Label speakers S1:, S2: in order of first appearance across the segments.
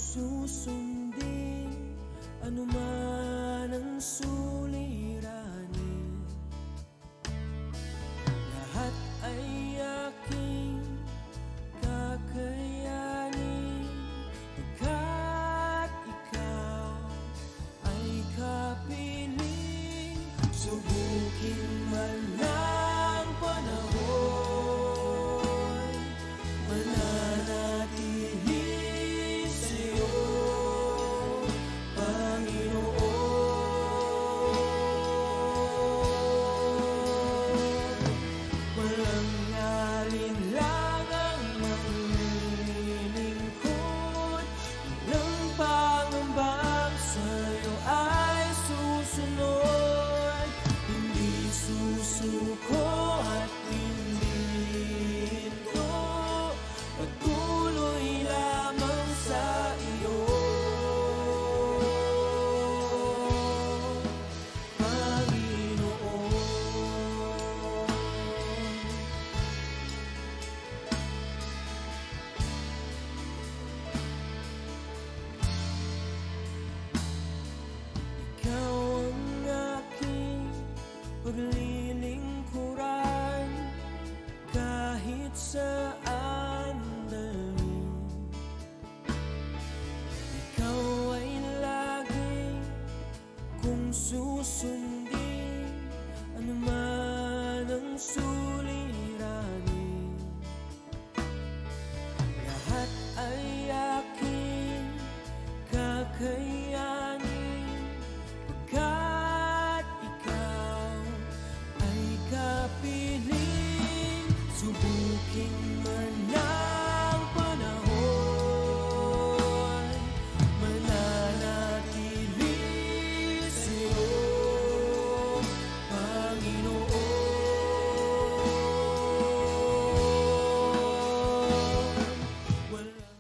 S1: susundin anuman ang suliranin. Lahat ay aking kakayanin, pagkat ikaw ay kapiling. Subukin man ng panahon, mananatili sa'yo, Panginoon. Walang alinlangang maglilingkod, walang pangambang sa'yo ay susunod. Hindi susuko at hindi hinto, patuloy lamang sa iyo, Panginoon. Ikaw ang aking paglilingkuran, kahit saan dalhin. Ikaw ay lagi kung susundin anuman ang suliranin. Lahat ay aking kakayanin, pagkat ikaw ay kapiling. Subukin man ng panahon, mananatili sa'yo, Panginoon. Walang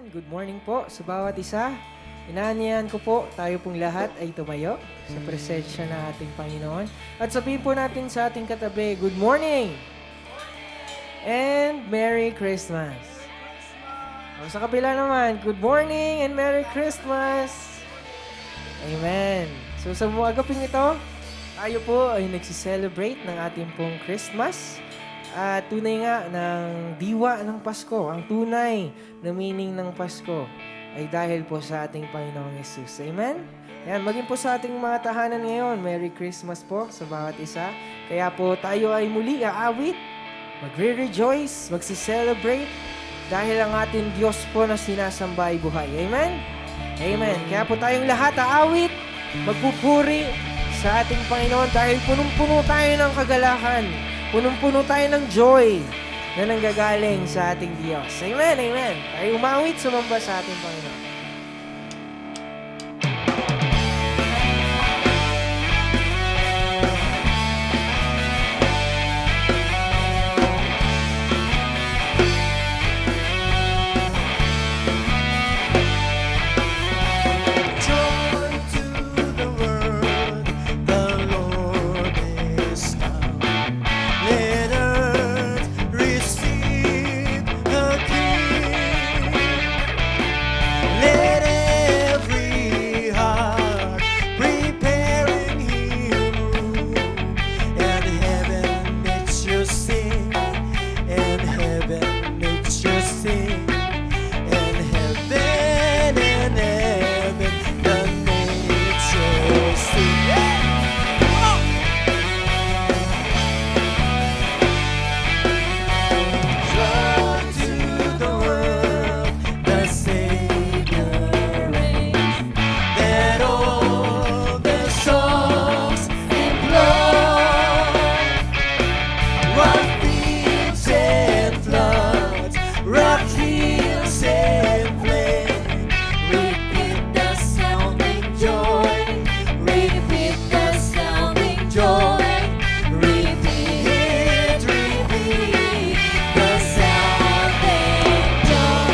S2: Good morning po sa bawat isa. Inaanyayan ko po, tayo pong lahat ay tumayo sa presensya ng ating Panginoon. At sabihin po natin sa ating katabi, good morning! And Merry Christmas! O, sa kabila naman, good morning and Merry Christmas! Amen! So sa agaping ito, tayo po ay nagsiselebrate ng ating pong Christmas. At tunay nga ng diwa ng Pasko, ang tunay na meaning ng Pasko ay dahil po sa ating Panginoong Yesus. Amen? Yan, maging po sa ating mga tahanan ngayon, Merry Christmas po sa bawat isa. Kaya po tayo ay muli aawit, magre-rejoice, magsi-celebrate dahil ang ating Diyos po na sinasamba ay buhay. Amen? Amen. Kaya po tayong lahat aawit, magpupuri sa ating Panginoon dahil punong-puno tayo ng kagalakan. Punong-puno tayo ng joy na nanggagaling sa ating Diyos. Amen, amen. Tayo umawit, sumamba sa ating Panginoon.
S1: Joy to the world, the Lord is come. Let earth receive the King. Let every heart preparing Him room, and heaven makes you sing, and heaven makes you sing, and heaven the nature sing. Joy to the world, the Savior reigns. Let all the songs employ what fields and floods, rock hills and plains. Repeat the sounding joy. Repeat the sounding joy. Repeat, repeat the sounding joy.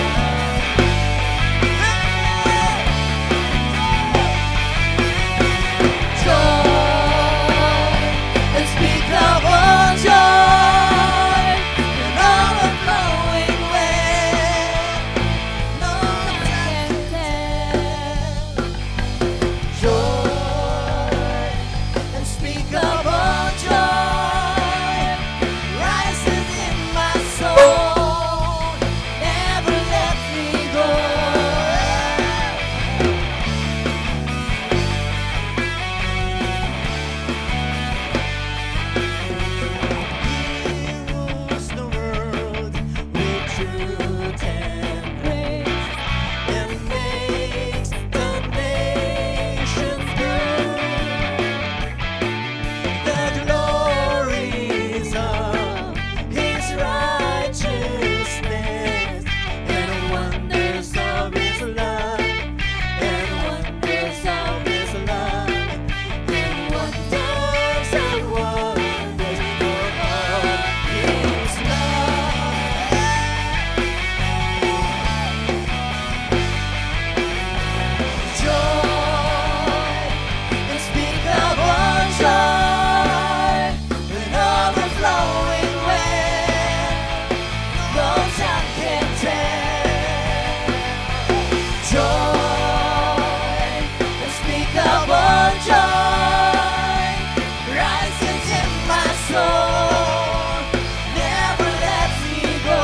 S1: Joy, and speak of all joy and all the flowing wind. No one can tell. Joy, and speak of all joy rises in my soul, never let me go. He rules the world with truth and grace, and makes the nations good. The glories of His righteousness, and wonders of His love, and wonders of His love, and wonders and wonders of His love. Joy, and speak of all joy and all the flowing wind. No tongue can tell. Joy, and speak of all joy rises in my soul, never lets me go.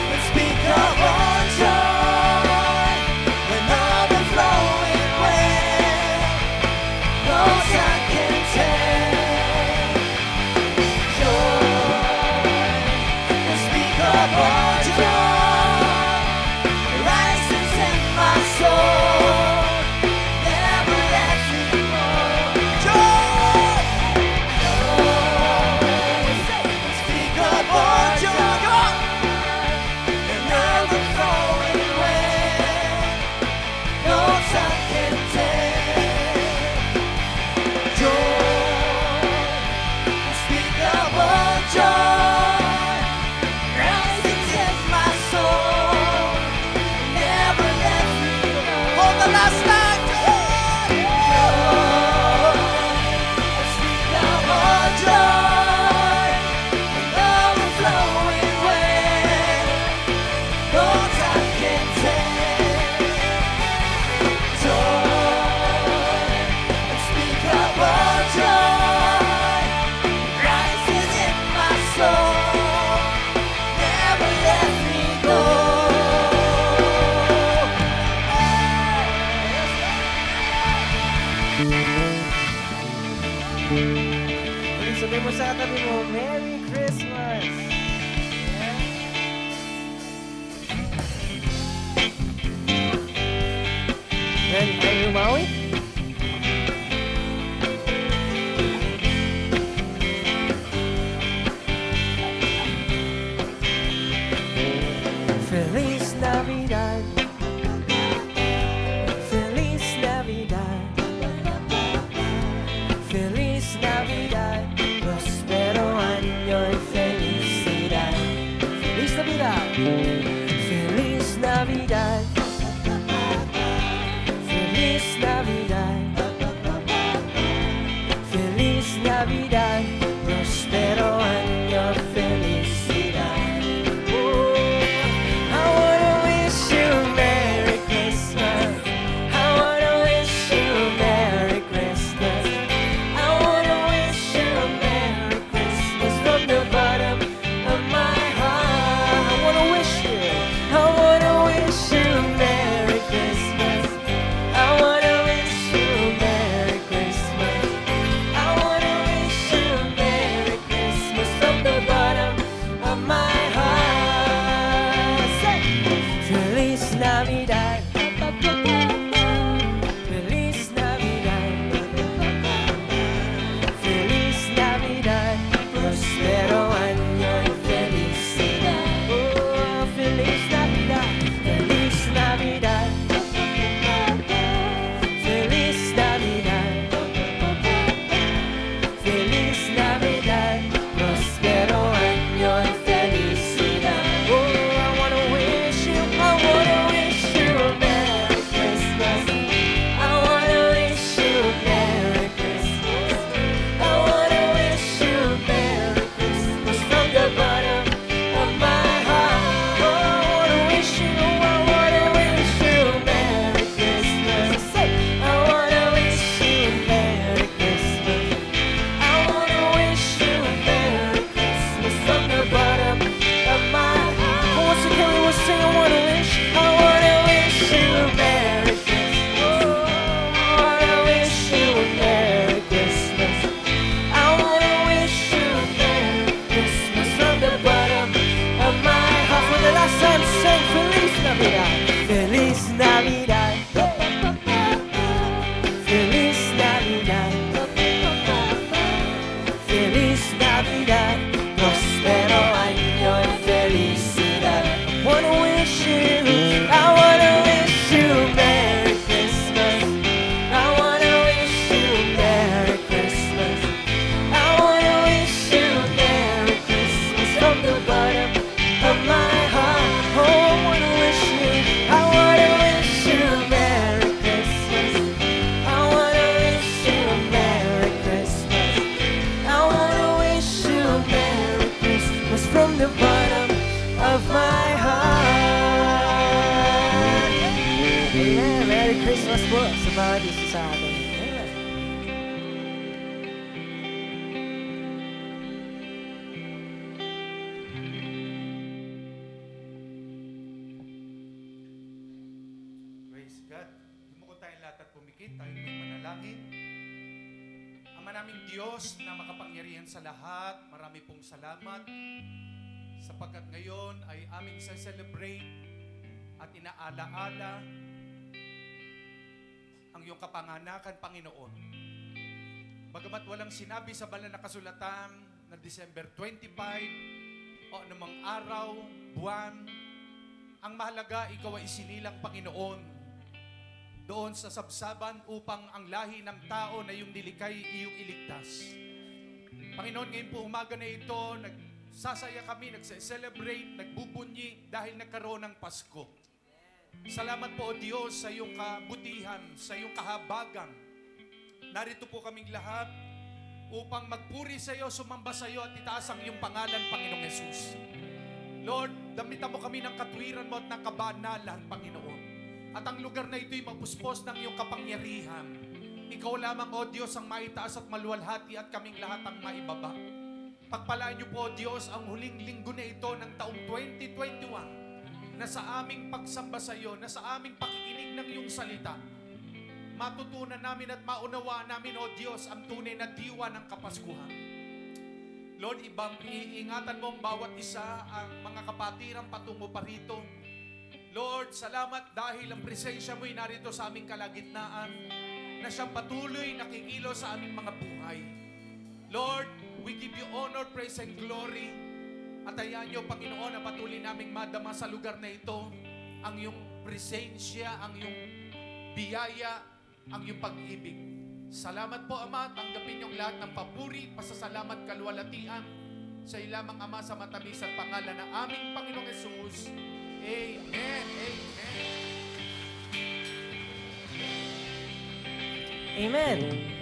S1: And speak of all joy and all the flowing wind. No tongue can tell. Joy, and speak of all joy rises in my soul, never lets me go. Joy, joy, speak of all joy. Come on.
S2: Ay, umawi. Feliz Navidad. Feliz Navidad. Feliz Navidad. Prospero año y felicidad. Feliz Navidad. Feliz Navidad. Feliz Navidad. Feliz Navidad. Prospero año y felicidad. I wanna wish you a Merry Christmas. I wanna wish you a Merry Christmas. I wanna wish you a Merry Christmas from the bottom of my heart. I wanna wish you a Merry Christmas. I wanna wish you a Merry Christmas. I wanna wish you a Merry Christmas from the bottom of my heart. Say, Feliz Navidad. Feliz Navidad. Feliz Navidad. Prospero año y felicidad. Oh, Feliz Navidad. Feliz Navidad. Feliz Navidad. Feliz Navidad. Prospero año y felicidad. Oh, I wanna wish you a Merry Christmas. I wanna wish you a Merry Christmas. I wanna wish you a Merry Christmas from the bottom of my heart. Oh, I wanna wish you a Merry Christmas. Say, I wanna wish you a Merry Christmas. I wanna wish you a Merry Christmas from the bottom of my heart. Oh, once again we will sing, I wanna wish you a Merry Christmas. Oh, I wanna wish you a Merry Christmas. I wanna wish you a Merry Christmas from the bottom of my heart. For the last time, sing Feliz Navidad. Feliz Navidad. Feliz Navidad. Feliz Navidad. Prospero año y felicidad. I wanna wish you a Merry Christmas. I wanna wish you a Merry Christmas. I wanna wish you a Merry Christmas from the bottom of my heart. Oh, I wanna wish you a Merry Christmas. I wanna wish you a Merry Christmas. I wanna wish you a Merry Christmas from the bottom of my heart. Amen. Merry Christmas po sa bawat isa sa atin. Amen.
S3: Praise God. Dumukot tayong lahat at pumikit. Tayo may manalangin. Ama naming Diyos na makapangyarihan sa lahat, marami pong salamat sapagkat ngayon ay aming sa-celebrate at inaalaala ang iyong kapanganakan, Panginoon. Bagamat walang sinabi sa banal na kasulatan na December 25 o anumang araw, buwan, ang mahalaga, ikaw ay isinilang, Panginoon, doon sa sabsaban upang ang lahi ng tao na iyong nilikay, iyong iligtas. Panginoon, ngayon po umaga na ito, nagsasaya kami, nagse-celebrate, nagbubunyi dahil nagkaroon ng Pasko. Salamat po, O Diyos, sa iyong kabutihan, sa iyong kahabagan. Narito po kaming lahat upang magpuri sa iyo, sumamba sa iyo at itaas ang iyong pangalan, Panginoong Yesus. Lord, damitan mo kami ng katwiran mo at ng kabanalan, Panginoon. At ang lugar na ito'y mapuspos ng iyong kapangyarihan. Ikaw lamang, O Diyos, ang maitaas at maluwalhati at kaming lahat ang maibaba. Pagpalaan niyo po, O Diyos, ang huling linggo na ito ng taong 2021 na sa aming pagsamba sa iyo, na sa aming pakikinig ng iyong salita, matutunan namin at maunawaan namin, O Diyos, ang tunay na diwa ng Kapaskuhan. Lord, iingatan mo ang bawat isa, ang mga kapatirang patungo pa rito. Lord, salamat dahil ang presensya mo'y narito sa aming kalagitnaan na siyang patuloy nakikilos sa aming mga buhay. Lord, we give you honor, praise, and glory. At ayan niyo, Panginoon, na patuloy naming madama sa lugar na ito ang iyong presensya, ang iyong biyaya, ang iyong pag-ibig. Salamat po, Ama. Tanggapin niyong lahat ng papuri, pasasalamat, kaluwalhatian sa iyo lamang, Ama, sa matamis at pangalan ng aming Panginoong Hesus. Amen. Amen.
S2: Amen.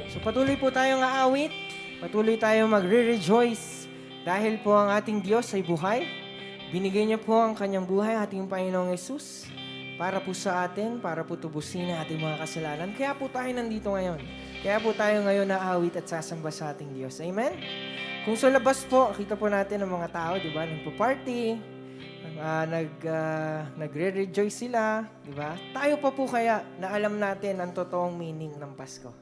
S2: So patuloy po tayong aawit, patuloy tayong magre-rejoice dahil po ang ating Diyos ay buhay. Binigay niya po ang kanyang buhay, ating Panginoong Hesus, para po sa atin, para po tubusin ang ating mga kasalanan. Kaya po tayo nandito ngayon. Kaya po tayo ngayon naawit at sasamba sa ating Diyos. Amen? Kung sa labas po, kita po natin ang mga tao, di ba? Nagpo-party, nagre-rejoice sila, di ba? Tayo pa po kaya na alam natin ang totoong meaning ng Pasko.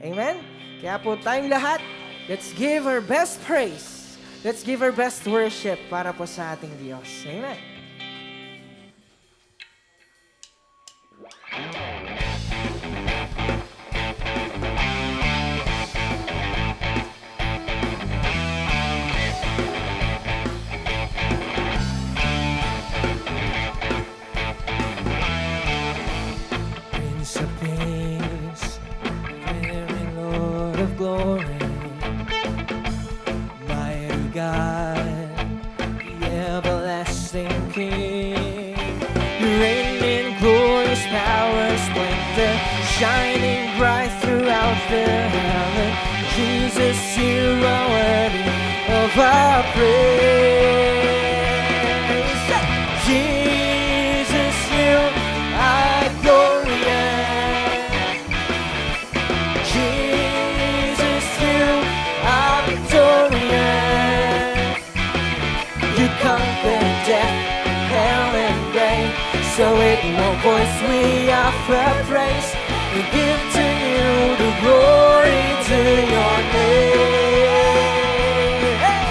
S2: Amen? Kaya po tayong lahat, let's give our best praise. Let's give our best worship para po sa ating Diyos. Amen? Prince of Peace, very Lord of glory, mighty God, the everlasting King, you reign in glorious power, splendor, shining bright throughout the heaven. Jesus, you are worthy of our praise. Jesus, you are glorious. Jesus, you are victorious. You conquered death, hell, and grave. So with one voice we offer praise. We give to you the glory to your name. Hey!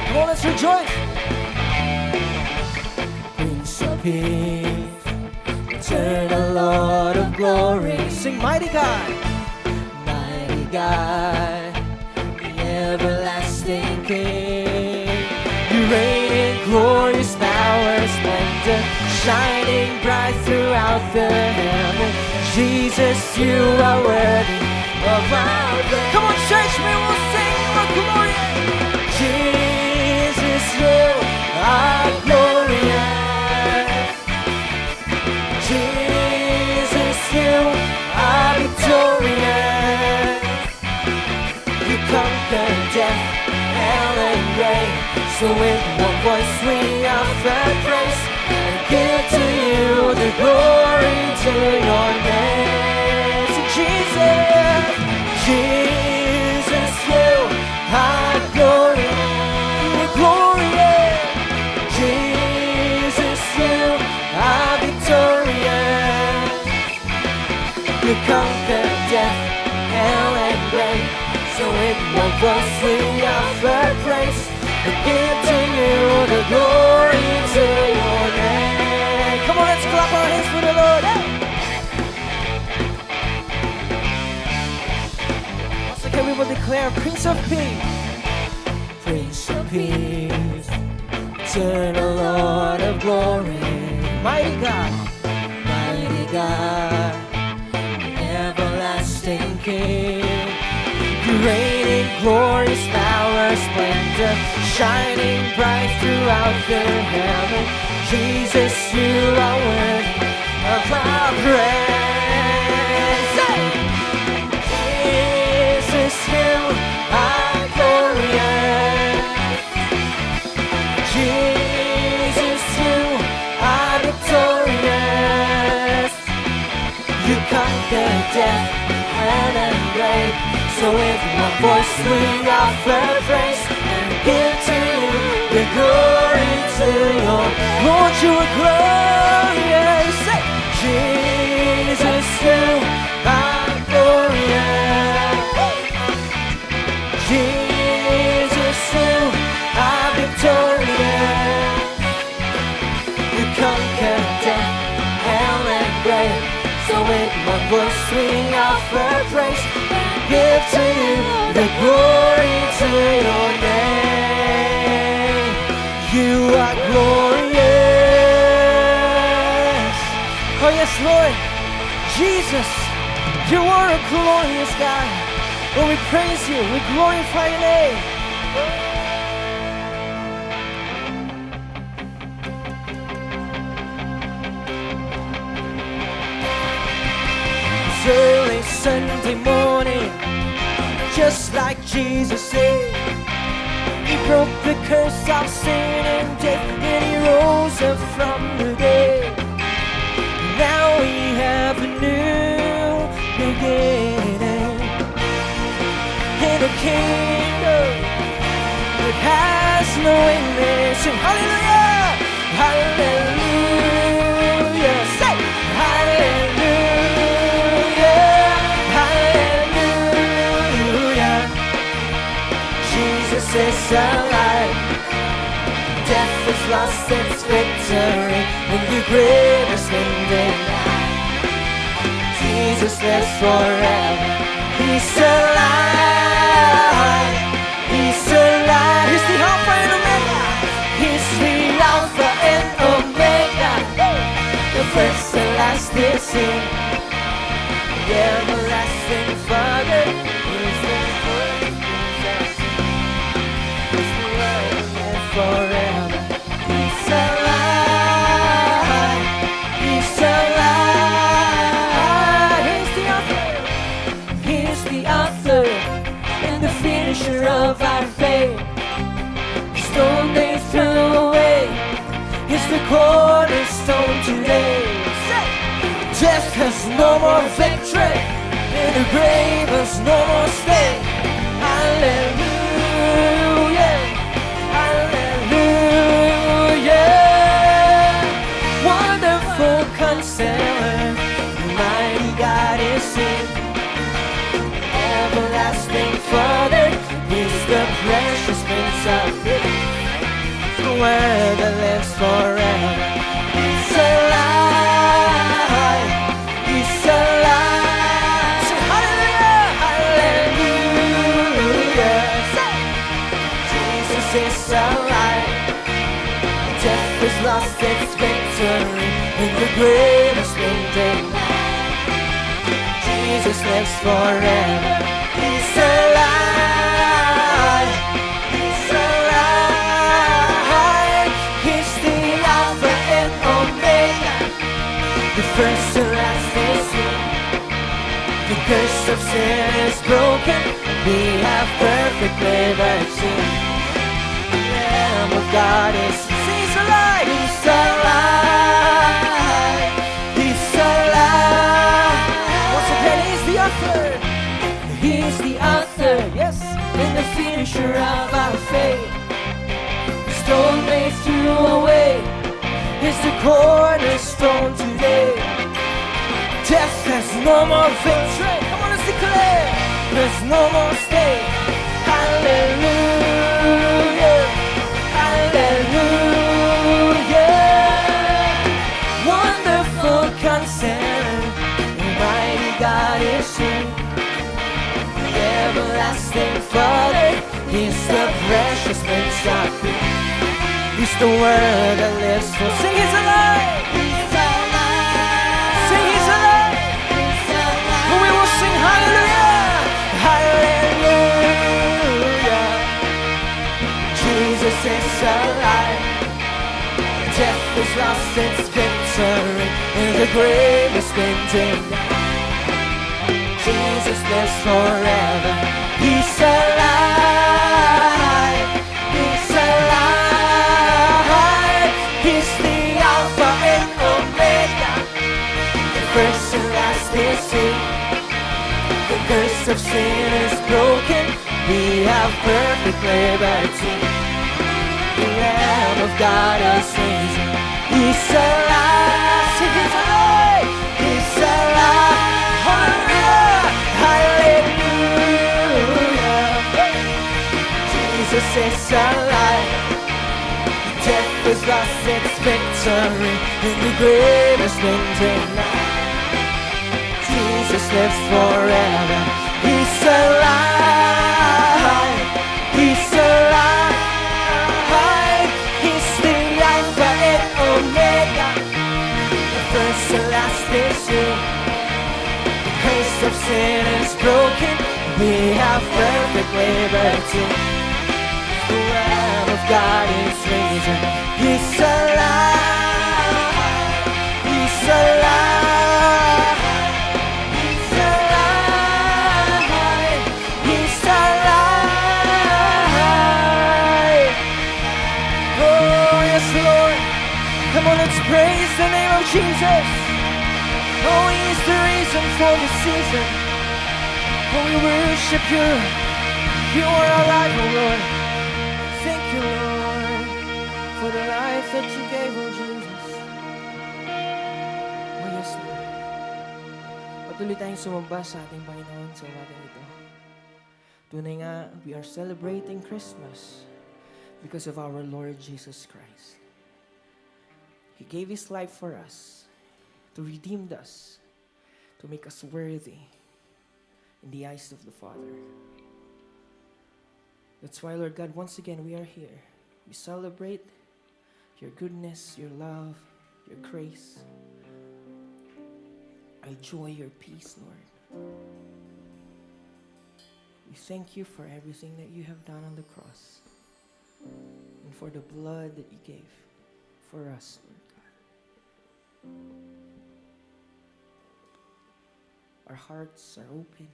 S2: Come on, let's rejoice. Prince of Peace, eternal Lord of glory, sing mighty God, mighty God, the everlasting King. You reign in glorious power, splendor, shining bright throughout the heaven. Jesus, you are worthy of our praise. Come on, church, we will sing for glory. Jesus, you are glorious. Jesus, you are victorious. You conquered death, hell, and grave. So with one voice we offer praise and give to you the glory to your name. So Jesus, Jesus, you are glorious, glorious. Jesus, you are victorious. You conquered death, hell, and grave. So with one voice we offer praise and give to you the glory to your name. Come on, let's clap our hands for the Lord. Hey! Once again, we will declare Prince of Peace. Prince of Peace, eternal Lord of glory, mighty God, everlasting King. You reign in glorious power, splendor, shining bright throughout the heaven. Jesus, you are worthy of our praise. Jesus, you are glorious. Jesus, you are victorious. You conquered death, hell, and grave. So with one voice we offer praise and give to you the glory to your Lord, you are glorious. Say, Jesus, you are glorious. Jesus, you are victorious. voice we offer praise. Give to you the glory to your name. You are glorious. Oh yes, Lord. Jesus, you are a glorious God. Oh, we praise you. We glorify your name. It's early Sunday morning, just like Jesus said. He broke the curse of sin and death, and he rose up from the dead. Now we have a new beginning in a kingdom that has no ending. Sing hallelujah, hallelujah, say hallelujah, hallelujah. Jesus is alive. Death is lost, its victory, and the grave is ending. Jesus lives forever. He's alive. He's alive. He's the Alpha and Omega. He's the Alpha and Omega. The first and last is He. The everlasting Father. He's the first and He's the Word forever. He's alive. He's alive. He's the author and the finisher of our faith. The stone they threw away is the cornerstone today. Death has no more victory, and the grave has no more stay. Hallelujah, hallelujah. Wonderful Counselor, mighty God is He. Everlasting Father, He's the precious Prince of Peace. The Word that lives forever. He's alive. He's alive. Say hallelujah, hallelujah. Say, Jesus is alive. Death has lost its victory, and the grave has been denied. Jesus lives forever. He's alive. He's alive. He's the Alpha and Omega. The first and last is He. The curse of sin is broken. We have perfect liberty. The Lamb of God is He's alive. He's alive. He's alive. Once again, He's the author. He's the author, yes, and the finisher of our faith. The stone they threw away is the cornerstone today. Death has no more victory. Come on, let's declare. There's no more stay. Hallelujah, hallelujah. Wonderful Counselor, mighty God is He. Everlasting Father, He's the precious Prince of Peace. He's the Word that lives for. Sing He's alive. He's alive. Sing He's alive. He's alive. And we will sing hallelujah, hallelujah. Jesus is alive. Death has lost its victory, and the grave has been denied. Jesus lives forever. He's alive. He's alive. He's the Alpha and Omega. The first and last is He. The curse of sin is broken. We have perfect liberty. The Lamb of God is risen. He's alive. Say He's alive. He's alive. Hallelujah. Jesus is alive. Death has lost its victory, and the grave has been denied. Jesus lives forever. He's alive. He's alive. He's the Alpha and Omega, the first and last is you. The curse of sin is broken. We have perfect liberty. The Lamb of God is risen. He's alive. He's alive. He's alive. He's alive. Oh, yes, Lord. Come on, let's praise the name of Jesus. Oh, He is the reason for the season. Oh, we worship you. You are alive, oh Lord. Thank you, Lord, for the life that you gave, oh Jesus. Oh, yes, Lord. Patuloy tayong sumamba sa ating Panginoon sa umagang ito. Tunay nga, we are celebrating Christmas because of our Lord Jesus Christ. He gave His life for us, to redeem us, to make us worthy in the eyes of the Father. That's why, Lord God, once again we are here. We celebrate your goodness, your love, your grace, your joy, your peace, Lord. We thank you for everything that you have done on the cross and for the blood that you gave for us, Lord God. Our hearts are open.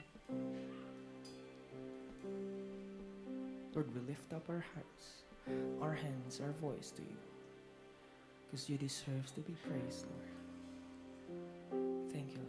S2: Lord, we lift up our hearts, our hands, our voice to you, because you deserve to be praised, Lord. Thank you, Lord.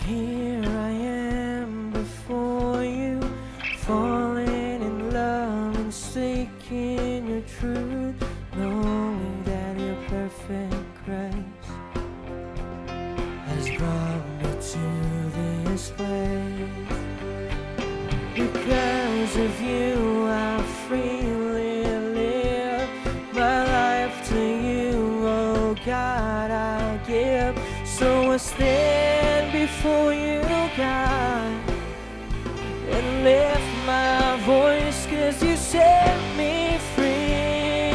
S2: Here I am before you, falling in love and seeking your truth, knowing that your perfect grace has brought me to this place. Because of you, I freely live my life to you, oh God, I give. So I stand before you, God, and lift my voice, 'cause you set me free.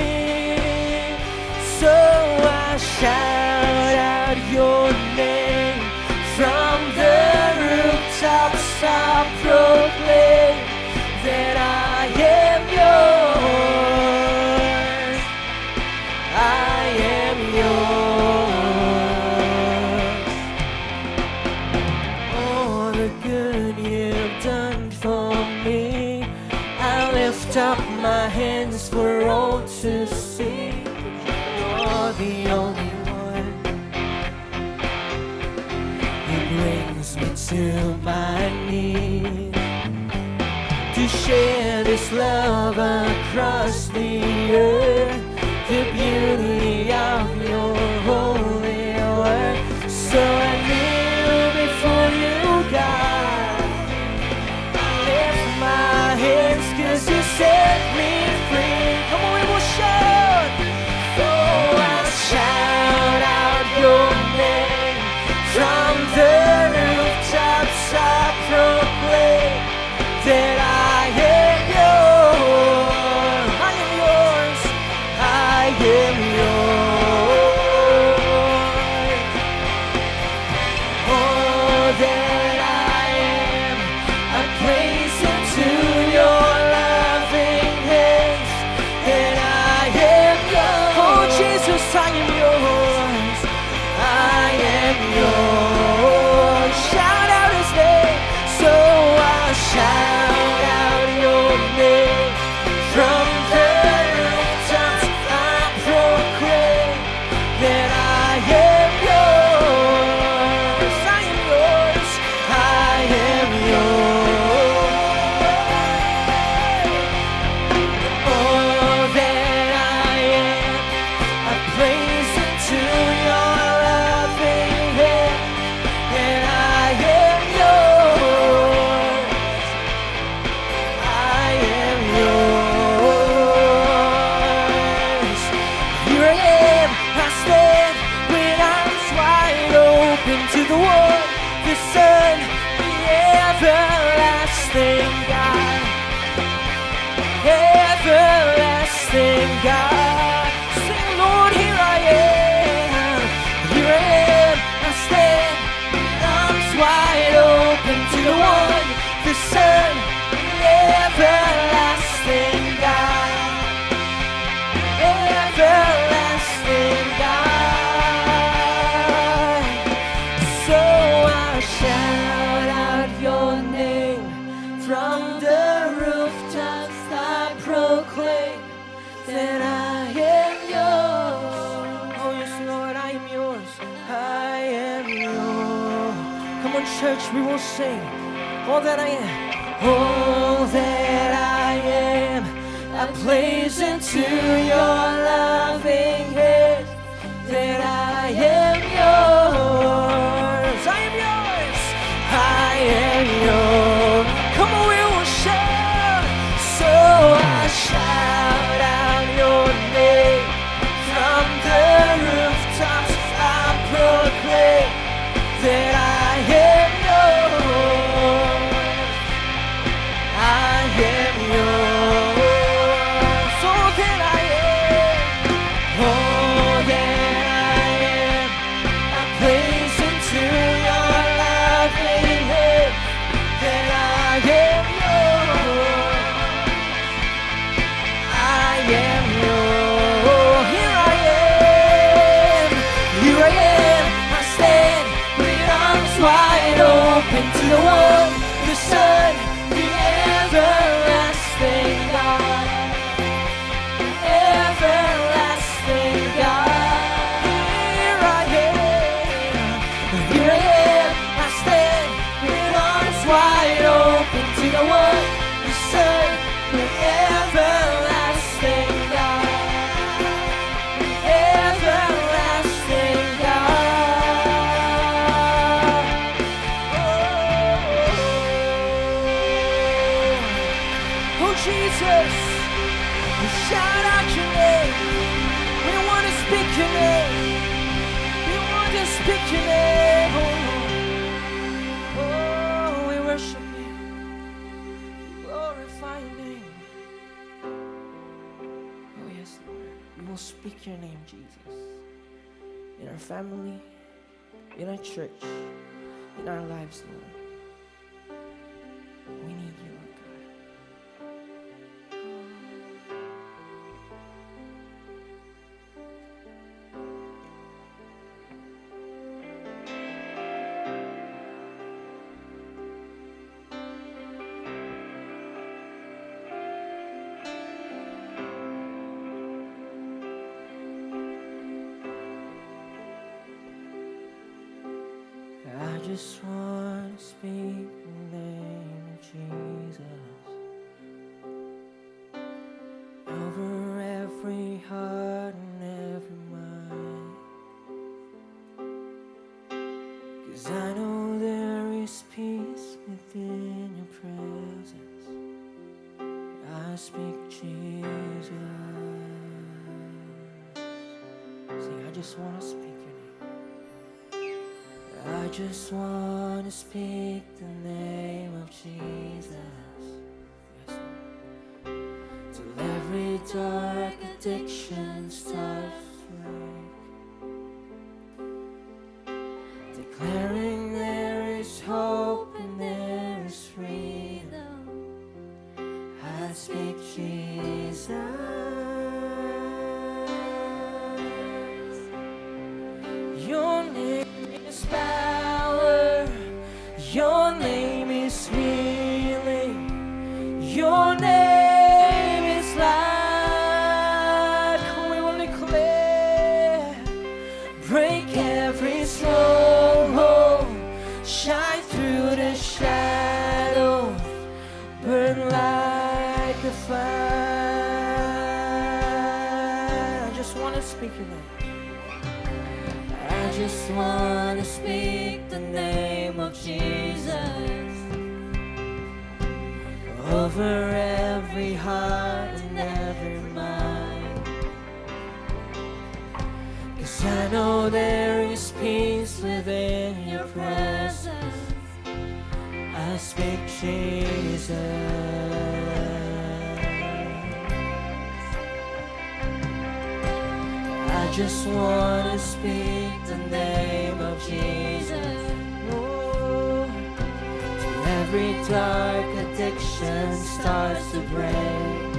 S2: So I shout out your name from the rooftops. I proclaim that I am yours. I am yours. All the good you've done for me, I lift up my hands for all to see. You're the only one who brings me to my knees, to share this love across the earth, the beauty of your holy word. So I kneel before you, God, I lift my hands, 'cause you set me free. Come on, we will shout. So I shout out your name from the rooftops. I proclaim that I am yours. I am yours. I am yours. All that I am, I place into your loving hands. And I am yours. Oh Jesus, I am yours. I am yours. Shout out His name. So I shout out your name from the rooftops. I proclaim that I am yours. I am yours. I am yours. church, we will sing. All that I am, all that I am, I place into your loving hands. That I am yours, I am yours, I am yours. Come on, we will shout. So I shout out your name from the rooftops. I proclaim that I am yours, I am yours. All that I am, all that I am, I place into your loving hand. That I am yours, I am yours. Here I am, here I am. I stand with arms wide open to the one, the Son, the everlasting God, everlasting God. Here I am, here I am. I stand with arms wide open to the one, the Son, the everlasting God, everlasting God. Oh, Jesus, we shout out your name. We want to speak your name. We want to speak your name. Oh, we worship you. Glorify your name. Oh, yes, Lord. We will speak your name, Jesus. In our family, in our church, in our lives, Lord. We need you, Lord God. I just want to speak the name of Jesus over every heart and every mind. 'Cause I know there is peace within your presence. I speak Jesus. See, I just want to speak your name. I just want to speak the name of Jesus. Yes, Lord. Till every dark addiction starts to break. Declaring there is hope and there is freedom. I speak Jesus. Your name is power, your name is healing, your name is light. Come, we will declare, break every stronghold, shine through the shadow, burn like a fire. I just want to speak your name. I just want to speak the name of Jesus over every heart and every mind. 'Cause I know there is peace within your presence. I speak Jesus. I just want to speak the name of Jesus. Oh, till every dark addiction starts to break.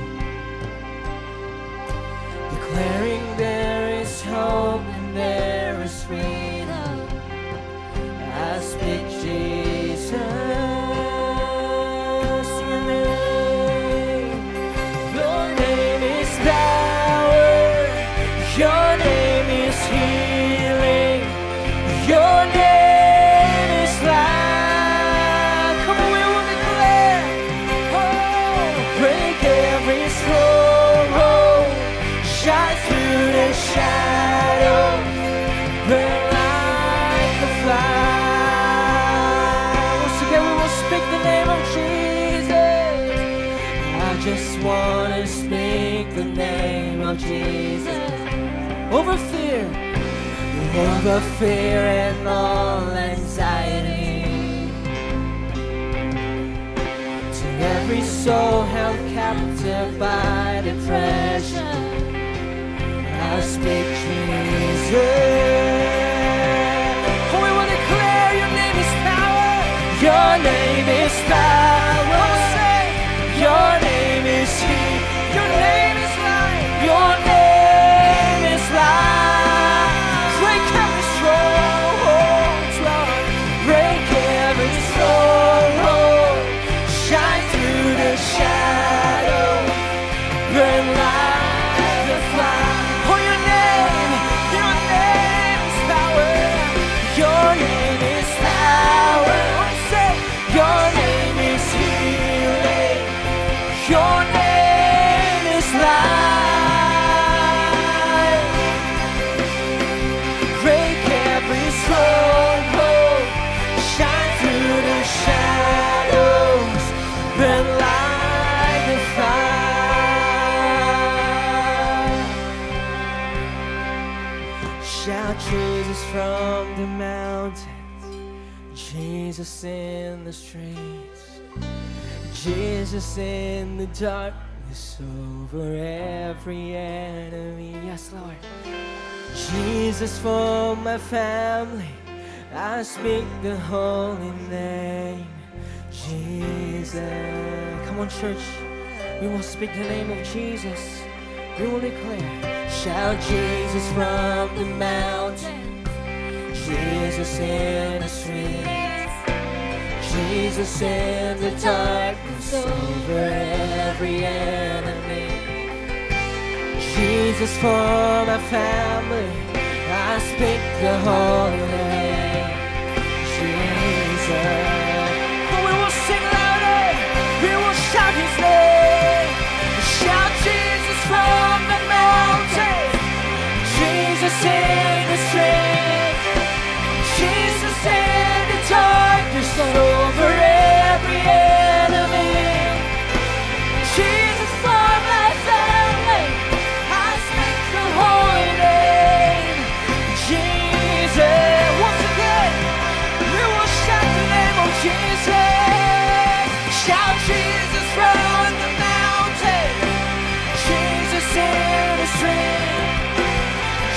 S2: Declaring there is hope and there is freedom. I speak Jesus. Your name, your name is power. Your name is healing. Your name is life. of Jesus. Over fear. Over fear and all anxiety. To every soul held captive by depression, I speak Jesus. Oh, we will declare your name is power. Your name is power. Oh, say, your name is healing. Your name is life. Your name is life. Break every stronghold, Lord. Break every stronghold. Shine through the shadow. Burn like the fire. Oh, your name is power. Your name is power. Oh, say, your name is healing. Your name is life. Break every stronghold. Shine through the shadows. Burn like the fire. Shout Jesus from the mountains, Jesus in the streets, Jesus in the darkness over every enemy. Yes, Lord. Jesus for my family, I speak the holy name, Jesus. Come on, church. We will speak the name of Jesus. We will declare. Shout Jesus from the mountain, Jesus in the streets, Jesus in the darkness over every enemy. Jesus for my family, I speak the holy name, Jesus. Oh, we will sing louder, we will shout his name. Shout Jesus from the mountain, Jesus in the street, Jesus in the darkness over every enemy. Jesus for my family, I speak the holy name, Jesus. Once again, we will shout the name of Jesus. Shout Jesus from the mountain, Jesus in the street,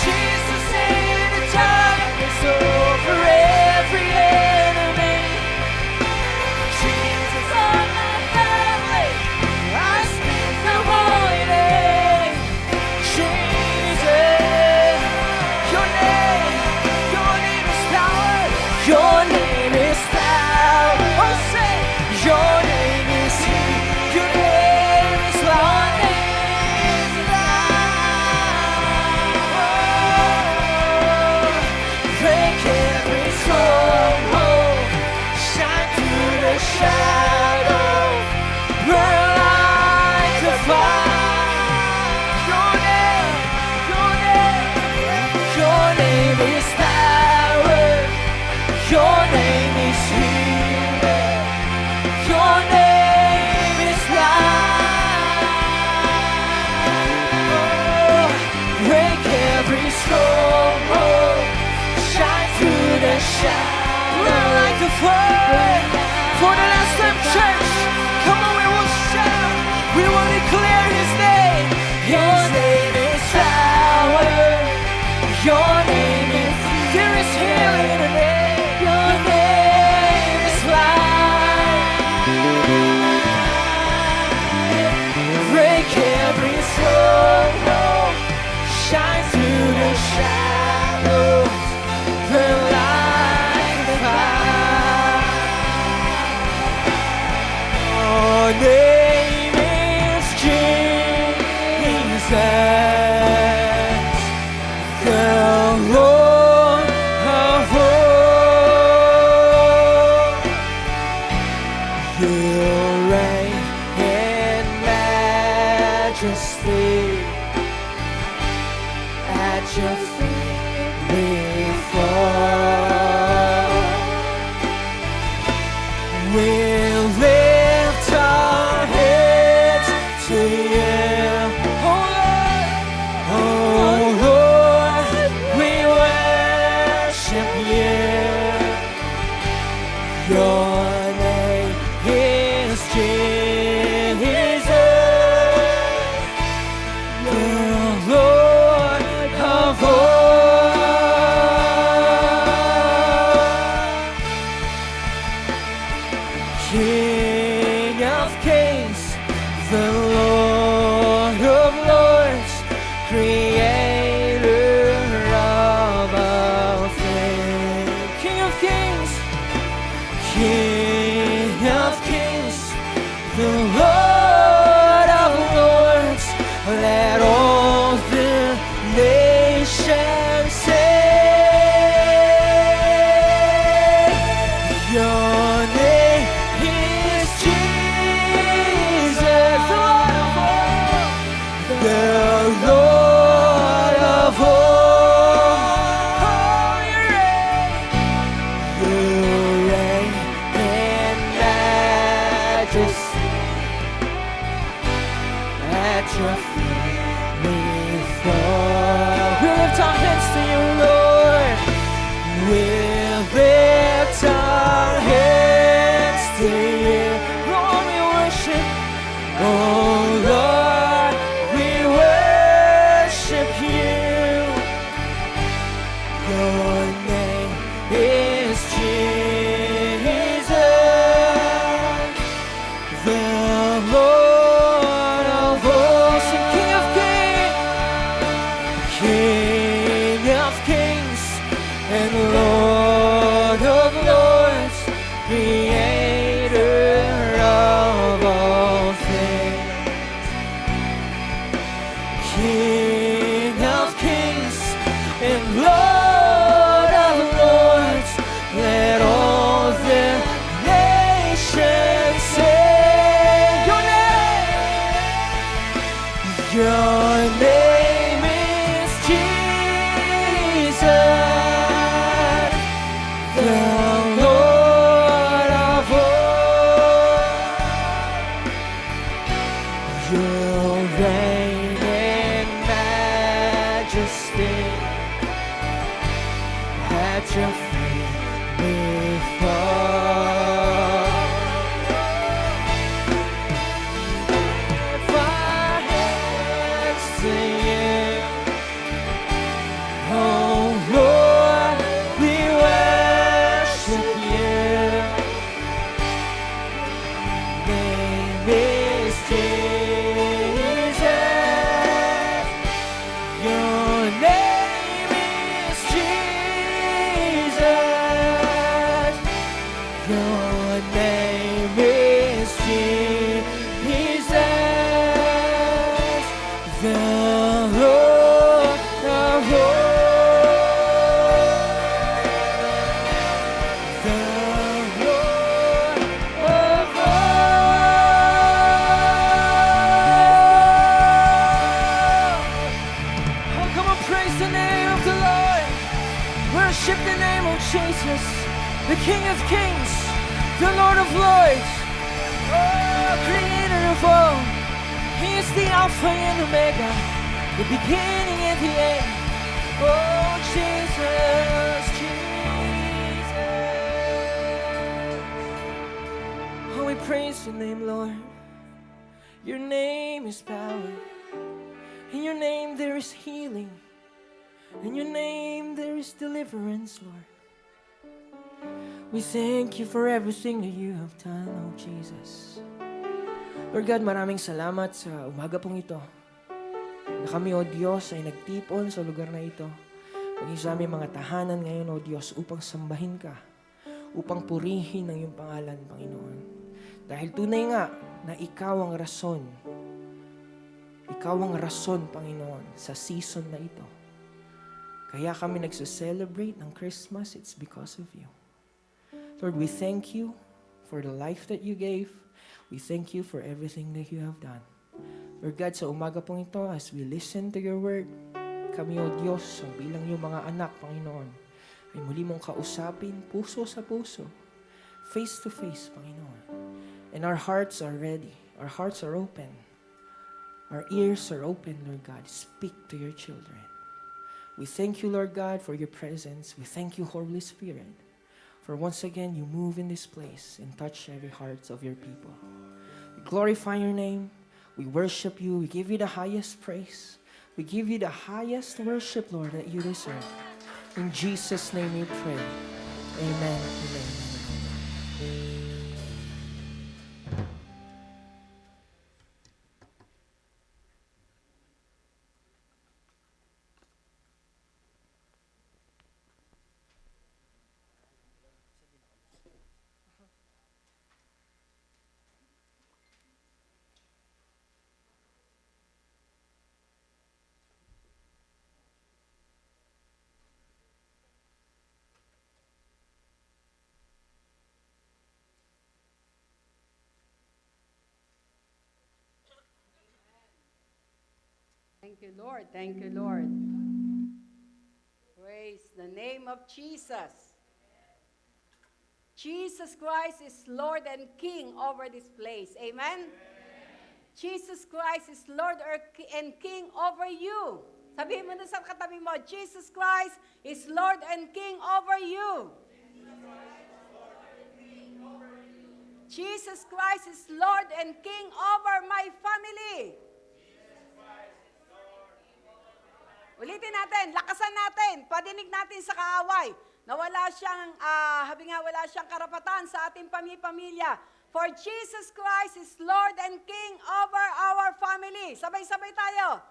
S2: Jesus in the darkness over every enemy. Jesus for my family, I speak the holy name, Jesus. Your name is power. Your name is power. Oh, say, your name is healing. Your name is life. Break every stronghold. Shine through the shadow. Burn like a fire. Your name is power. Your name is healing. Your name is life. Break every stronghold. Shine through the shadow. Burn like a fire. For the last time, church, come on, we will shout. We will declare his name. His name is power. Your name is, there is healing in the name. Your name is life. Break every stronghold. Shine through the shadows. Burn like the fire. Your name is Jesus, the Lord of all. You reign in majesty. At your feet we fall. We lift our heads to you, oh Lord. We'll lift our hands to you. Lord, we worship. Oh Lord, we worship you. Your name is Jesus, the Lord of hosts and King of kings and Lord of lords, Creator of all things. King of kings and Lord of lords, let all the nations sing your name. Your name is Jesus, the Lord of hosts. You reign in majesty. At your feet we fall. Lift our hands to you. Oh Lord, we worship you. Name is Jesus. Your name is Jesus. Your name is Jesus, the Lord of hosts, the Lord of hosts. Oh, come on, praise the name of the Lord. Worship the name of Jesus, the King of Kings, the Lord of Lords, oh, Creator of all. He is the Alpha and Omega, the beginning and the end. Oh, Jesus, Jesus. Oh, we praise your name, Lord. Your name is power. In your name there is healing. In your name there is deliverance, Lord. We thank you for everything that you have done, oh Jesus. Lord God, maraming salamat sa umaga pong ito na kami, O Diyos, ay nagtipon sa lugar na ito. Maging sa aming mga tahanan ngayon, O Diyos, upang sambahin ka, upang purihin ang iyong pangalan, Panginoon. Dahil tunay nga na ikaw ang rason, Panginoon, sa season na ito. Kaya kami nagsa-celebrate ng Christmas, it's because of you. Lord, we thank you for the life that you gave. We thank you for everything that you have done. Lord God, sa umaga pong ito, as we listen to your word, kami, O Diyos, ang bilang iyong mga anak, Panginoon, ay muli mong kausapin, puso sa puso, face to face, Panginoon. And our hearts are ready. Our hearts are open. Our ears are open, Lord God. Speak to your children. We thank you, Lord God, for your presence. We thank you, Holy Spirit, for once again you move in this place and touch every heart of your people. We glorify your name. We worship you. We give you the highest praise. We give you the highest worship, Lord, that you deserve. In Jesus' name we pray. Amen. Amen.
S4: Thank you, Lord. Thank you, Lord. Praise the name of Jesus. Jesus Christ is Lord and King over this place. Amen? Jesus Christ is Lord and King over you. Sabihin mo na sa katabi mo, Jesus Christ is Lord and King over you. Jesus Christ is Lord and King over my family. Ulitin natin, lakasan natin, padinig natin sa kaaway na wala siyang, wala siyang karapatan sa ating pamilya. For Jesus Christ is Lord and King over our family. Sabay-sabay tayo.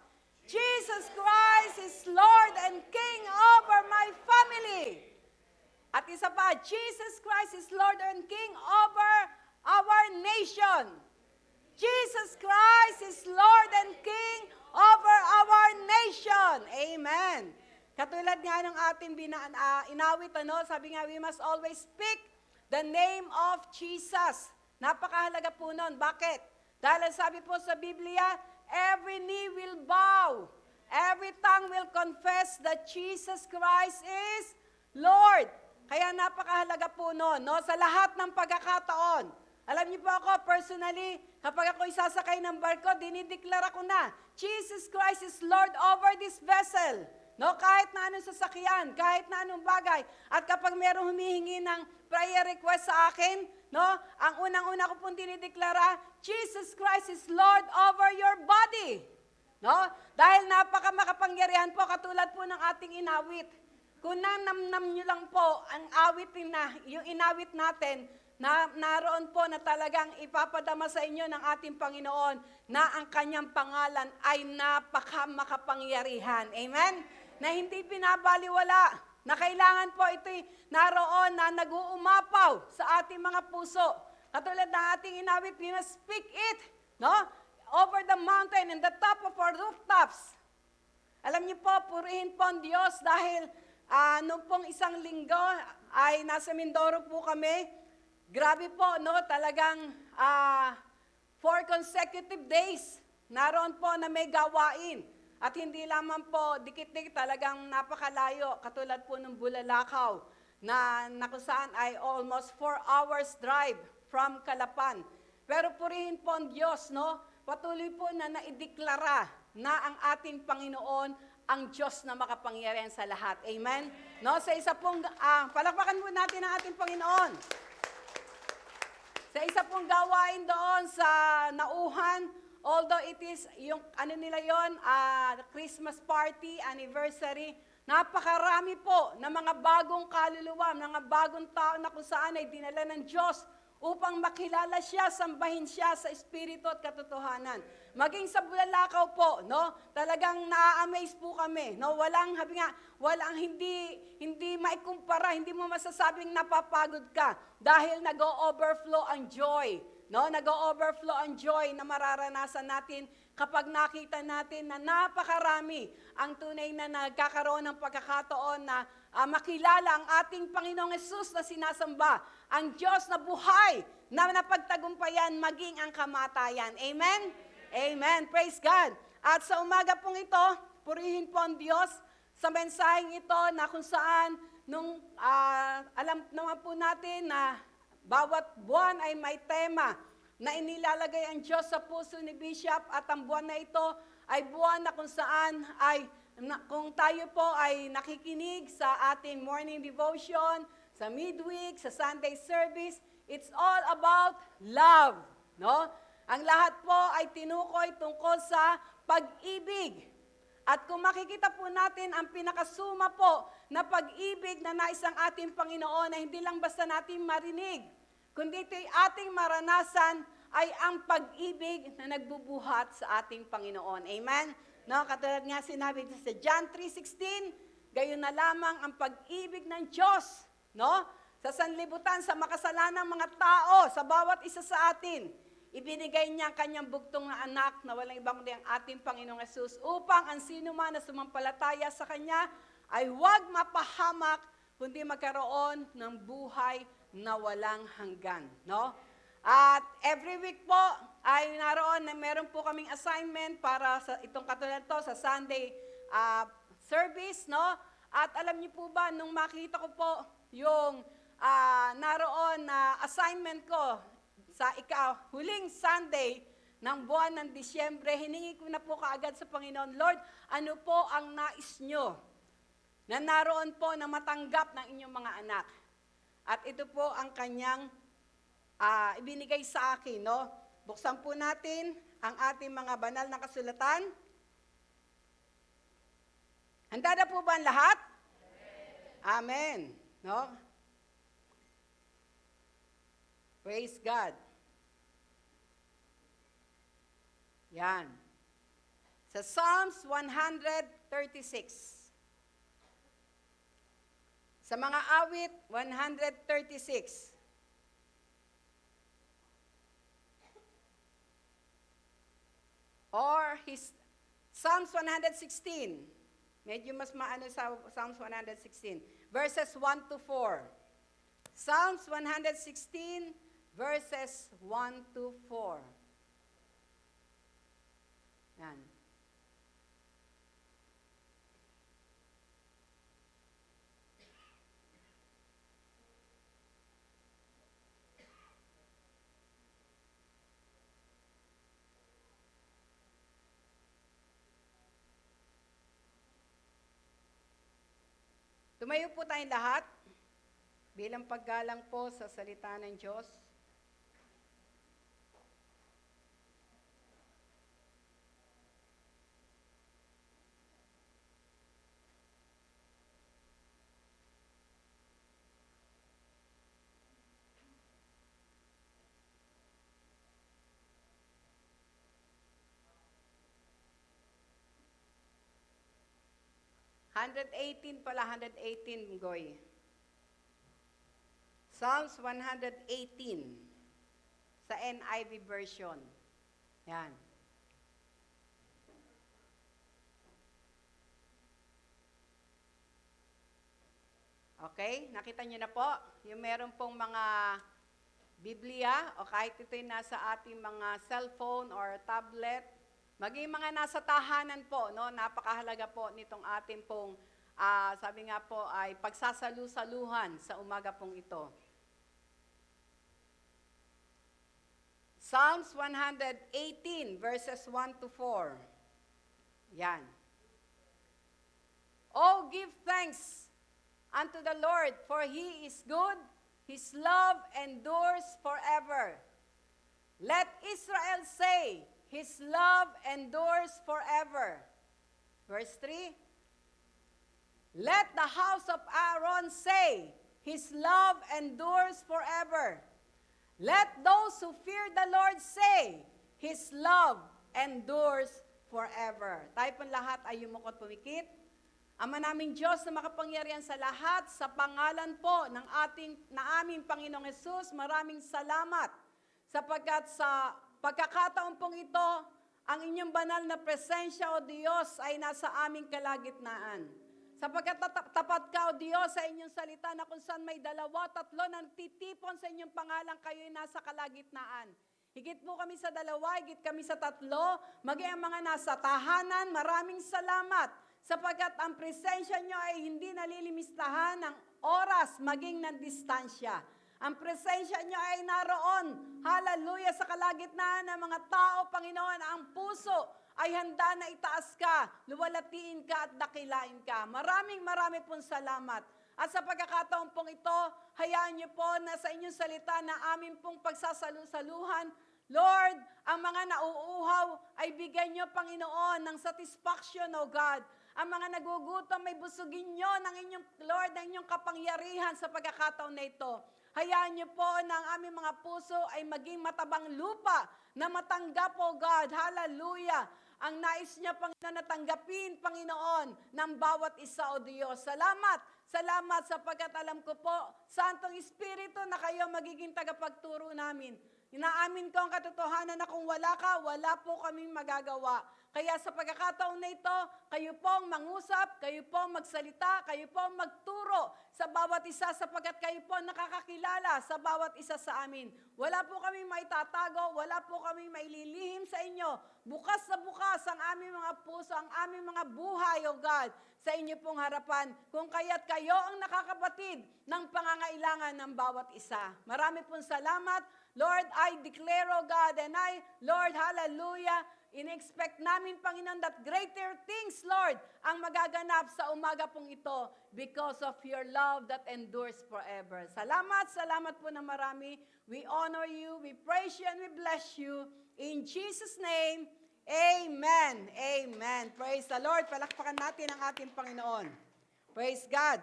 S4: Jesus Christ is Lord and King over my family. At isa pa, Jesus Christ is Lord and King over our nation. Jesus Christ is Lord and King over our nation. Amen. Katulad nga ng ating inawit, sabi nga, we must always speak the name of Jesus. Napakahalaga po nun. Bakit? Dahil sabi po sa Biblia, every knee will bow, every tongue will confess that Jesus Christ is Lord. Kaya napakahalaga po nun, sa lahat ng pagkakataon. Alam niyo po ako, personally, kapag ako isasakay ng barko, dinideklara ko na, Jesus Christ is Lord over this vessel. Kahit na anong sasakyan, kahit na anong bagay. At kapag merong humihingi ng prayer request sa akin, ang unang-una ko pong dinideklara, Jesus Christ is Lord over your body. Dahil makapangyarihan po, katulad po ng ating inawit. Kung nanamnam nyo lang po ang yung inawit natin, naroon po na talagang ipapadama sa inyo ng ating Panginoon na ang kanyang pangalan ay napakamakapangyarihan. Amen? Na hindi pinabaliwala, na kailangan po ito'y naroon na nag-uumapaw sa ating mga puso. Katulad ng ating inawit, we must speak it, over the mountain and the top of our rooftops. Alam niyo po, purihin po ang Diyos dahil noong pong isang linggo ay nasa Mindoro po kami. Grabe po, talagang 4 consecutive days naroon po na may gawain. At hindi lamang po dikit-dikit, talagang napakalayo, katulad po ng Bulalakaw, na kung saan ay almost 4 hours drive from Calapan. Pero purihin po ang Diyos, patuloy po na naideklara na ang ating Panginoon ang Diyos na makapangyarihan sa lahat. Amen? Sa isa pong, palakpakan po natin ang ating Panginoon. Sa isa pong gawain doon sa Nauhan, although it is yung nila yon, Christmas party, anniversary, napakarami po ng mga bagong kaluluwa, mga bagong tao na kung saan ay dinala ng Diyos upang makilala siya, sambahin siya sa espiritu at katotohanan. Maging sa Bulalakaw po, talagang na-amaze po kami. Walang hindi maikumpara, hindi mo masasabing napapagod ka dahil nag-o-overflow ang joy. Nag-o-overflow ang joy na mararanasan natin kapag nakita natin na napakarami ang tunay na nagkakaroon ng pagkakataon na makilala ang ating Panginoong Hesus na sinasamba, ang Diyos na buhay na napagtagumpayan maging ang kamatayan. Amen? Amen. Praise God. At sa umaga pong ito, purihin po ang Diyos sa mensaheng ito na kung saan alam naman po natin na bawat buwan ay may tema na inilalagay ang Diyos sa puso ni Bishop at ang buwan na ito ay buwan na kung saan ay kung tayo po ay nakikinig sa ating morning devotion, sa midweek, sa Sunday service, it's all about love. Ang lahat po ay tinukoy tungkol sa pag-ibig. At kung makikita po natin ang pinakasuma po na pag-ibig na nais ang ating Panginoon na hindi lang basta natin marinig, kundi ito'y ating maranasan ay ang pag-ibig na nagbubuhat sa ating Panginoon. Amen? Katulad nga sinabi sa John 3:16, gayon na lamang ang pag-ibig ng Diyos, sa sanlibutan, sa makasalanang mga tao, sa bawat isa sa atin. Ibinigay niya ang kanyang bugtong na anak na walang ibang kundi ang ating Panginoong Hesus upang ang sino man na sumampalataya sa Kanya ay huwag mapahamak kundi magkaroon ng buhay na walang hanggan. At every week po ay naroon na meron po kaming assignment para sa itong katulad to sa Sunday service. At alam niyo po ba, nung makita ko po yung naroon na assignment ko, sa huling Sunday ng buwan ng Disyembre, hiningi ko na po kaagad sa Panginoon, Lord, ano po ang nais nyo na naroon po na matanggap ng inyong mga anak? At ito po ang kanyang ibinigay sa akin, no? Buksan po natin ang ating mga banal na kasulatan. Handa na po ba ang lahat? Amen. No? Praise God. Yan. Sa Psalms 136. Sa mga awit, 136. Or Psalms 116. Medyo mas maano sa Psalms 116. Verses 1 to 4. Psalms 116, verses 1 to 4. Yan. Tumayo po tayong lahat bilang paggalang po sa salita ng Diyos. Pala, 118, Goy. Psalms 118 sa NIV version. Yan. Okay, nakita niyo na po, yung meron pong mga Biblia o kahit ito'y nasa ating mga cellphone or tablet, maging mga nasa tahanan po, no? Napakahalaga po nitong ating pong, sabi nga po, ay pagsasalu-saluhan sa umaga pong ito. Psalms 118, verses 1 to 4. Yan. Oh, give thanks unto the Lord, for He is good, His love endures forever. Let Israel say, His love endures forever. Verse 3, let the house of Aaron say, His love endures forever. Let those who fear the Lord say, His love endures forever. Tayo pong lahat ay yumukot pumikit. Ama naming Diyos na makapangyarihan sa lahat, sa pangalan po ng aming Panginoong Hesus, maraming salamat sapagkat sa pagkakataon pong ito, ang inyong banal na presensya, O Diyos, ay nasa aming kalagitnaan. Sapagkat tapat ka, O Diyos, sa inyong salita na kung saan may 2, 3 na titipon sa inyong pangalan, kayo'y nasa kalagitnaan. Higit po kami sa 2, higit kami sa 3, maging ang mga nasa tahanan, maraming salamat. Sapagkat ang presensya nyo ay hindi nalilimistahan ng oras, maging ng distansya. Ang presensya nyo ay naroon, hallelujah, sa kalagitnaan ng mga tao, Panginoon, ang puso ay handa na itaas ka, luwalatiin ka at dakilain ka. Maraming pong salamat. At sa pagkakataon pong ito, hayaan nyo po na sa inyong salita na amin pong pagsasalusaluhan, Lord, ang mga nauuhaw ay bigyan nyo, Panginoon, ng satisfaction, O God. Ang mga nagugutom, may busugin nyo ng inyong, Lord, ng inyong kapangyarihan sa pagkakataon na ito. Hayaan niyo po na ang aming mga puso ay maging matabang lupa na matanggap, O God, hallelujah, ang nais niya, Panginoon, na tanggapin, Panginoon, ng bawat isa, O Diyos. Salamat sapagkat alam ko po, Santong Espiritu, na kayo magiging tagapagturo namin. Inaamin ko ang katotohanan na kung wala ka, wala po kaming magagawa. Kaya sa pagkakataon na ito, kayo pong mangusap, kayo pong magsalita, kayo pong magturo sa bawat isa sapagkat kayo po nakakakilala sa bawat isa sa amin. Wala po kaming maitatago, wala po kaming maililihim sa inyo. Bukas na bukas ang aming mga puso, ang aming mga buhay, O God, sa inyo pong harapan. Kung kaya't kayo ang nakakabatid ng pangangailangan ng bawat isa. Marami pong salamat. Lord, I declare, O God, and Lord, hallelujah, in-expect namin, Panginoon, that greater things, Lord, ang magaganap sa umaga pong ito because of your love that endures forever. Salamat po na marami. We honor you, we praise you, and we bless you. In Jesus' name, amen. Amen. Praise the Lord. Palakpakan natin ang ating Panginoon. Praise God.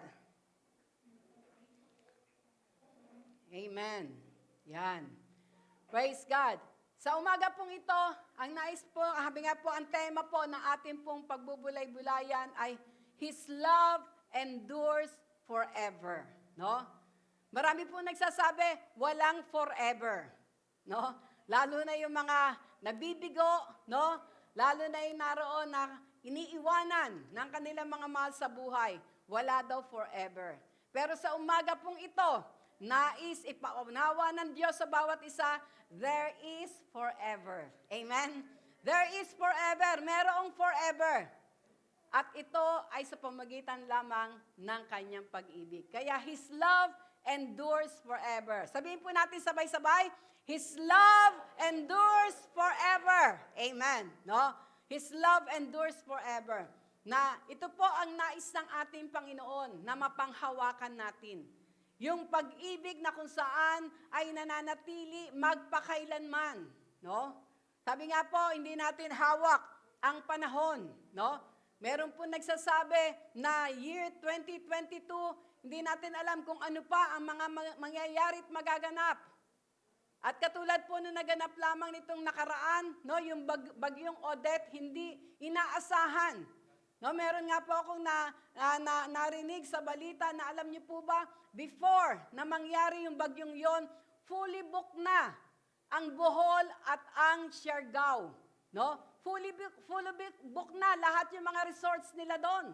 S4: Amen. Yan. Praise God. Sa umaga pong ito, ang nais po, habi nga po, ang tema po ng ating pong pagbubulay-bulayan ay His love endures forever. No? Marami po nagsasabi, walang forever. No? Lalo na yung mga nabibigo, no? Lalo na yung naroon na iniiwanan ng kanilang mga mahal sa buhay. Wala daw forever. Pero sa umaga pong ito, nais ipaunawa ng Diyos sa bawat isa, there is forever. Amen? There is forever. Merong forever. At ito ay sa pamagitan lamang ng kanyang pag-ibig. Kaya His love endures forever. Sabihin po natin sabay-sabay, His love endures forever. Amen. No? His love endures forever. Na ito po ang nais ng ating Panginoon na mapanghawakan natin. Yung pag-ibig na kung saan ay nananatili magpakailanman, no? Sabi nga po, hindi natin hawak ang panahon, no? Meron po nagsasabi na year 2022, hindi natin alam kung ano pa ang mga mangyayari at magaganap. At katulad po nung naganap lamang nitong nakaraan, no, yung bagyong Odette, hindi inaasahan. No, meron nga po akong narinig sa balita na alam niyo po ba, before na mangyari yung bagyong yon, fully booked na ang Bohol at ang Siargao. No? Fully booked na lahat yung mga resorts nila doon.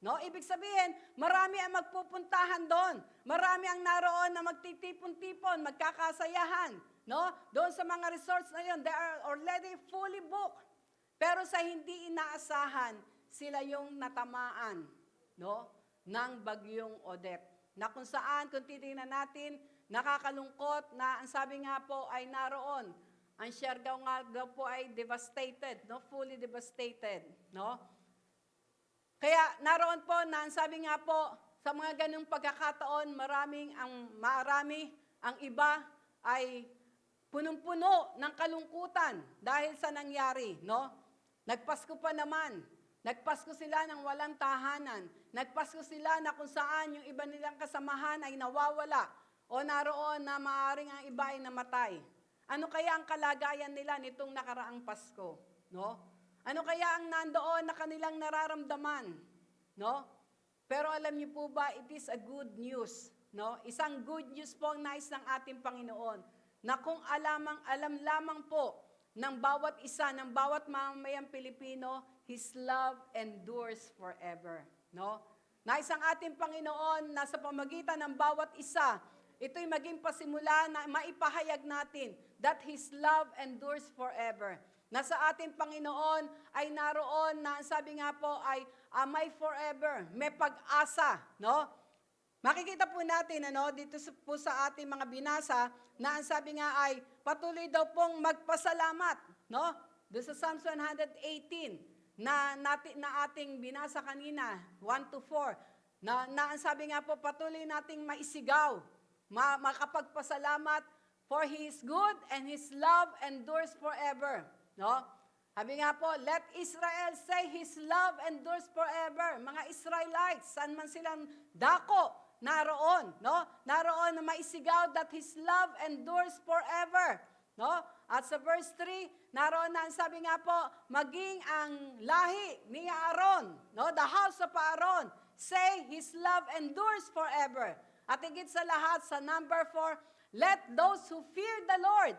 S4: No? Ibig sabihin, marami ang magpupuntahan doon. Marami ang naroon na magtitipon-tipon, magkakasayahan. No? Doon sa mga resorts na yon, they are already fully booked. Pero sa hindi inaasahan, sila yung natamaan, no, ng bagyong Odette. Na kung saan, kung titingnan natin, nakakalungkot na ang sabi nga po ay naroon. Ang Siargao nga daw po ay devastated, no, fully devastated, no. Kaya naroon po na ang sabi nga po, sa mga ganung pagkakataon, marami ang iba ay punong-puno ng kalungkutan dahil sa nangyari, no. Nagpasko pa naman. Nagpasko sila ng walang tahanan. Nagpasko sila na kung saan yung iba nilang kasamahan ay nawawala o naroon na maaaring ang iba ay namatay. Ano kaya ang kalagayan nila nitong nakaraang Pasko? No? Ano kaya ang nandoon na kanilang nararamdaman? No? Pero alam niyo po ba, it is a good news. No? Isang good news po ang nais ng ating Panginoon na kung alam lamang po ng bawat isa, ng bawat mamamayang Pilipino, His love endures forever. No? Nais ang ating Panginoon na sa pamagitan ng bawat isa, ito'y maging pasimula na maipahayag natin that His love endures forever. Na sa ating Panginoon ay naroon na sabi nga po ay may forever, may pag-asa. No? Makikita po natin dito po sa ating mga binasa na ang sabi nga ay patuloy daw pong magpasalamat. No? Doon sa Psalms 118. Na ating binasa kanina, 1-4, na ang sabi nga po, patuloy nating maisigaw, makapagpasalamat, for He is good and His love endures forever. No? Sabi nga po, let Israel say His love endures forever. Mga Israelites, saan man silang dako, naroon, no? Naroon na maisigaw that His love endures forever. No? At sa verse 3, naroon na ang sabi nga po, maging ang lahi ni Aaron, no? The house of Aaron, say His love endures forever. At higit sa lahat, sa number 4, let those who fear the Lord,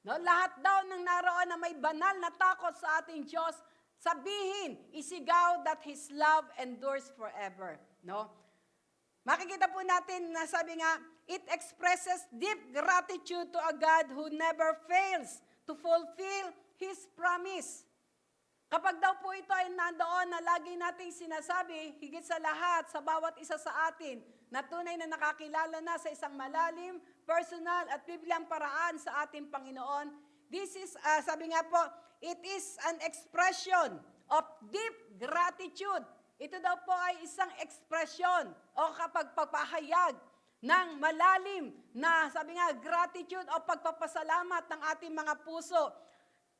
S4: no? Lahat daw ng naroon na may banal na takot sa ating Diyos, sabihin, isigaw that His love endures forever. No? Makikita po natin na sabi nga, it expresses deep gratitude to a God who never fails to fulfill His promise. Kapag daw po ito ay nandoon na lagi nating sinasabi, higit sa lahat, sa bawat isa sa atin, na tunay na nakakilala na sa isang malalim, personal at biblyang paraan sa ating Panginoon, this is, sabi nga po, it is an expression of deep gratitude. Ito daw po ay isang ekspresyon o kapag pagpahayag ng malalim na, sabi nga, gratitude o pagpapasalamat ng ating mga puso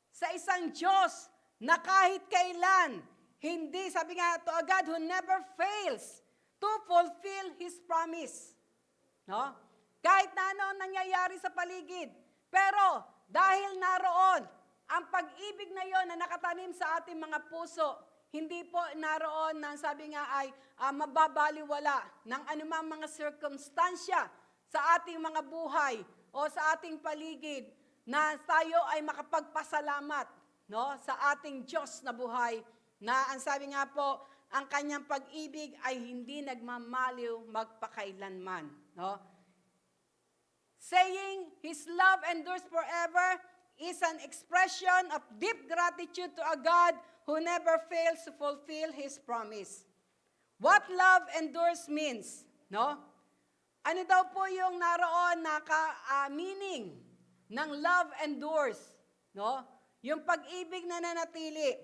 S4: sa isang Diyos na kahit kailan, hindi, sabi nga, to a God who never fails to fulfill His promise. No? Kahit na ano ang nangyayari sa paligid. Pero, dahil naroon, ang pag-ibig na yon na nakatanim sa ating mga puso, hindi po naroon na sabi nga ay mababaliwala ng anumang mga sirkumstansya sa ating mga buhay o sa ating paligid na tayo ay makapagpasalamat, no, sa ating Diyos na buhay, na ang sabi nga po, ang kanyang pag-ibig ay hindi nagmamaliw magpakailanman. No? Saying His love endures forever is an expression of deep gratitude to a God who never fails to fulfill His promise. What love endures means, no? Ano daw po yung naroon na meaning ng love endures, no? Yung pag-ibig na nanatili.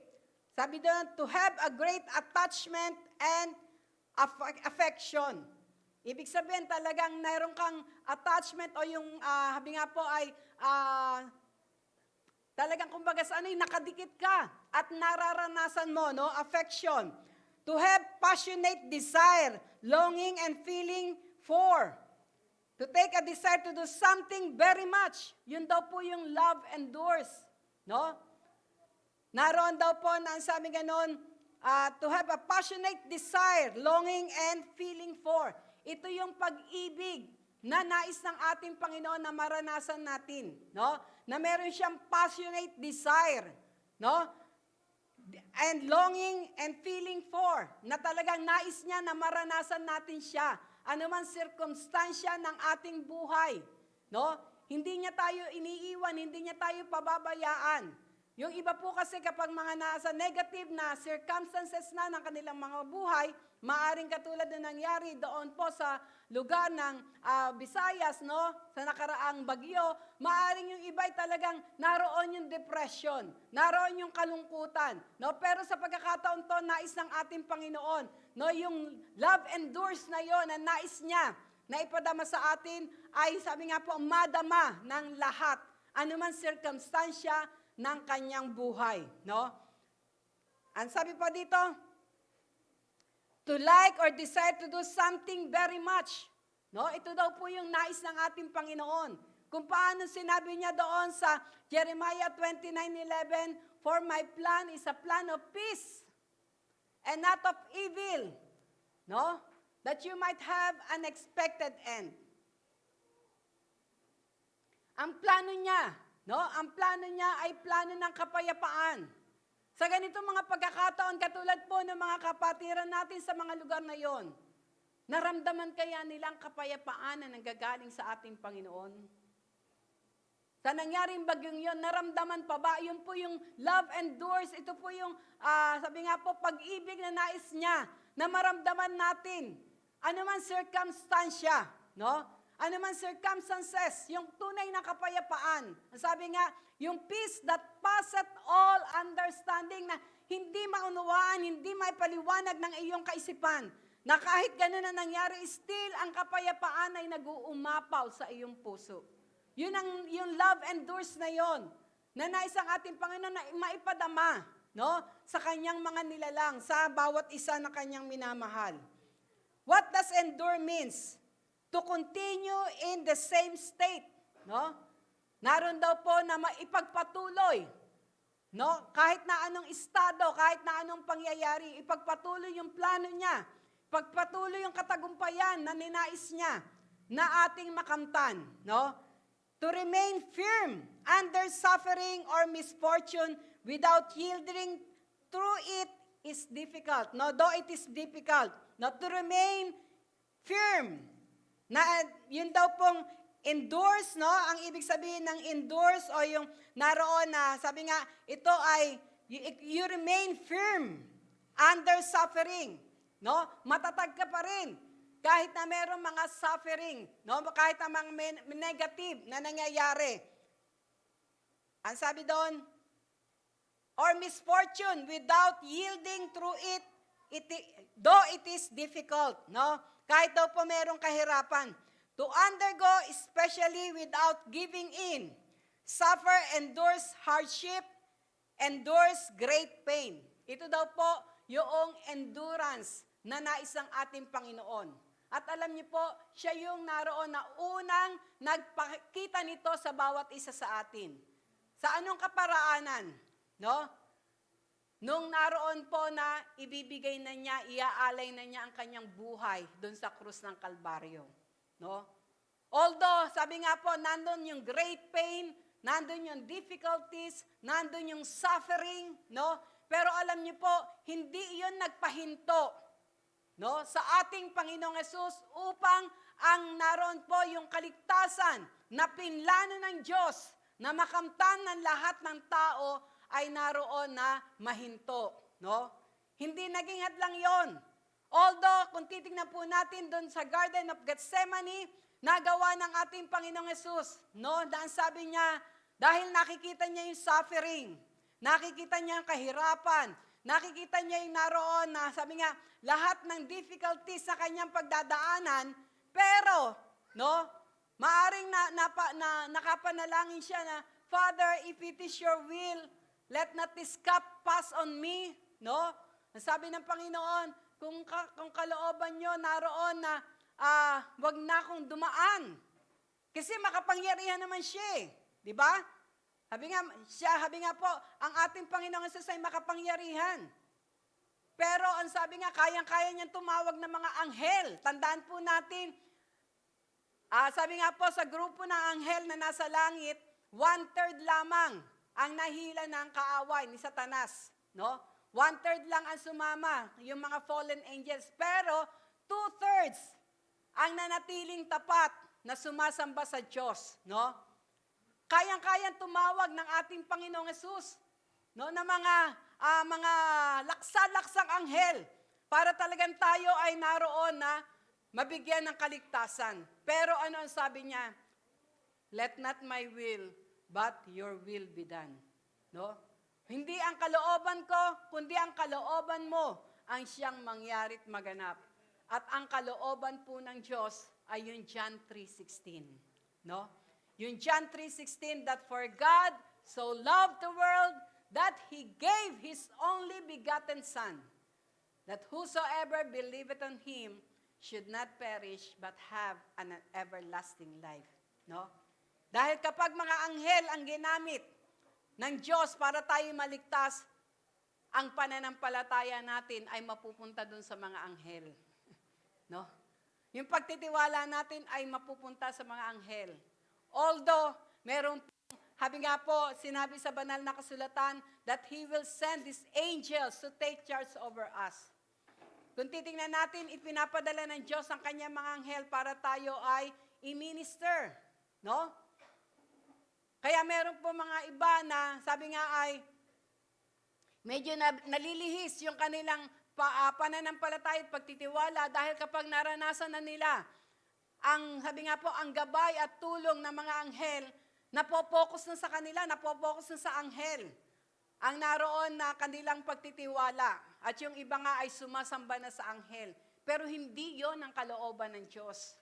S4: Sabi doon, to have a great attachment and affection. Ibig sabihin talagang mayroon kang attachment o yung, habi nga po ay, talagang kumbaga sa ano, nakadikit ka at nararanasan mo, no? Affection. To have passionate desire, longing and feeling for. To take a desire to do something very much. Yun daw po yung love endures. No? Naroon daw po na ang sabi ganon, to have a passionate desire, longing and feeling for. Ito yung pag-ibig na nais ng ating Panginoon na maranasan natin, no? Na meron siyang passionate desire, no? And longing and feeling for, na talagang nais niya na maranasan natin siya, anuman sirkumstansya ng ating buhay, no? Hindi niya tayo iniiwan, hindi niya tayo pababayaan. Yung iba po kasi kapag mga nasa negative na circumstances na ng kanilang mga buhay, maaring katulad na nangyari doon po sa lugar ng Visayas, no? Sa nakaraang bagyo, maaring yung iba ay talagang naroon yung depression, naroon yung kalungkutan, no? Pero sa pagkakataon to, nais ng ating Panginoon, no? Yung love endures na yon na nais niya na ipadama sa atin ay sabi nga po, madama ng lahat, anuman sirkumstansya ng kanyang buhay, no? Ang sabi pa dito, to like or desire to do something very much, no? Ito daw po yung nais ng ating Panginoon. Kung paano sinabi niya doon sa Jeremiah 29:11, for my plan is a plan of peace and not of evil, no? That you might have an expected end. Ang plano niya, no? Ang plano niya ay plano ng kapayapaan. Sa ganitong mga pagkakataon, katulad po ng mga kapatiran natin sa mga lugar na yon, naramdaman kaya nilang kapayapaan na nanggagaling sa ating Panginoon? Sa nangyaring bagyong yon, naramdaman pa ba? Yun po yung love endures. Ito po yung, sabi nga po, pag-ibig na nais niya na maramdaman natin. Ano man circumstansya, no? Ano man circumstances, yung tunay na kapayapaan. Sabi nga, yung peace that passeth all understanding, na hindi maunawaan, hindi maipaliwanag ng iyong kaisipan, na kahit ganun na nangyari, still ang kapayapaan ay nag-uumapaw sa iyong puso. Yun ang, yung love endures na yon, na nais ang ating Panginoon na maipadama, no? Sa kanyang mga nilalang, sa bawat isa na kanyang minamahal. What does endure means? To continue in the same state, no? Naroon daw po na maipagpatuloy, no? Kahit na anong estado, kahit na anong pangyayari, ipagpatuloy yung plano niya, ipagpatuloy yung katagumpayan na ninais niya na ating makamtan, no? To remain firm under suffering or misfortune without yielding through it is difficult, no? Though it is difficult, no? To remain firm. Na yun daw pong endures, no? Ang ibig sabihin ng endures o yung naroon na, sabi nga, ito ay you remain firm under suffering. No? Matatag ka pa rin. Kahit na mayroong mga suffering, no? Kahit na mga negative na nangyayari. Ang sabi doon, or misfortune without yielding through it, though it is difficult, no? Kahit daw po mayroong kahirapan, to undergo especially without giving in, suffer, endures hardship, endures great pain. Ito daw po yung endurance na nais ng ating Panginoon. At alam niyo po, siya yung naroon na unang nagpakita nito sa bawat isa sa atin. Sa anong kaparaanan? No? Nung naroon po na ibibigay na niya, iaalay na niya ang kanyang buhay doon sa krus ng Kalbaryo. No? Although, sabi nga po, nandun yung great pain, nandun yung difficulties, nandun yung suffering, no? Pero alam niyo po, hindi iyon nagpahinto, no, sa ating Panginoong Hesus upang ang naroon po yung kaligtasan na pinlano ng Diyos na makamtan ng lahat ng tao ay naroon na mahinto, no? Hindi naging hadlang yon. Although, kung titingnan po natin doon sa Garden of Gethsemane, nagawa ng ating Panginoong Hesus, no? Dahil sabi niya, dahil nakikita niya yung suffering, nakikita niya ang kahirapan, nakikita niya yung naroon na, sabi nga, lahat ng difficulties sa kanyang pagdadaanan, pero, no, maaring nakapanalangin siya na, Father, if it is your will, let not this cup pass on me, no? Ang sabi ng Panginoon, kung kalooban nyo naroon na, wag na akong dumaan. Kasi makapangyarihan naman siya, di ba? Sabi nga po, ang ating Panginoong Hesus ay makapangyarihan. Pero ang sabi nga, kayang-kaya niyang tumawag ng mga anghel. Tandaan po natin, sabi nga po sa grupo ng anghel na nasa langit, 1/3 lamang ang nahila ng kaaway ni Satanas. No? 1/3 lang ang sumama, yung mga fallen angels. Pero 2/3 ang nanatiling tapat na sumasamba sa Diyos. No? Kayang-kayang tumawag ng ating Panginoong Hesus, no, na mga laksa-laksang anghel para talagang tayo ay naroon na mabigyan ng kaligtasan. Pero ano ang sabi niya? Let not my will, but your will be done. No? Hindi ang kalooban ko, kundi ang kalooban mo ang siyang mangyarit maganap. At ang kalooban po ng Diyos ay yung John 3:16. No? Yung John 3:16, that for God so loved the world that He gave His only begotten Son, that whosoever believeth on Him should not perish but have an everlasting life. No? Dahil kapag mga anghel ang ginamit ng Diyos para tayo maligtas, ang pananampalataya natin ay mapupunta dun sa mga anghel. No? Yung pagtitiwala natin ay mapupunta sa mga anghel. Although, sabi nga po, sinabi sa banal na kasulatan that He will send His angels to take charge over us. Kung titingnan natin, ipinapadala ng Diyos ang kanyang mga anghel para tayo ay i-minister. No? Kaya meron po mga iba na, sabi nga ay, medyo nalilihis yung kanilang pananampalataya at pagtitiwala dahil kapag naranasan na nila, sabi nga po, ang gabay at tulong ng mga anghel, napopokus na sa kanila, napopokus na sa anghel. Ang naroon na kanilang pagtitiwala. At yung iba nga ay sumasamba na sa anghel. Pero hindi yon ang kalooban ng Diyos.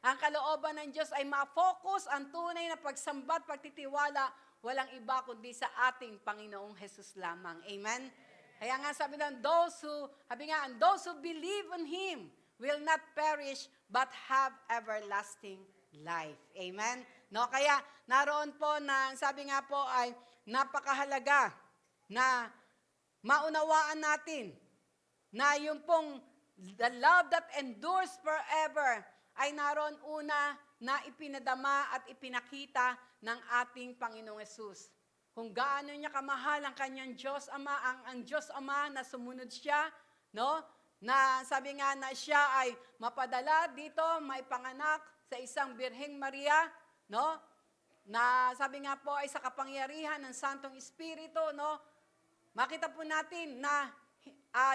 S4: Ang kalooban ng Diyos ay ma-focus ang tunay na pagsamba at pagtitiwala, walang iba kundi sa ating Panginoong Hesus lamang. Amen? Kaya nga sabi lang, those who believe on Him will not perish but have everlasting life. Amen? No, kaya naroon po na sabi nga po ay napakahalaga na maunawaan natin na yung pong the love that endures forever ay naroon una na ipinadama at ipinakita ng ating Panginoong Hesus. Kung gaano niya kamahal ang kanyang Diyos Ama, ang Diyos Ama na sumunod siya, no? Na sabi nga na siya ay mapadala dito, may panganak sa isang Birheng Maria, no? Na sabi nga po ay sa kapangyarihan ng Santong Espiritu, no? makita po natin na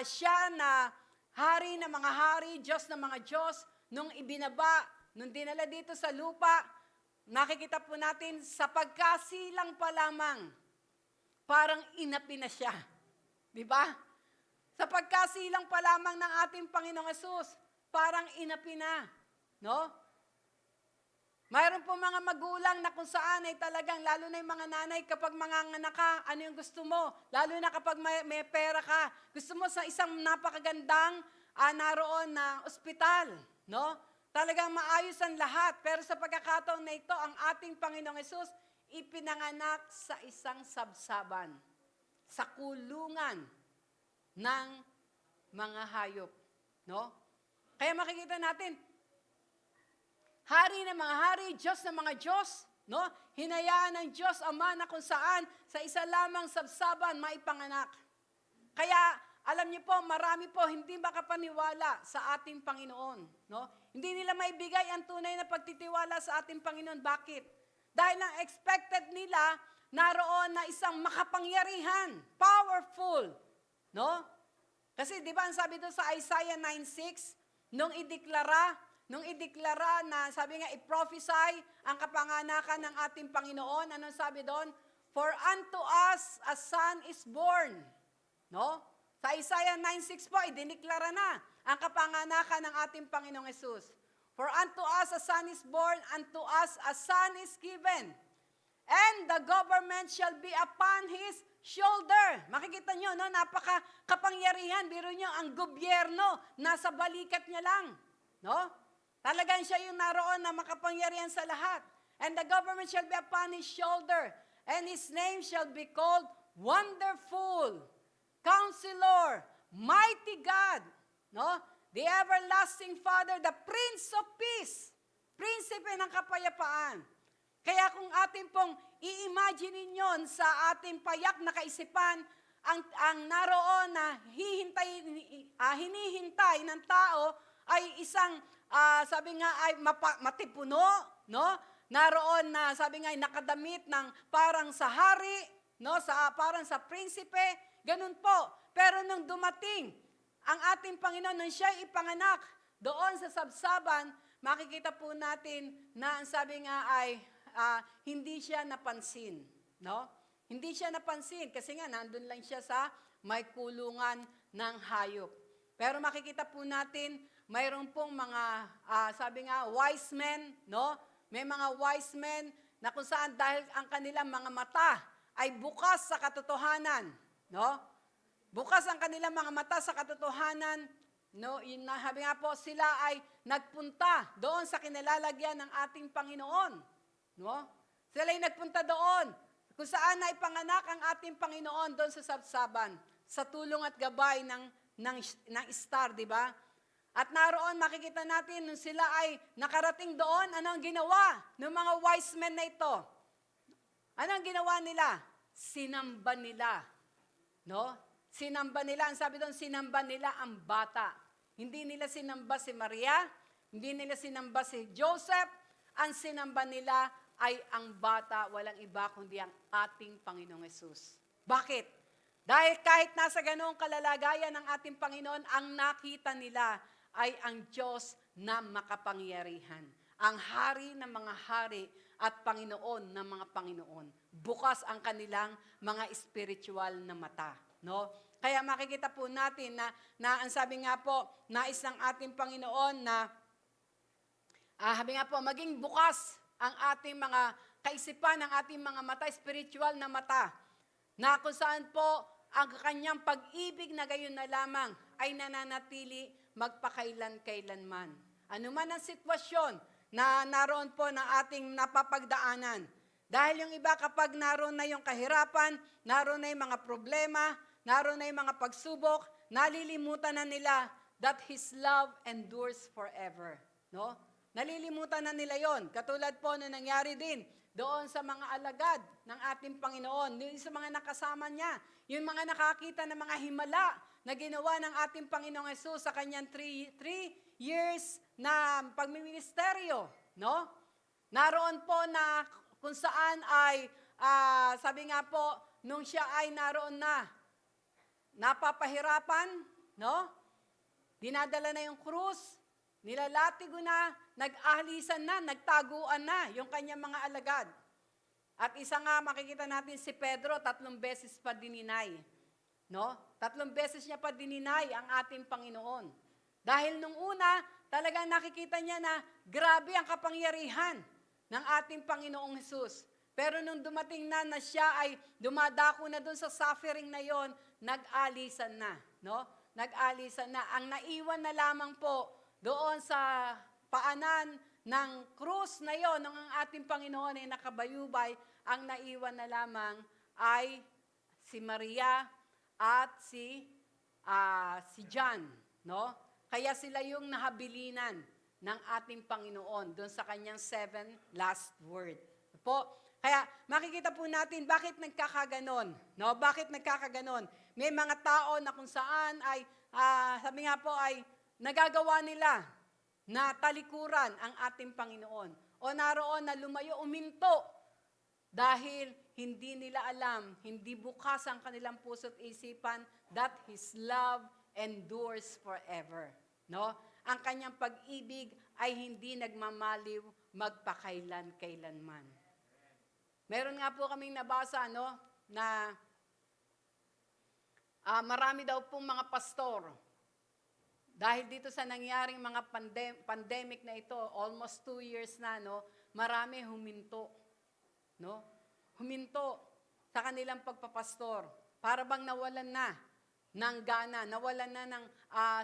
S4: siya na hari ng mga hari, Diyos ng mga Diyos, nung ibinaba, nung dinala dito sa lupa, nakikita po natin sa pagkasilang pa lamang, parang inapi na siya. Di ba? Sa pagkasilang pa lamang ng ating Panginoong Hesus, parang inapi na. No? Mayroon po mga magulang na kung saan ay talagang, lalo na yung mga nanay, kapag manganganak ka, ano yung gusto mo? Lalo na kapag may pera ka, gusto mo sa isang napakagandang naroon na ospital. No? Talagang maayos ang lahat. Pero sa pagkakataon na ito, ang ating Panginoong Hesus, ipinanganak sa isang sabsaban, sa kulungan ng mga hayop. No? Kaya makikita natin, hari ng mga hari, Diyos ng mga Diyos, no? Hinayaan ng Diyos Ama na kung saan sa isa lamang sabsaban maipanganak. Kaya alam niyo po, marami po hindi makapaniwala sa ating Panginoon, no? Hindi nila maibigay ang tunay na pagtitiwala sa ating Panginoon. Bakit? Dahil ang expected nila naroon na isang makapangyarihan, powerful, no? Kasi di ba ang sabi doon sa Isaiah 9:6, nung ideklara na, sabi nga, i-prophesy ang kapanganakan ng ating Panginoon, anong sabi doon? For unto us a son is born. No? Sa Isaiah 9:6 po, idineklara na ang kapanganakan ng ating Panginoong Hesus. For unto us a son is born, unto us a son is given. And the government shall be upon his shoulder. Makikita nyo, no? Napaka-kapangyarihan. Biro nyo, ang gobyerno, nasa balikat niya lang. No? Talagang siya yung naroon na makapangyarihan sa lahat. And the government shall be upon his shoulder. And his name shall be called Wonderful, Counselor, Mighty God. No? The Everlasting Father, the Prince of Peace. Prinsipe ng kapayapaan. Kaya kung atin pong i-imagine ninyo sa ating payak na kaisipan, ang naroon na hinihintay ng tao ay isang, sabi nga, ay matipuno, no? Naroon na, sabi nga, ay nakadamit ng parang sa hari, no? Parang sa prinsipe, ganun po. Pero nung dumating ang ating Panginoon, nung siya ipanganak doon sa sabsaban, makikita po natin na ang sabi nga ay, hindi siya napansin, no? Hindi siya napansin kasi nga nandun lang siya sa may kulungan ng hayop. Pero makikita po natin, mayroon pong mga, sabi nga, wise men, no? May mga wise men na kung saan dahil ang kanilang mga mata ay bukas sa katotohanan, no? Bukas ang kanilang mga mata sa katotohanan, no? Sabi nga po, sila ay nagpunta doon sa kinalalagyan ng ating Panginoon. No? Sila ay nagpunta doon kung saan na ipanganak ang ating Panginoon doon sa sabsaban, sa tulong at gabay ng star, di ba? At naroon makikita natin nung sila ay nakarating doon, ano ang ginawa ng mga wise men na ito? Ano ang ginawa nila? Sinamba nila. No? Sinamba nila, ang sabi doon, sinamba nila ang bata. Hindi nila sinamba si Maria, hindi nila sinamba si Joseph, ang sinamba nila ay ang bata, walang iba kundi ang ating Panginoong Hesus. Bakit? Dahil kahit nasa ganoong kalalagayan ng ating Panginoon, ang nakita nila ay ang Diyos na makapangyarihan. Ang hari ng mga hari at Panginoon ng mga Panginoon. Bukas ang kanilang mga spiritual na mata. No? Kaya makikita po natin na ang sabi nga po, nais ng ating Panginoon na, sabi nga po, maging bukas ang ating mga kaisipan, ang ating mga mata, spiritual na mata, na kung saan po ang kanyang pag-ibig na gayon na lamang ay nananatili magpakailan-kailanman. Ano man ang sitwasyon na naroon po ng ating napapagdaanan. Dahil yung iba kapag naroon na yung kahirapan, naroon na yung mga problema, naroon na yung mga pagsubok, nalilimutan na nila that His love endures forever. No? Nalilimutan na nila yon. Katulad po na nangyari din doon sa mga alagad ng ating Panginoon, yung sa mga nakasama niya, yung mga nakakita ng mga himala na ginawa ng ating Panginoong Hesus sa kanyang 3 years na pagmiministeryo. No? Naroon po na kung saan ay, sabi nga po, nung siya ay naroon na, napapahirapan, no? Dinadala na yung krus, nilalatigo na, nag-ahlisan na, nagtaguan na yung kanyang mga alagad. At isa nga makikita natin si Pedro, 3 beses pa dininay. No? 3 beses niya pa dininay ang ating Panginoon. Dahil nung una, talagang nakikita niya na grabe ang kapangyarihan ng ating Panginoong Hesus. Pero nung dumating na siya ay dumadako na doon sa suffering na yon, nag-alisan na. No? Nag-alisan na. Ang naiwan na lamang po doon sa paanan ng krus na yon, ng ating Panginoon ay nakabayubay, ang naiwan na lamang ay si Maria at si John. No? Kaya sila yung nahabilinan ng ating Panginoon doon sa kanyang 7 last word. Po, kaya makikita po natin bakit nagkakaganon. No? Bakit nagkakaganon? May mga tao na kung saan ay, sabi nga po ay nagagawa nila na talikuran ang ating Panginoon. O naroon na lumayo, uminto dahil hindi nila alam, hindi bukas ang kanilang puso't isipan that His love endures forever. No? Ang kanyang pag-ibig ay hindi nagmamaliw magpakailan-kailanman. Meron nga po kaming nabasa, no, na marami daw pong mga pastor. Dahil dito sa nangyaring mga pandemic na ito, almost 2 years na, no, marami huminto. No? Huminto sa kanilang pagpapastor. Para bang nawalan na ng gana, nawalan na ng,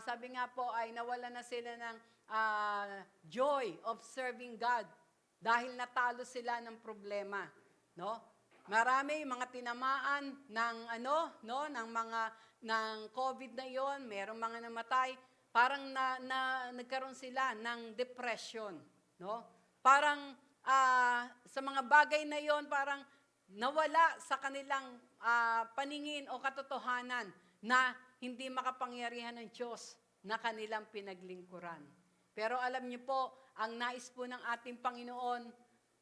S4: sabi nga po ay nawalan na sila ng joy of serving God dahil natalo sila ng problema. No? Marami mga tinamaan ng ng COVID na 'yon, merong mga namatay, parang nagkaroon sila ng depression, no? Parang sa mga bagay na 'yon, parang nawala sa kanilang paningin o katotohanan na hindi makapangyarihan ng Diyos na kanilang pinaglingkuran. Pero alam niyo po, ang nais po ng ating Panginoon,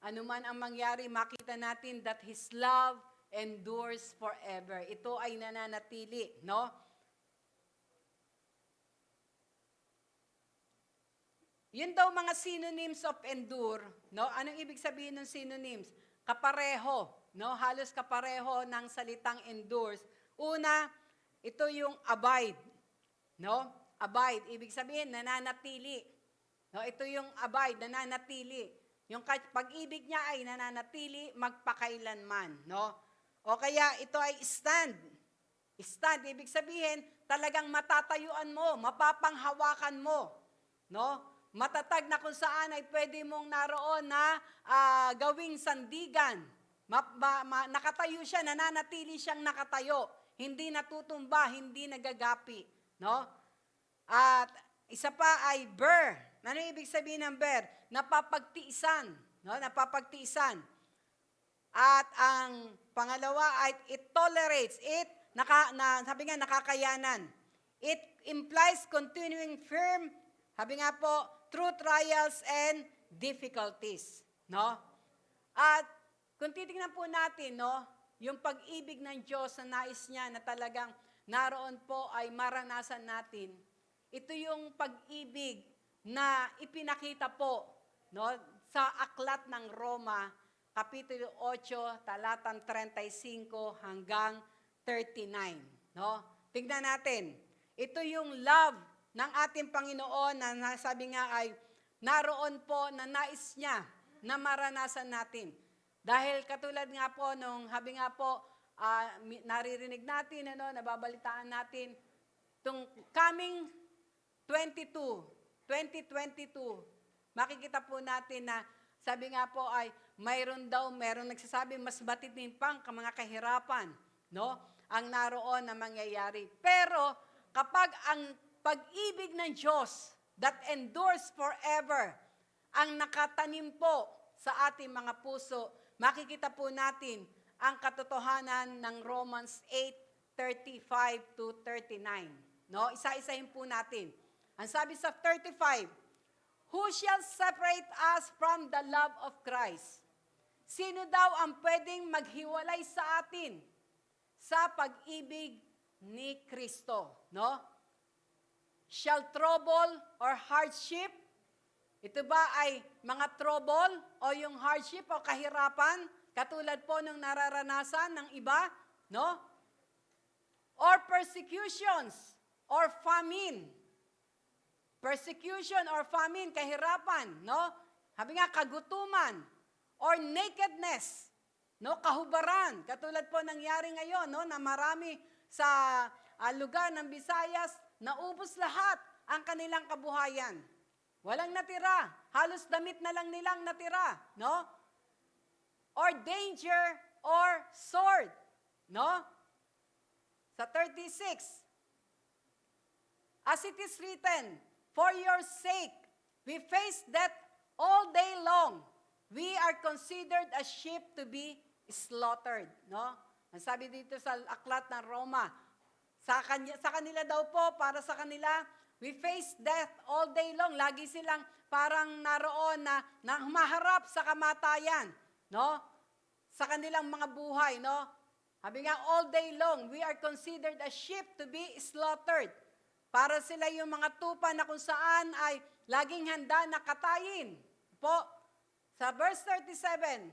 S4: anuman ang mangyari, makita natin that His love endures forever. Ito ay nananatili, no? Yun daw mga synonyms of endure, no? Anong ibig sabihin ng synonyms? Kapareho, no? Halos kapareho ng salitang endures. Una, ito yung abide, no? Abide, ibig sabihin nananatili. No, ito yung abide, nananatili. Yung pag-ibig niya ay nananatili magpakailanman, no? O kaya ito ay stand. Stand, ibig sabihin, talagang matatayuan mo, mapapanghawakan mo, no? Matatag na kung saan ay pwede mong naroon na gawing sandigan. Nakatayo siya, nananatili siyang nakatayo. Hindi natutumba, hindi nagagapi, no? At isa pa ay bear. Ano ibig sabihin ng bear? Napapagtiisan. No? Napapagtiisan. At ang pangalawa ay it tolerates. Sabi nga, nakakayanan. It implies continuing firm, sabi nga po, through trials and difficulties. No? At kung titingnan po natin, no, yung pag-ibig ng Diyos na nais niya na talagang naroon po ay maranasan natin, ito yung pag-ibig na ipinakita po, no, sa aklat ng Roma, Kapitulo 8, talatang 35 hanggang 39. No? Tingnan natin. Ito yung love ng ating Panginoon na sabi nga ay naroon po na nais niya na maranasan natin. Dahil katulad nga po nung habi nga po, naririnig natin, nababalitaan natin, itong coming 2022, makikita po natin na sabi nga po ay mayroong nagsasabi mas matinding pang mga kahirapan, no? Ang naroon na mangyayari. Pero kapag ang pag-ibig ng Diyos that endures forever ang nakatanim po sa ating mga puso, makikita po natin ang katotohanan ng Romans 8:35 to 39. No? Isa-isahin po natin. Ang sabi sa 35, who shall separate us from the love of Christ? Sino daw ang pwedeng maghiwalay sa atin sa pag-ibig ni Kristo, no? Shall trouble or hardship, ito ba ay mga trouble o yung hardship o kahirapan, katulad po ng nararanasan ng iba, no? Or persecutions or famine. Persecution or famine, kahirapan, no? Sabi nga, kagutuman or nakedness, no? Kahubaran, katulad po nangyari ngayon, no? Na marami sa lugar ng Visayas, naubos lahat ang kanilang kabuhayan. Walang natira. Halos damit na lang nilang natira. No? Or danger or sword. No? Sa 36. As it is written, for your sake, we face death all day long. We are considered a sheep to be slaughtered. No? Ang sabi dito sa aklat ng Roma, sa kanila daw po, para sa kanila, we face death all day long. Lagi silang parang naroon na humaharap sa kamatayan, no? Sa kanilang mga buhay, no? Sabi nga, all day long, we are considered a sheep to be slaughtered. Para sila yung mga tupa na kung saan ay laging handa na katayin. Po, sa verse 37,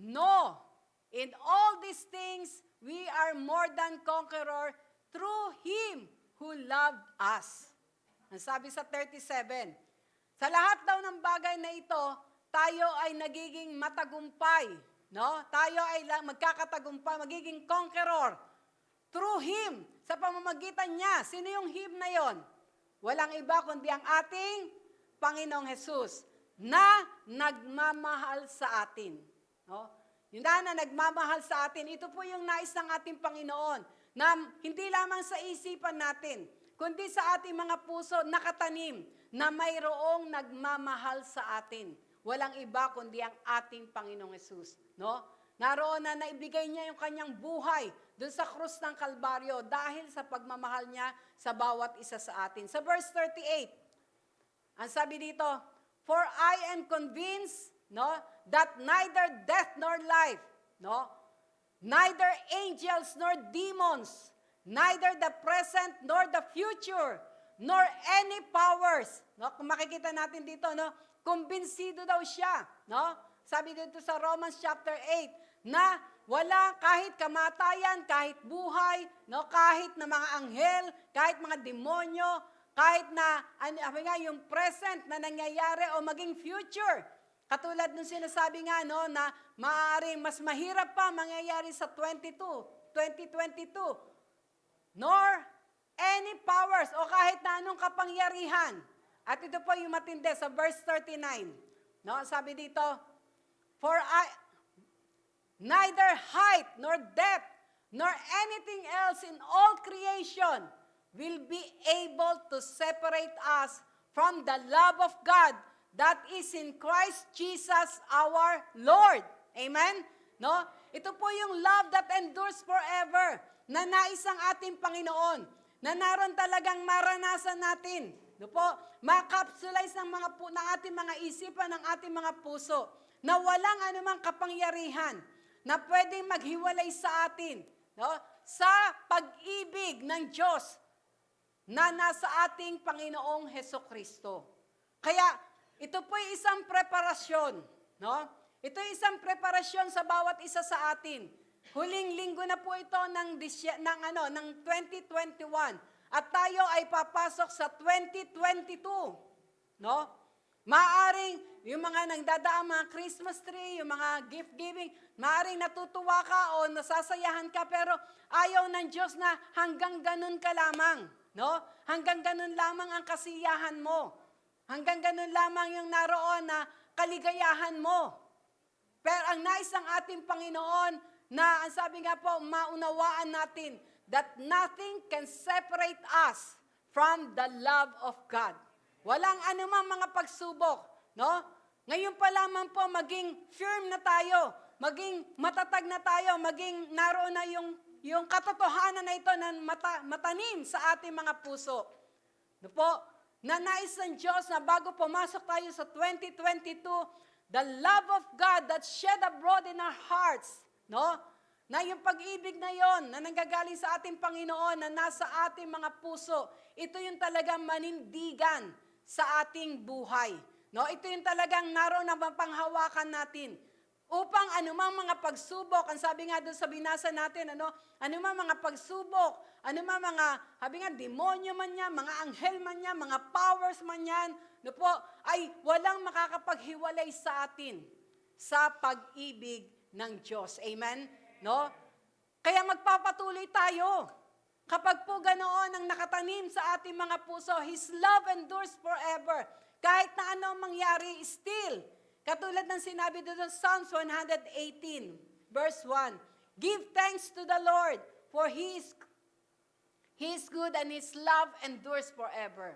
S4: no, in all these things, we are more than conqueror through Him who loved us. Ang sabi sa 37, sa lahat daw ng bagay na ito, tayo ay nagiging matagumpay. No? Tayo ay magkakatagumpay, magiging conqueror. Through Him, sa pamamagitan niya. Sino yung Him na yon? Walang iba kundi ang ating Panginoong Jesus na nagmamahal sa atin. No? Yung na nagmamahal sa atin, ito po yung nais ng ating Panginoon na hindi lamang sa isipan natin, kundi sa ating mga puso nakatanim na mayroong nagmamahal sa atin. Walang iba kundi ang ating Panginoong Hesus. No? Naroon na naibigay niya yung kanyang buhay doon sa krus ng Kalbaryo dahil sa pagmamahal niya sa bawat isa sa atin. Sa verse 38, ang sabi dito, for I am convinced, no, that neither death nor life, no, neither angels nor demons, neither the present nor the future, nor any powers. No, kung makikita natin dito, no, kumbinsido daw siya, no? Sabi dito sa Romans chapter 8 na wala kahit kamatayan, kahit buhay, no, kahit na mga anghel, kahit mga demonyo, kahit na yung present na nangyayari o maging future. Katulad nung sinasabi nga, no, na maaaring mas mahirap pa mangyayari sa 2022, nor any powers o kahit na anong kapangyarihan. At ito po yung matindi sa verse 39. No, sabi dito, for neither height nor depth nor anything else in all creation will be able to separate us from the love of God that is in Christ Jesus our Lord. Amen? No? Ito po yung love that endures forever na nais ng ating Panginoon na naroon talagang maranasan natin. No po? Makapsulize ng ating mga isipan, ng ating mga puso na walang anumang kapangyarihan na pwedeng maghiwalay sa atin, no? Sa pag-ibig ng Diyos na nasa ating Panginoong Hesukristo. Kaya ito po ay isang preparasyon, no? Ito ay isang preparasyon sa bawat isa sa atin. Huling linggo na po ito ng 2021 at tayo ay papasok sa 2022, no? Maaring yung mga nagdadaang mga Christmas tree, yung mga gift giving, maaring natutuwa ka o nasasayahan ka, pero ayaw ng Diyos na hanggang ganun ka lamang, no? Hanggang ganun lamang ang kasiyahan mo. Hanggang ganun lamang yung naroon na kaligayahan mo. Pero ang nais ng ating Panginoon na, ang sabi nga po, maunawaan natin that nothing can separate us from the love of God. Walang anumang mga pagsubok, no? Ngayon pa lamang po, maging firm na tayo, maging matatag na tayo, maging naroon na yung katotohanan na ito na matanim sa ating mga puso. No po? Na nais ng Diyos na bago pumasok tayo sa 2022, the love of God that shed abroad in our hearts, no? na yung pag-ibig na yon na nanggagaling sa ating Panginoon, na nasa ating mga puso, ito yung talagang manindigan sa ating buhay. No, ito yung talagang naroon na mapanghawakan natin. Upang anumang mga pagsubok, ang sabi nga doon sa binasa natin, anumang mga pagsubok, anumang mga, sabi nga, demonyo man yan, mga anghel man yan, mga powers man yan, ay walang makakapaghiwalay sa atin sa pag-ibig ng Diyos. Amen? No? Kaya magpapatuloy tayo. Kapag po ganoon ang nakatanim sa ating mga puso, His love endures forever. Kahit na ano mangyari, still, katulad ng sinabi doon sa Psalms 118, verse 1, give thanks to the Lord, for He is good and His love endures forever.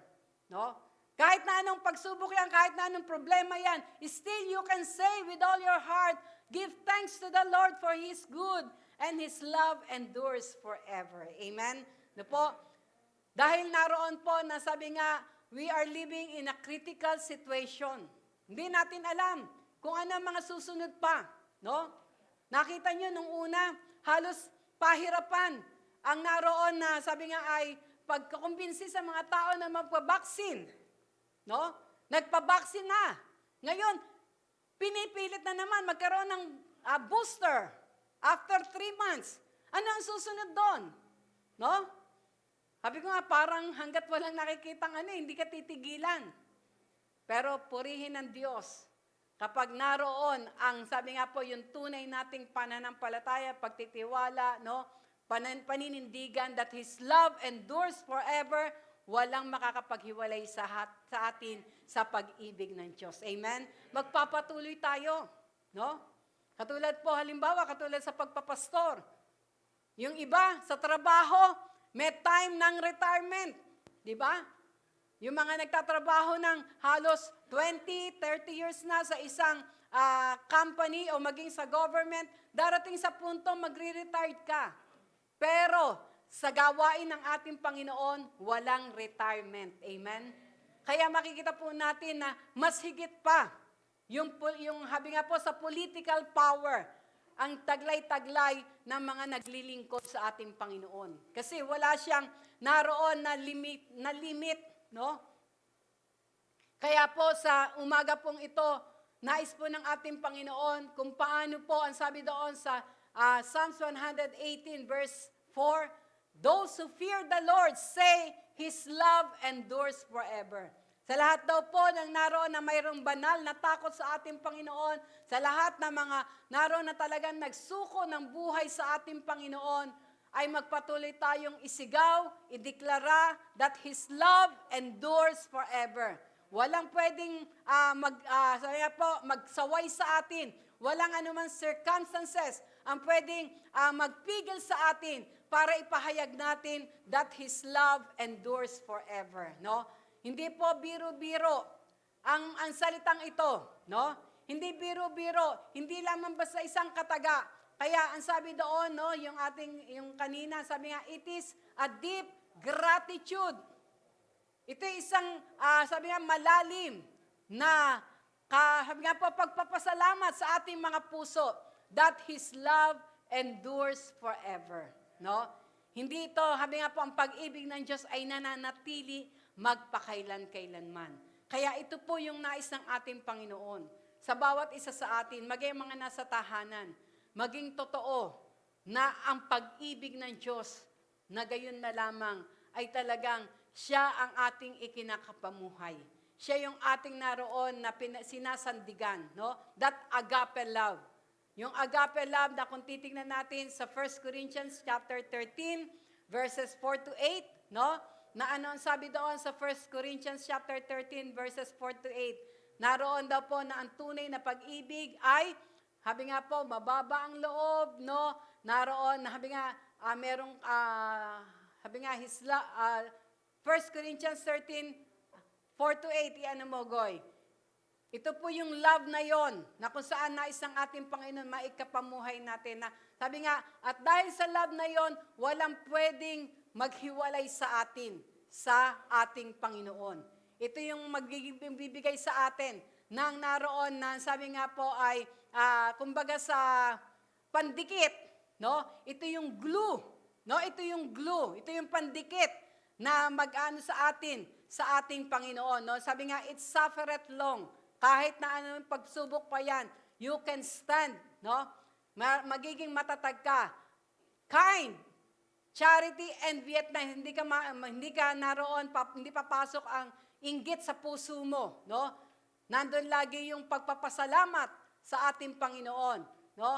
S4: No? Kahit na anong pagsubok yan, kahit na anong problema yan, still you can say with all your heart, give thanks to the Lord, for He is good and His love endures forever. Amen? No po? Dahil naroon po na sabi nga, we are living in a critical situation. Hindi natin alam kung ano ang mga susunod pa. No? Nakita nyo nung una, halos pahirapan ang naroon na sabi nga ay pagkakumbinsi sa mga tao na magpabaksin. No? Nagpabaksin na. Ngayon, pinipilit na naman magkaroon ng booster after 3 months. Ano ang susunod doon? No? Sabi ko nga, parang hanggat walang nakikitang hindi ka titigilan. Pero purihin ng Diyos, kapag naroon ang, sabi nga po, yung tunay nating pananampalataya, pagtitiwala, paninindigan that His love endures forever, walang makakapaghiwalay sa atin sa pag-ibig ng Diyos. Amen? Magpapatuloy tayo. No? Katulad po, halimbawa, katulad sa pagpapastor. Yung iba, sa trabaho, may time ng retirement. Di ba? Yung mga nagtatrabaho ng halos 20, 30 years na sa isang company o maging sa government, darating sa punto magre-retired ka. Pero sa gawain ng ating Panginoon, walang retirement. Amen? Kaya makikita po natin na mas higit pa yung habi nga po sa political power, ang taglay-taglay ng mga naglilingkod sa ating Panginoon. Kasi wala siyang naroon na limit, no? Kaya po sa umaga pong ito, nais po ng ating Panginoon kung paano po, ang sabi doon sa Psalms 118 verse 4, those who fear the Lord say His love endures forever. Sa lahat daw po ng naroon na mayroong banal na takot sa ating Panginoon, sa lahat ng mga naroon na talagang nagsuko ng buhay sa ating Panginoon, ay magpatuloy tayong isigaw, ideklara that His love endures forever. Walang pwedeng magsaway sa atin. Walang anumang circumstances ang pwedeng magpigil sa atin para ipahayag natin that His love endures forever. No? Hindi po biro-biro ang salitang ito. No? Hindi biro-biro. Hindi lamang basta isang kataga. Kaya ang sabi doon, yung kanina, sabi nga, it is a deep gratitude. Ito isang, sabi nga, malalim na, sabi nga po, pagpapasalamat sa ating mga puso that His love endures forever. No? Hindi ito, sabi nga po, ang pag-ibig ng Diyos ay nananatili magpakailan-kailanman. Kaya ito po yung nais ng ating Panginoon. Sa bawat isa sa atin, maging mga nasa tahanan, maging totoo na ang pag-ibig ng Diyos na gayon na lamang ay talagang siya ang ating ikinakapamuhay. Siya yung ating naroon na sinasandigan, no? That agape love. Yung agape love na kung titingnan natin sa 1 Corinthians chapter 13 verses 4 to 8, no? Na ano ang sabi doon sa 1 Corinthians chapter 13 verses 4 to 8? Naroon daw po na ang tunay na pag-ibig ay, sabi nga po, mababa ang loob, no? Naroon, sabi nga, merong, sabi nga, 1 Corinthians 13, 4 to 8, iano mo, Goy? Ito po yung love na yon, na kung saan nais ng ating Panginoon maikapamuhay natin. Na, sabi nga, at dahil sa love na yon, walang pwedeng maghiwalay sa atin, sa ating Panginoon. Ito yung magbibigay sa atin nang naroon na, sabi nga po ay, kumbaga sa pandikit, no? Ito yung glue, no? Ito yung glue, ito yung pandikit na mag-ano sa atin, sa ating Panginoon, no? Sabi nga, it suffereth long. Kahit na anong pagsubok pa yan, you can stand, no? Magiging matatag ka. Kind, charity, and Vietnam. Hindi ka naroon, hindi papasok ang inggit sa puso mo, no? Nandun lagi yung pagpapasalamat sa ating Panginoon, no?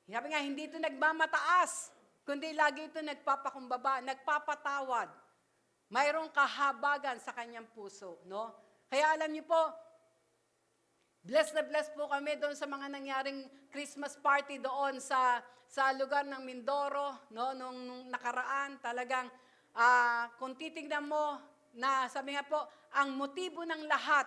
S4: Sabi nga, hindi ito nagmamataas, kundi lagi ito nagpapakumbaba, nagpapatawad. Mayroong kahabagan sa kanyang puso, no? Kaya alam niyo po, blessed na blessed po kami doon sa mga nangyaring Christmas party doon sa lugar ng Mindoro, no? Nung nakaraan, talagang kung titignan mo na sabi nga po, ang motibo ng lahat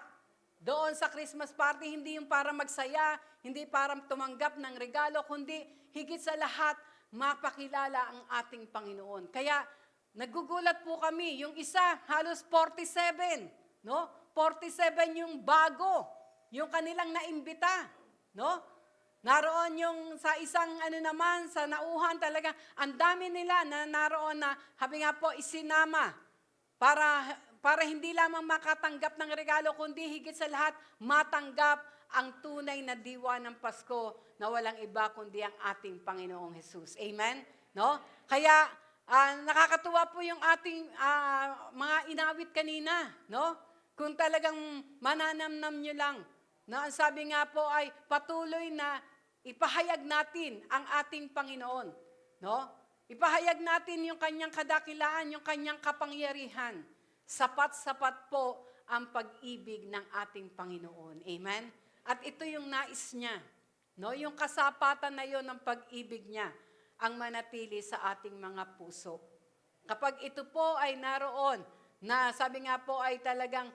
S4: doon sa Christmas party, hindi yung para magsaya, hindi para tumanggap ng regalo, kundi higit sa lahat, mapakilala ang ating Panginoon. Kaya, nagugulat po kami, yung isa, halos 47, no? 47 yung bago, yung kanilang naimbita, no? Naroon yung sa isang naman, sa nauhan talaga, ang dami nila na naroon na, habi nga po, isinama, para hindi lamang makatanggap ng regalo, kundi higit sa lahat, matanggap ang tunay na diwa ng Pasko na walang iba kundi ang ating Panginoong Jesus. Amen? No? Kaya, nakakatuwa po yung ating mga inawit kanina, no? Kung talagang mananamnam nyo lang, na ang sabi nga po ay patuloy na ipahayag natin ang ating Panginoon, no? Ipahayag natin yung kanyang kadakilaan, yung kanyang kapangyarihan. Sapat-sapat po ang pag-ibig ng ating Panginoon. Amen? At ito yung nais niya, no? Yung kasapatan na yon ng pag-ibig niya ang manatili sa ating mga puso. Kapag ito po ay naroon, na sabi nga po ay talagang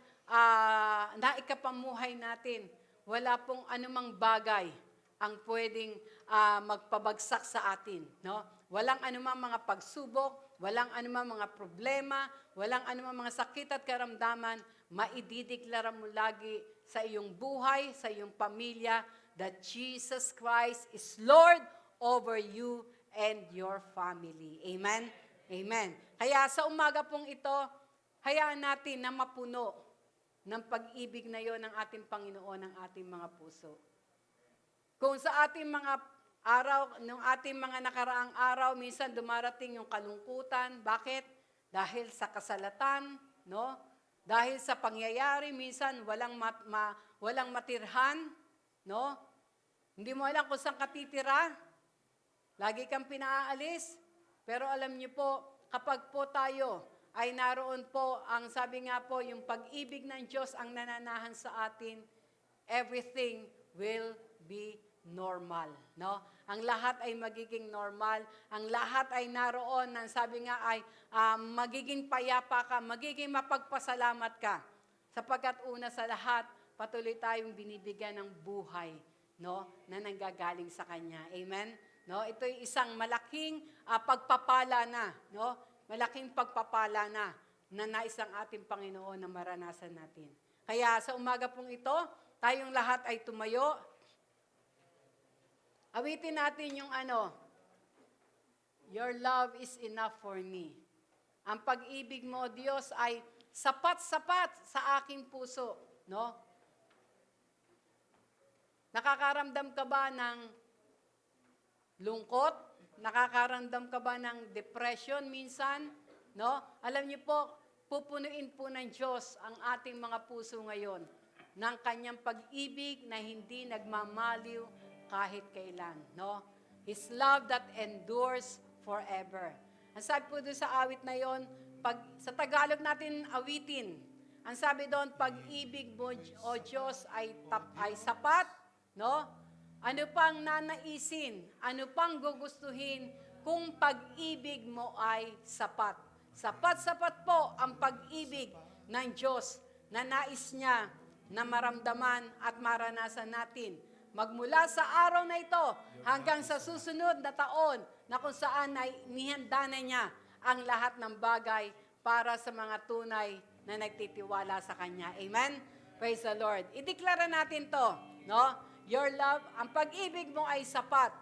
S4: naikapamuhay natin, wala pong anumang bagay ang pwedeng magpabagsak sa atin. No? Walang anumang mga pagsubok, walang anumang mga problema, walang anumang mga sakit at karamdaman, maidideklara mo lagi sa iyong buhay, sa iyong pamilya, that Jesus Christ is Lord over you and your family. Amen? Amen. Kaya sa umaga pong ito, hayaan natin na mapuno ng pag-ibig na yon ng ating Panginoon, ng ating mga puso. Kung sa ating mga araw, nung ating mga nakaraang araw, minsan dumarating yung kalungkutan. Bakit? Dahil sa kasalatan, no? Dahil sa pangyayari, minsan walang matirhan, no? Hindi mo alam kung saan ka titira. Lagi kang pinaalis. Pero alam niyo po, kapag po tayo ay naroon po, ang sabi nga po, yung pag-ibig ng Diyos ang nananahan sa atin, everything will be normal, no? Ang lahat ay magiging normal, ang lahat ay naroon, ang sabi nga ay magiging payapa ka, magiging mapagpasalamat ka. Sapagkat una sa lahat, patuloy tayong binibigyan ng buhay, no? Na nanggagaling sa Kanya. Amen? No? Ito ay isang malaking pagpapala na, no? Malaking pagpapala na nais ang ating Panginoon na maranasan natin. Kaya sa umaga pong ito, tayong lahat ay tumayo. Awitin natin yung Your love is enough for me. Ang pag-ibig mo, Diyos, ay sapat-sapat sa aking puso, no? Nakakaramdam ka ba ng lungkot? Nakakaramdam ka ba ng depression minsan? No? Alam niyo po, pupunuin po ng Diyos ang ating mga puso ngayon ng kanyang pag-ibig na hindi nagmamaliw kahit kailan. No? His love that endures forever. Ang sabi po doon sa awit na yon, sa Tagalog natin awitin, ang sabi doon, pag-ibig mo, O Diyos, ay sapat, no? Ano pang nanaisin, ano pang gugustuhin kung pag-ibig mo ay sapat. Sapat-sapat po ang pag-ibig ng Diyos na nais niya na maramdaman at maranasan natin. Magmula sa araw na ito hanggang sa susunod na taon na kung saan ay nihanda na niya ang lahat ng bagay para sa mga tunay na nagtitiwala sa Kanya. Amen? Praise the Lord. Ideklara natin to, no? Your love, ang pag-ibig mo ay sapat.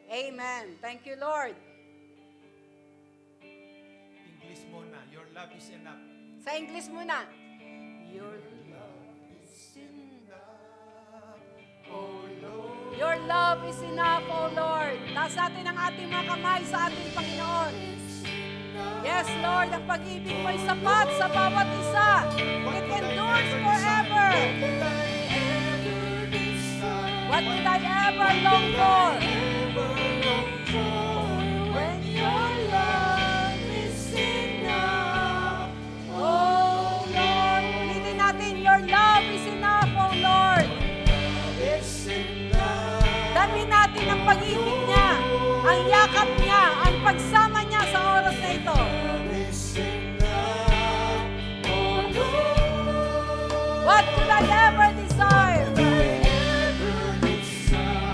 S4: Amen. Thank you, Lord.
S3: English muna. Your love is enough.
S4: Sa English muna. Your Your love is enough, O Lord. Taas natin ang ating mga kamay sa ating Panginoon. Yes, Lord, ang pag-ibig mo ay sapat sa bawat isa. It endures forever. What could I ever long for? When your love is enough, oh Lord. Ulitin natin, your love is enough, oh Lord. Dami natin ang pag-ibig niya, ang yakap niya, ang pagsama niya sa oras na ito. What could I ever desire?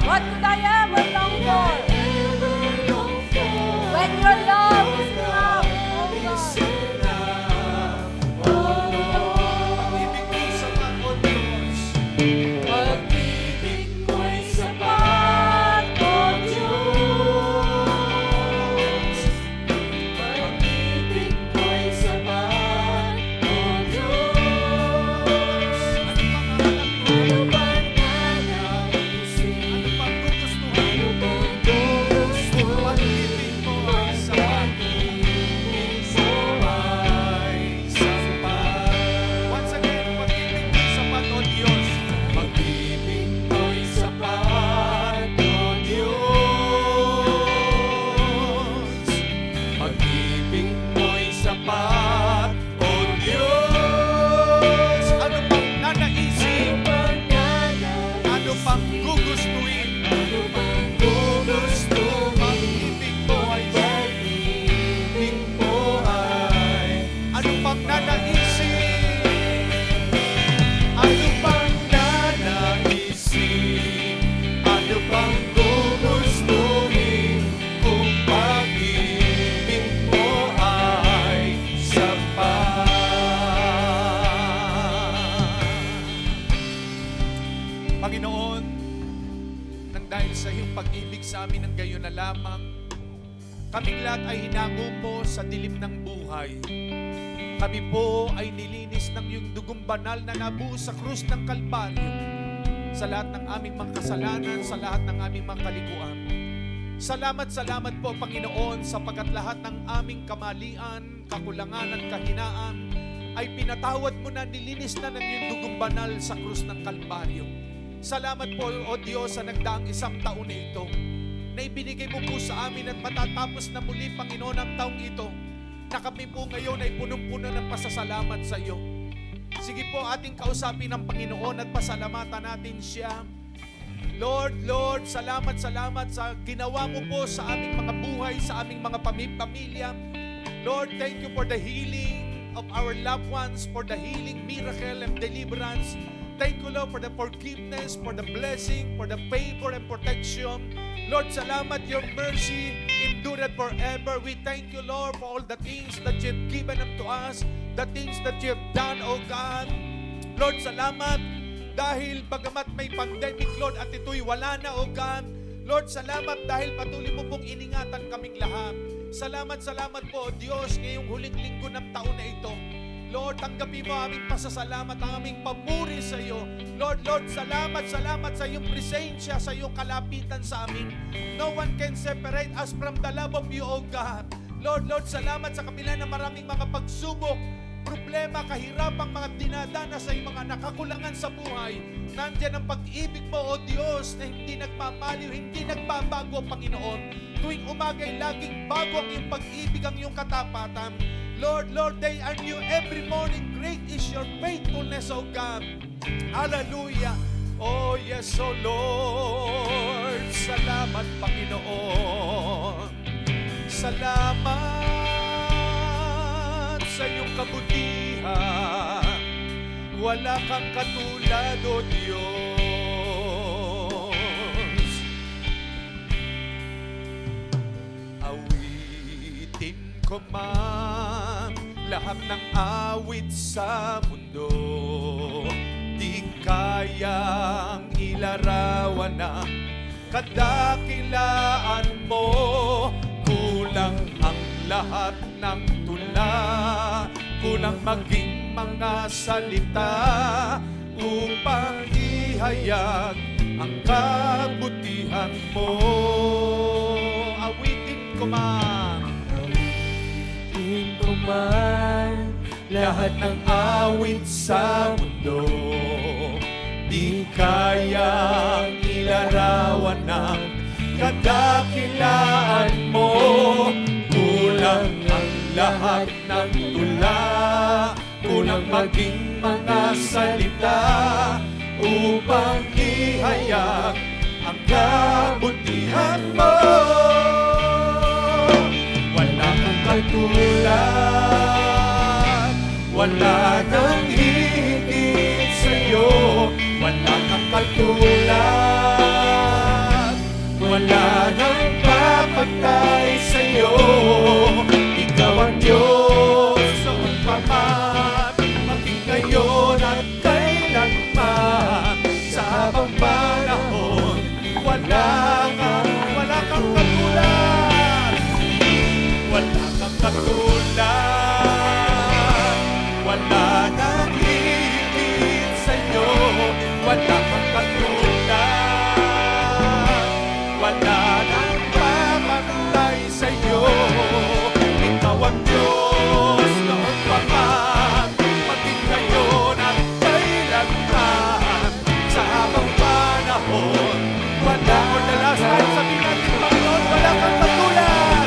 S4: What could I ever long for? When your love is enough, oh God.
S3: Pag-ibig mo'y sapat, O Diyos.
S1: Pag-ibig mo'y sapat, O Diyos. Ano bang nanaisip?
S3: Ano pang gugustuhan?
S1: Ano bang gugustuhan?
S3: Pag-ibig mo ay sapat.
S1: Pag-ibig mo ay sapat.
S3: Once again, pag-ibig mo'y sapat, O Diyos.
S1: Pag-ibig mo'y sapat, O Diyos. Pag-ibig mo'y sapat, O Diyos.
S3: Ano pang nanaisip? Ano pang gugustuhin?
S1: Ano bang gugustuhin?
S3: Pag-ibig mo ay
S1: Pag-ibig mo ay
S3: ano pang nanaisip?
S1: ano bang nanaisip? Ano bang gugustuhin? Kung pag-ibig mo ay sapat.
S3: Panginoon, nang dahil sa iyong pag-ibig sa amin ng gayon na lamang, kaming lahat ay hinango mo sa dilim ng buhay. Kami po ay nilinis ng iyong dugong banal na nabuo sa krus ng Kalbaryo sa lahat ng aming mga kasalanan, sa lahat ng aming mga kalikuan. Salamat po, Panginoon, sapagkat lahat ng aming kamalian, kakulangan at kahinaan ay pinatawad mo na, nilinis na ng iyong dugong banal sa krus ng Kalbaryo. Salamat po, O Diyos, sa nagdaang isang taon na ito, na ibinigay mo po sa amin at matatapos na muli, Panginoon, ang taong ito, na kami po ngayon ay punong-puno ng pasasalamat sa iyo. Sige po, ating kausapin ng Panginoon at pasalamatan natin siya. Lord, salamat sa ginawa mo po sa aming mga buhay, sa aming mga pamilya. Lord, thank you for the healing of our loved ones, for the healing, miracle, and deliverance. Thank you, Lord, for the forgiveness, for the blessing, for the favor and protection. Lord, salamat, your mercy endured forever. We thank you, Lord, for all the things that you've given unto us, the things that you've done, O God. Lord, salamat dahil bagamat may pandemic, Lord, at ito'y wala na, O God. Lord, salamat dahil patuloy mo pong iningatan kaming lahat. Salamat po, O Diyos, ngayong huling linggo ng taon na ito. Lord, tanggapin mo aming pasasalamat, ang aming papuri sa iyo. Lord, salamat sa iyong presensya, sa iyong kalapitan sa amin. No one can separate us from the love of you, O God. Lord, salamat sa kabila ng maraming mga pagsubok, problema, kahirapang mga dinadana sa iyong mga nakakulangan sa buhay. Nandiyan ang pag-ibig mo, O Diyos, na hindi nagpapaliw, hindi nagbabago, Panginoon. Tuwing umaga ay laging bago ang iyong pag-ibig, ang iyong katapatan. Lord, they are new every morning. Great is your faithfulness, O God. Hallelujah. Oh, yes, O Lord. Salamat, Panginoon. Salamat sa iyong kabutihan. Wala kang katulad, O Diyos. Awitin ko man lahat ng awit sa mundo, di kayang ilarawan na kadakilaan mo. Kulang ang lahat ng tula, kulang maging mga salita upang ihayag ang kabutihan mo. Awitin ko man
S2: Awitin ko man lahat ng awit sa mundo, di kayang ilarawan ng kadakilaan mo. Kulang ang lahat ng tula, kulang maging mga salita upang ihayag ang kabutihan mo. Wala kang katulad, wala nang higit sa'yo. Wala kang katulad, wala nang papatay sa'yo. Ikaw ang Diyos noon pa man, maging ngayon at kailanman. Sa habang panahon, wala kang katulad. Wala kang katulad, wala nang higit sa'yo. Wala kang katulad, wala nang papantay sa'yo. Ikaw ang Diyos noon pa man, maging ngayon at kailanman. Sa habang panahon, wala kang dalasan. Sabihin natin, Panginoon, wala kang katulad.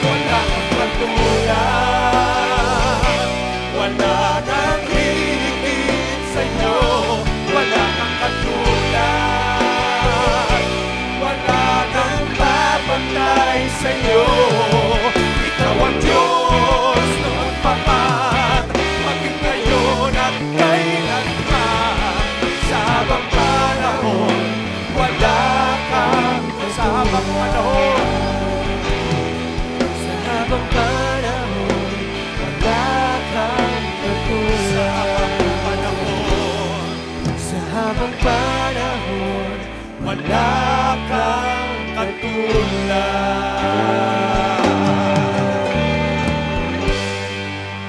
S2: Wala kang katulad, wala nang higit sa'yo. Wala kang katulad, wala nang papantay sa'yo. Ikaw ang Diyos noon pa man, maging ngayon at kailanman. Sa habang panahon, wala kang sa habang panahon. Sa habang panahon, wala kang katulad. Sa habang panahon, wala kang katulad.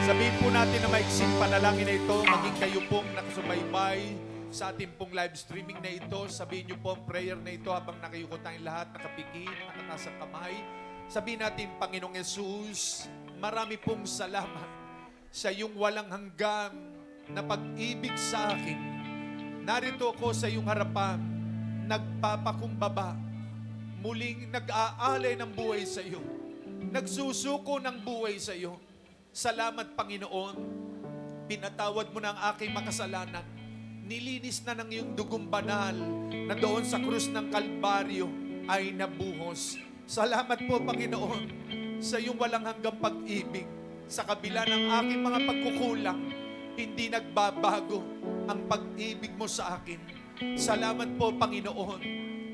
S2: Sabihin po natin na maiksing panalangin na ito, maging kayo pong nakasubaybay sa ating pong live streaming na ito. Sabihin niyo po ang prayer na ito habang nakayuko tayong lahat, nakapikit, nakataas ang kamay. Sabihin natin, Panginoong Yesus, marami pong salamat sa iyong walang hanggan na pag-ibig sa akin. Narito ako sa iyong harapan, nagpapakumbaba, muling nag-aalay ng buhay sa iyo, nagsusuko ng buhay sa iyo. Salamat, Panginoon, pinatawad mo na ang aking makasalanan, nilinis na ng iyong dugong banal na doon sa krus ng Kalbaryo ay nabuhos. Salamat po, Panginoon, sa iyong walang hanggang pag-ibig. Sa kabila ng aking mga pagkukulang, hindi nagbabago ang pag-ibig mo sa akin. Salamat po, Panginoon.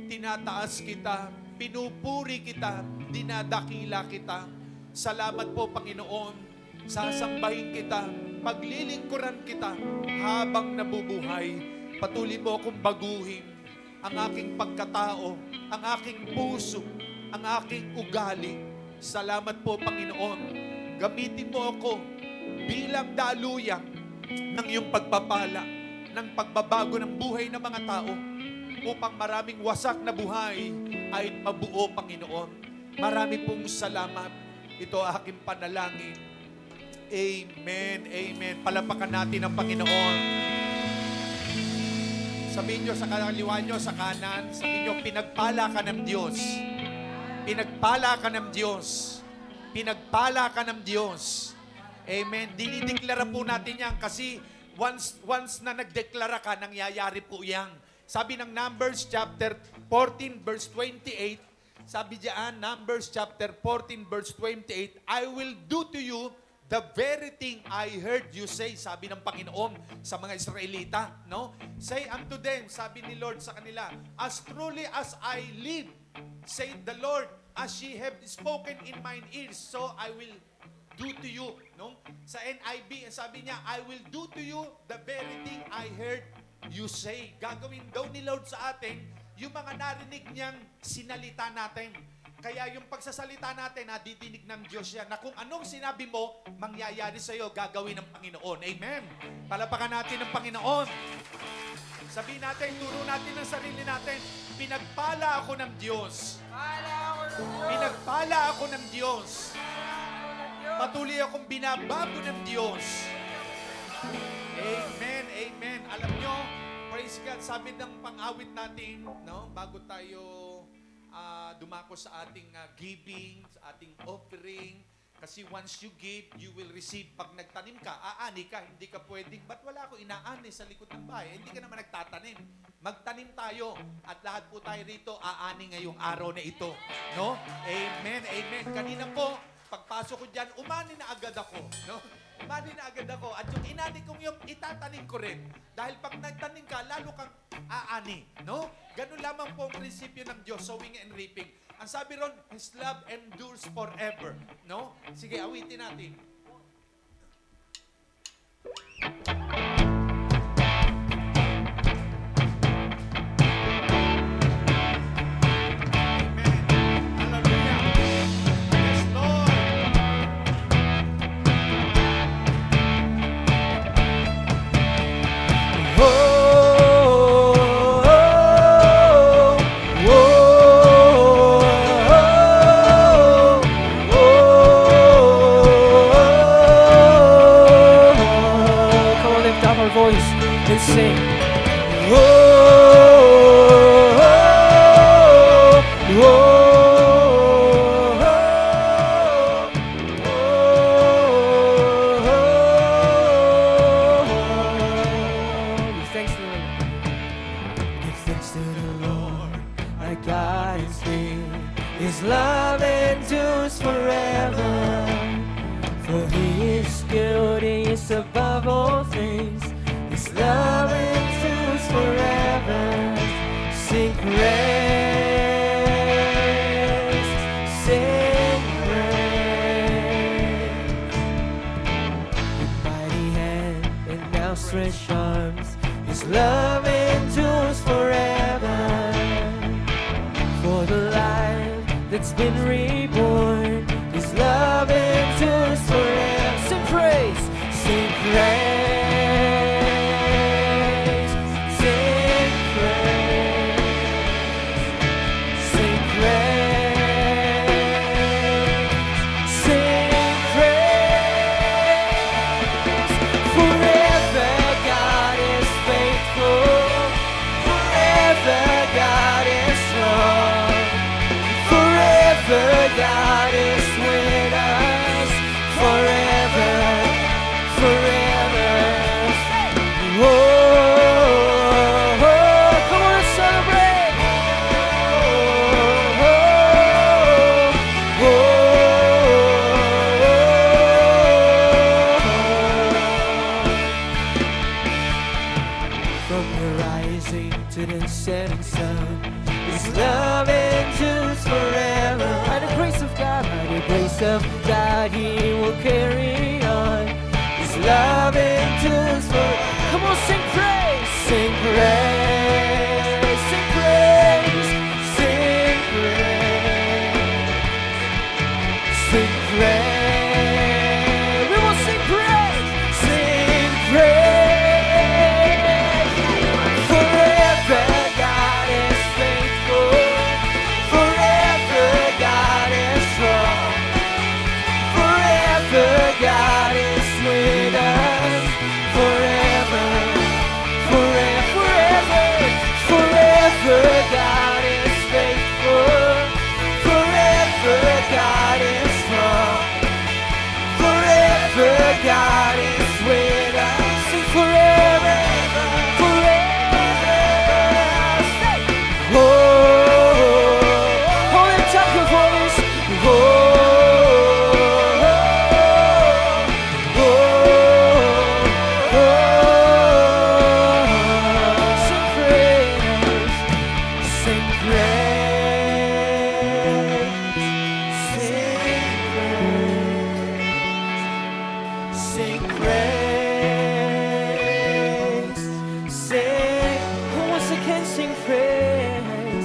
S2: Tinataas kita, pinupuri kita, dinadakila kita. Salamat po, Panginoon. Sasambahin kita, paglilingkuran kita habang nabubuhay. Patuloy mo akong baguhin ang aking pagkatao, ang aking puso, ang aking ugali. Salamat po, Panginoon. Gamitin mo ako bilang daluyan ng iyong pagpapala, ng pagbabago ng buhay ng mga tao upang maraming wasak na buhay ay mabuo, Panginoon. Marami pong salamat. Ito aking panalangin. Amen, amen. Palapakan natin ang Panginoon. Sabihin nyo sa kaliwa nyo, sa kanan, sabihin nyo, pinagpala ka ng Diyos. Pinagpala ka ng Diyos. Pinagpala ka ng Diyos. Amen. Dinideklara po natin yan kasi once na nagdeklara ka, nangyayari po yan. Sabi ng Numbers chapter 14 verse 28, sabi diyan, Numbers chapter 14 verse 28, I will do to you the very thing I heard you say, sabi ng Panginoon sa mga Israelita, no? Say unto them, sabi ni Lord sa kanila, as truly as I live, say the Lord, as ye have spoken in mine ears, so I will do to you, no? Sa NIV, sabi niya, I will do to you the very thing I heard you say. Gagawin daw ni Lord sa atin
S3: yung mga narinig niyang sinalita natin. Kaya yung pagsasalita natin, didinig ng Diyos yan, na kung anong sinabi mo, mangyayari sa'yo, gagawin ng Panginoon. Amen. Palapakan natin ng Panginoon. Sabihin natin, turo natin ng sarili natin, pinagpala ako ng Diyos. Pinagpala ako ng Diyos. Patuloy akong binabago ng Diyos. Amen, amen. Alam nyo, praise God, sabi ng pang-awit natin, no, bago tayo dumako sa ating giving, sa ating offering, kasi once you give, you will receive. Pag nagtanim ka, aani ka, hindi ka pwedeng, ba't wala ako inaani sa likod ng bahay? Hindi ka naman nagtatanim. Magtanim tayo at lahat po tayo rito aani ngayong araw na ito. No? Amen, amen. Kanina po, pagpasok ko dyan, umani na agad ako. No? Umani na agad ako. At yung inani kong yung itatanim ko rin. Dahil pag nagtanim ka, lalo kang aani. No? Ganun lamang po ang prinsipyo ng Diyos, sowing and reaping. Ang sabi ron, His love endures forever. No? Sige, awitin natin. Amen. Hallelujah. Yes, Lord.
S2: Come on, lift up our voice and sing. Give thanks to the Lord. Give thanks to the Lord, our God is great. His love endures forever. For He is good, He is above all things. His love endures forever. Sing praise, sing praise. With mighty hand and outstretched arms, His love endures forever. For the life that's been reborn, His love endures forever. Sing praise, sing praise, sing praise, sing praise, sing praise. Forever God is faithful, forever God is strong, forever God is with us, forever, forever. Oh, oh, come on, let's celebrate. Oh, oh, from the rising to the setting sun, His love endures forever. By the grace of God, by the grace of God, He will carry on. His love endures forever. Come on, sing praise, sing praise, sing praise, sing praise, sing praise. We will sing praise, sing praise. Forever God is faithful, forever God is strong, forever God is with us, forever, forever, forever, forever God is faithful, forever God is strong, forever God is with us. Sing forever, forever. Oh, lift up your voice. Oh, sing praise, sing praise, sing praise, sing praise, sing. Once again, sing praise.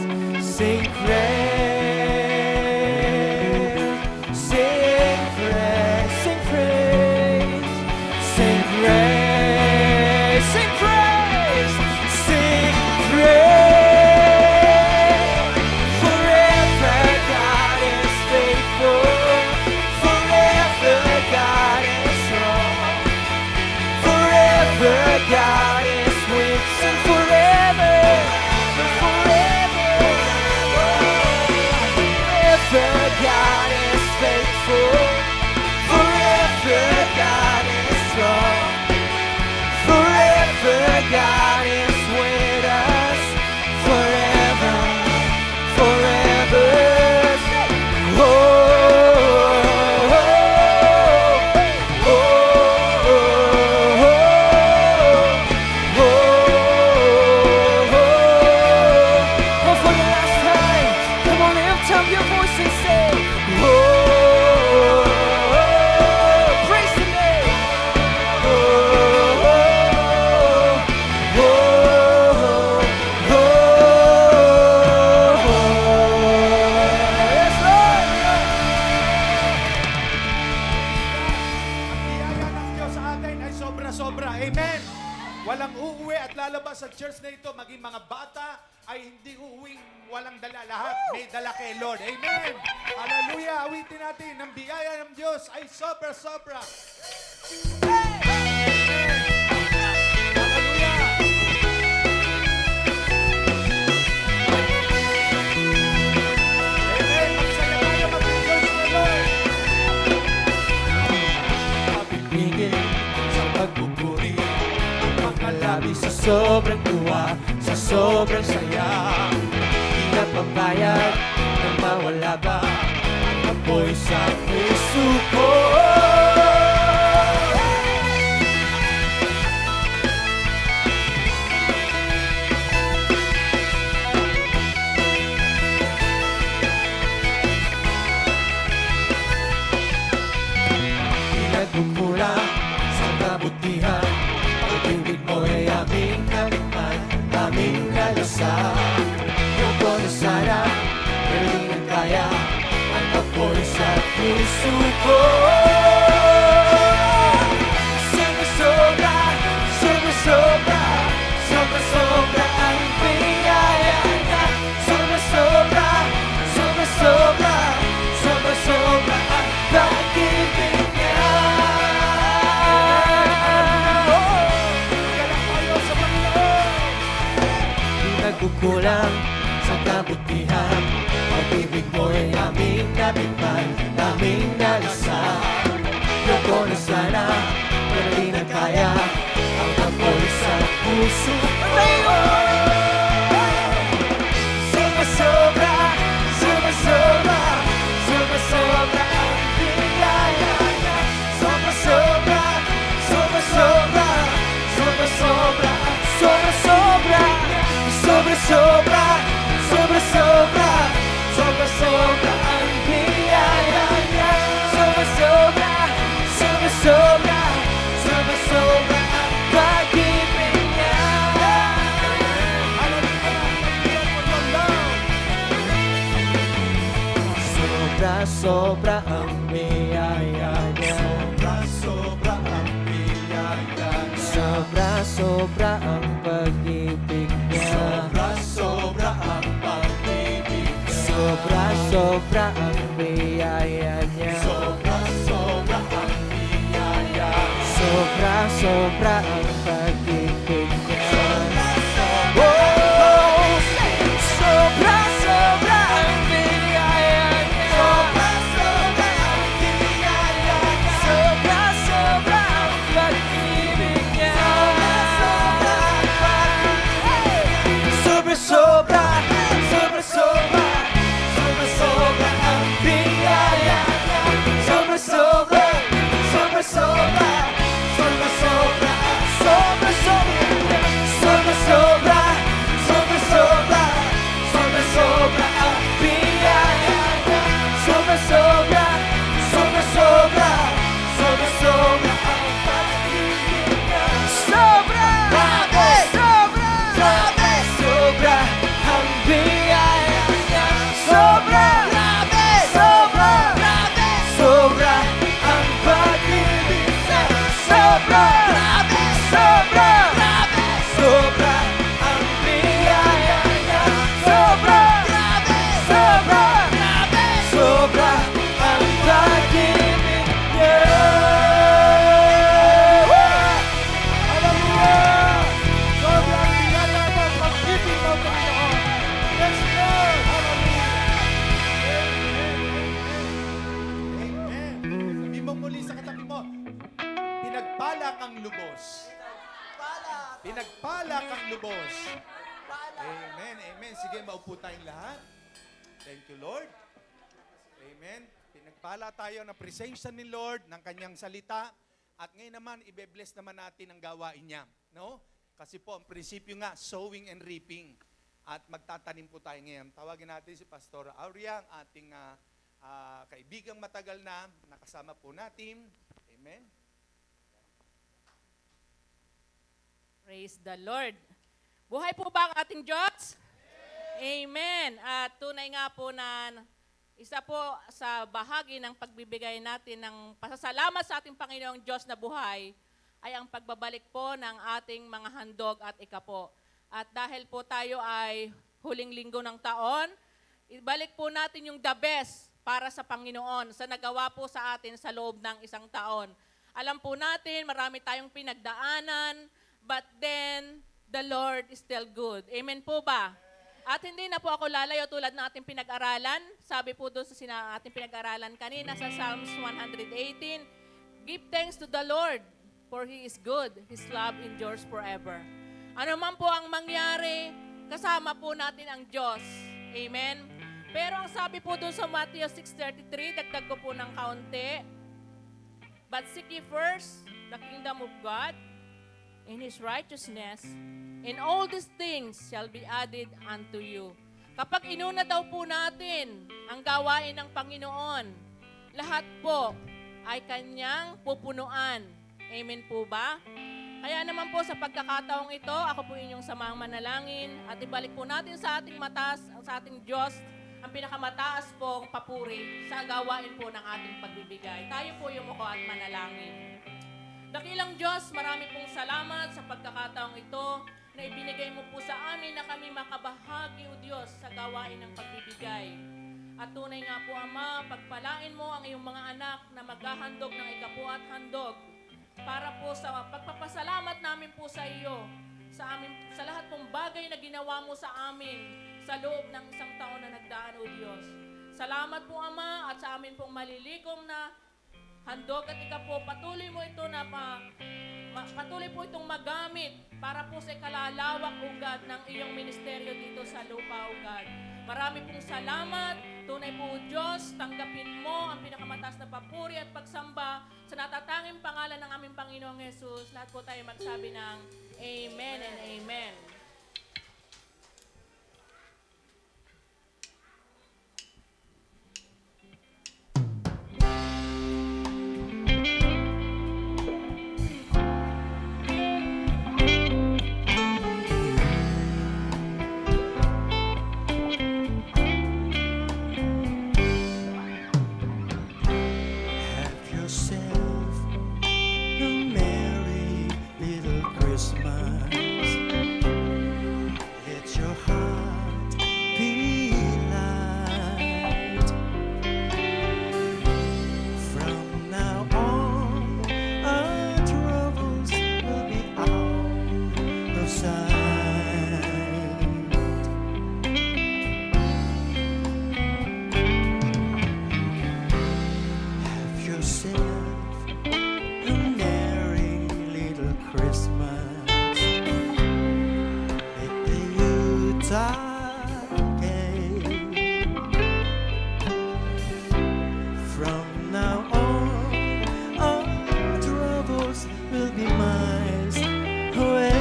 S3: narito, maging mga bata, ay hindi uuwing walang dala. Lahat may dala kay Lord. Amen! Hallelujah! Awitin natin, ang biyaya ng Diyos ay sobra-sobra. Amen! Magsaya tayo, mag-Diyos na Lord!
S2: Pipigil sa pagpupuri ang pagkalabi sa sobrang tuwa, sa sobrang saya. Di na pambayad na mawala ba ang apoy sa puso ko. Pinagkukulang sa kabutihan, pag-ibig mo ay aming natikman, aming nalasan. Yung ko na sana, pero di na kaya ang apoy sa puso ko. Sobra-sobra, sobra-sobra, sobra-sobra ang biyaya niya. Sobra-sobra, sobra-sobra, sobra-sobra ang pag-ibig niya.
S3: Galang tayo sa Panginoon!
S2: Di nagkukulang sa kabutihan, pag-ibig mo ay aming natikman, aming nalasan. Loko na sana, pero di na kaya ang apoy sa puso ko. Sobra-sobra, sobra-sobra, sobra-sobra ang biyaya niya. Sobra-sobra, sobra-sobra, sobra-sobra, sobra-sobra, sobra-sobra, sobra-sobra, sobra-sobra ang biyaya niya. Sobra-sobra, sobra-sobra, sobra-sobra ang pag-ibig niya. Sobra-sobra ang biyaya niya.
S3: Sobra-sobra ang biyaya niya.
S2: Sobra-sobra ang pag-ibig niya.
S3: Sobra-sobra ang pag-ibig niya.
S2: Sobra-sobra ang biyaya niya.
S3: Sobra-sobra ang biyaya niya.
S2: Sobra-sobra ang pag-ibig niya. Oh, sobra-sobra ang biyaya niya. Sobra-sobra ang biyaya niya. Sobra-sobra ang pag-ibig niya. Sobra-sobra, sobra-sobra, sobra-sobra ang biyaya niya. Sobra-sobra, sobra-sobra, sobra-sobra, sobra-sobra, sobra-sobra, sobra-sobra, sobra-sobra ang biyaya niya. Sobra-sobra, sobra-sobra, sobra-sobra ang pag-ibig niya. Sobra, grabe, sobra, grabe, sobra ang biyaya niya. Sobra, grabe, sobra, grabe, sobra ang pag-ibig niya. Sobra, grabe, sobra, grabe, sobra ang biyaya niya. Sobra, grabe, sobra, grabe, sobra ang pag-ibig niya.
S3: Hallelujah! Sobrang biyaya mo, pag-ibig mo, Panginoon. Yes, Lord! Hallelujah! Amen! Sabi mo muli sa katabi mo, pinagpala kang lubos. Pinagpala kang lubos. Amen, amen. Sige, maupo tayong lahat. Thank you, Lord. Amen. Pinagpala tayo ng presensya ni Lord, ng kanyang salita. At ngayon naman, ibe-bless naman natin ang gawain niya. No? Kasi po, ang prinsipyo nga, sowing and reaping. At magtatanim po tayo ngayon. Tawagin natin si Pastor Aurea, ang ating kaibigang matagal na nakasama po natin. Amen.
S5: Praise the Lord. Buhay po ba ang ating Diyos? Amen. At tunay nga po na isa po sa bahagi ng pagbibigay natin ng pasasalamat sa ating Panginoong Diyos na buhay ay ang pagbabalik po ng ating mga handog at ikapo. At dahil po tayo ay huling linggo ng taon, ibalik po natin yung the best para sa Panginoon sa nagawa po sa atin sa loob ng isang taon. Alam po natin, marami tayong pinagdaanan, but then, the Lord is still good. Amen po ba? At hindi na po ako lalayo tulad ng ating pinag-aralan. Sabi po doon sa ating pinag-aralan kanina sa Psalms 118, give thanks to the Lord, for He is good. His love endures forever. Ano man po ang mangyari, kasama po natin ang Diyos. Amen? Pero ang sabi po doon sa Matthew 6:33, dagdag ko po ng kaunti, but seek ye first the kingdom of God and His righteousness, and all these things shall be added unto you. Kapag inuna daw po natin ang gawain ng Panginoon, lahat po ay Kanyang pupunuan. Amen po ba? Kaya naman po sa pagkakataong ito, ako po inyong samahang manalangin at ibalik po natin sa ating matas, sa ating Diyos, ang pinakamataas pong papuri sa gawain po ng ating pagbibigay. Tayo po yumuko at manalangin. Dakilang Diyos, marami pong salamat sa pagkakataong ito na ibinigay mo po sa amin na kami makabahagi, O Diyos, sa gawain ng pagbibigay. At tunay nga po, Ama, pagpalain mo ang iyong mga anak na maghahandog ng ikapu at handog para po sa pagpapasalamat namin po sa iyo, sa lahat pong bagay na ginawa mo sa amin sa loob ng isang taon na nagdaan, O Diyos. Salamat po, Ama, at sa amin pong malilikom na handog at ikapo, patuloy mo ito na patuloy po itong magamit para po sa ikalalawak, O God, ng iyong ministeryo dito sa lupa, O God. Marami pong salamat. Tunay po, O Diyos, tanggapin mo ang pinakamataas na papuri at pagsamba sa natatanging pangalan ng aming Panginoong Jesus. Lahat po tayo magsabi ng Amen and Amen.
S1: Have yourself a merry little Christmas. Let your heart be light. From now on, our troubles will be out of sight. Have yourself a merry little Christmas. Let the Yuletide gay. From now on, all troubles will be miles away.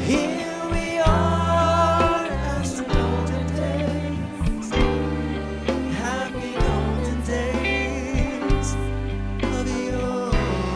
S1: Here we are as the golden days, happy golden days of yore.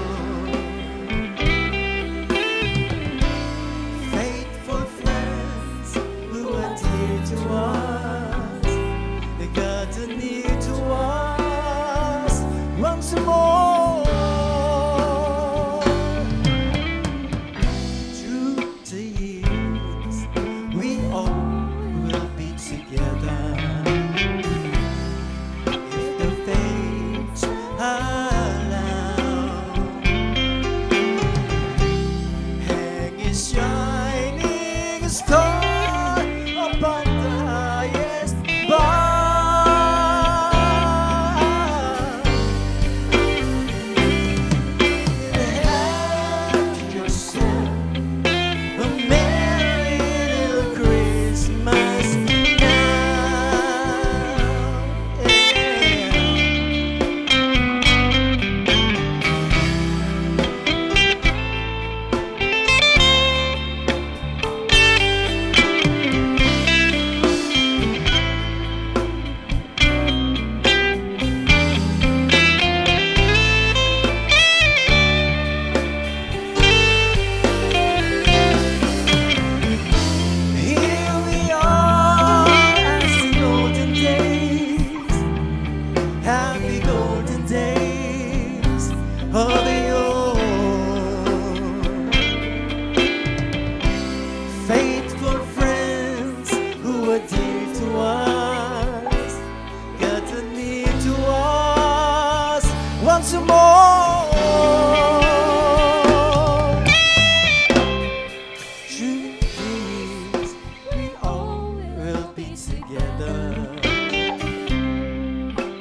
S1: Truth is, we all will be together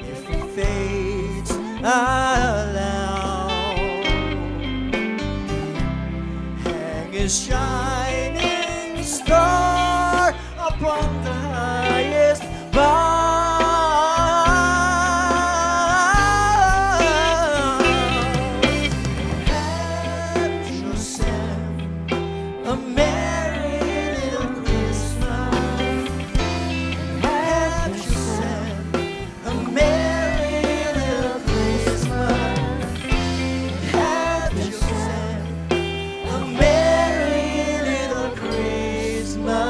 S1: if the fates allow. Hang a shining star upon the highest bough. Have yourself a merry little Christmas. Have yourself a merry little Christmas. Have yourself a merry little Christmas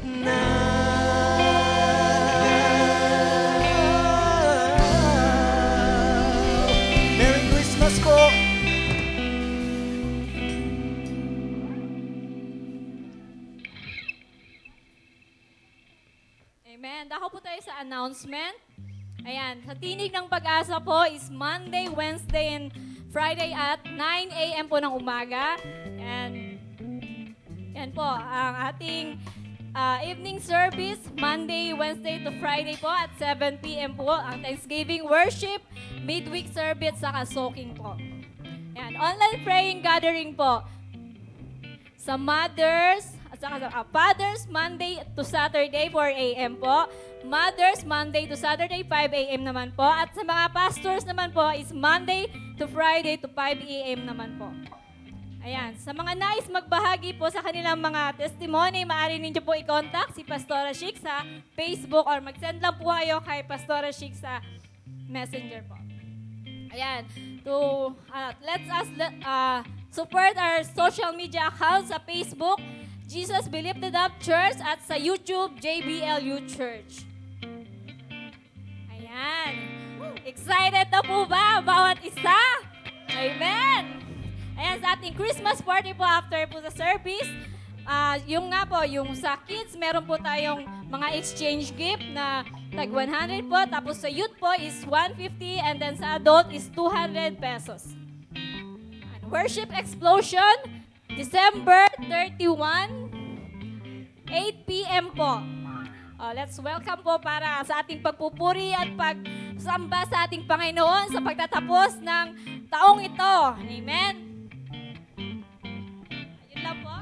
S1: now. Merry Christmas po!
S6: Amen. Dako po tayo sa announcement. Ayan, sa Tinig ng Pag-asa po is Monday, Wednesday, and Friday at 9 a.m. po ng umaga. And yan po, ang ating evening service, Monday, Wednesday to Friday po at 7 p.m. po. Ang Thanksgiving worship, midweek service, saka soaking po. Yan, online praying gathering po sa mothers, at saka sa fathers, Monday to Saturday, 4 a.m. po. Mothers, Monday to Saturday, 5 a.m. naman po. At sa mga pastors naman po is Monday to Friday to 5 a.m. naman po. Ayan, sa mga nais magbahagi po sa kanilang mga testimony, maaari ninyo po i-contact si Pastora Chic sa Facebook or mag-send lang po kayo kay Pastora Chic sa Messenger po. Ayan, let's support our social media accounts sa Facebook, Jesus Be Lifted Up Church, at sa YouTube, JBLU Church. Ayan. Excited na po ba bawat isa? Amen. Ayan, sa ating Christmas party po after po sa service, yung nga po, yung sa kids, meron po tayong mga exchange gift na tag 100 po, tapos sa youth po is 150, and then sa adult is 200 pesos. Ayan, Worship Explosion, December 31, 8 p.m. po. Let's welcome po para sa ating pagpupuri at pagsamba sa ating Panginoon sa pagtatapos ng taong ito. Amen. Ayun lang po.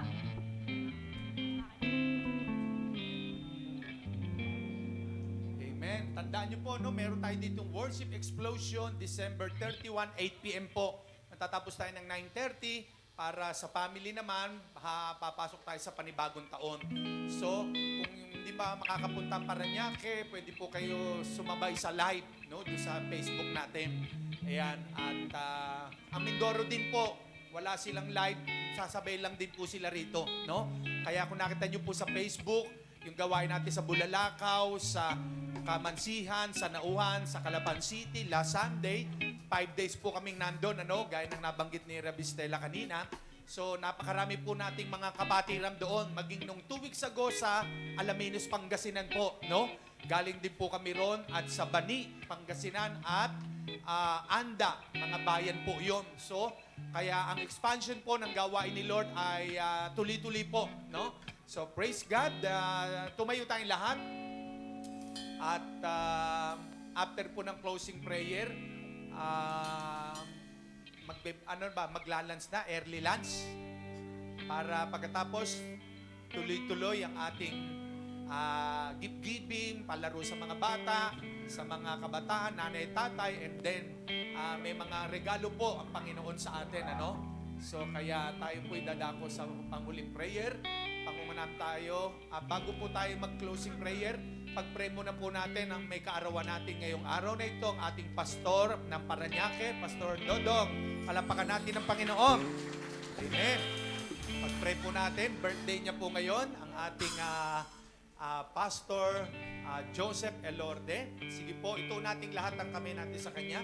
S3: Amen. Tandaan niyo po, no, meron tayo ditong Worship Explosion, December 31, 8 p.m. po. Natatapos tayo ng 9:30. Para sa family naman, papasok tayo sa panibagong taon. So, kung hindi pa makakapunta ang Parañaque, pwede po kayo sumabay sa live, no, doon sa Facebook natin. Ayan, at ang Mindoro din po, wala silang live, sasabay lang din po sila rito, no? Kaya kung nakita niyo po sa Facebook, yung gawain natin sa Bulalakaw, sa Kamansihan, sa Nauhan, sa Calapan City, last Sunday, 5 days po kaming nandun, ano, gaya ng nabanggit ni Rabbi Stella kanina. So, napakarami po nating mga kapatiram doon. Maging nung 2 weeks ago sa Alaminos, Pangasinan po, no? Galing din po kami ron at sa Bani, Pangasinan at Anda, mga bayan po yon. So, kaya ang expansion po ng gawain ni Lord ay tuloy-tuloy po, no? So, praise God. Tumayo tayong lahat. At after po ng closing prayer, maglalunch na, early lunch. Para pagkatapos, tuloy-tuloy ang ating gift-giving, palaro sa mga bata, sa mga kabataan, nanay, tatay, and then may mga regalo po ang Panginoon sa atin, ano? So, kaya tayo po'y dadako sa panghuling prayer. Pangumanap tayo. Bago po tayo mag-closing prayer, pag-pray muna po natin ang may kaarawan natin ngayong araw na ito, ang ating pastor ng Parañaque, Pastor Dodong. Palapakan natin ang Panginoon. Amen. Pag-pray po natin, birthday niya po ngayon, ang ating Pastor Joseph Elorde. Sige po, ito nating lahat ang kamay natin sa Kanya.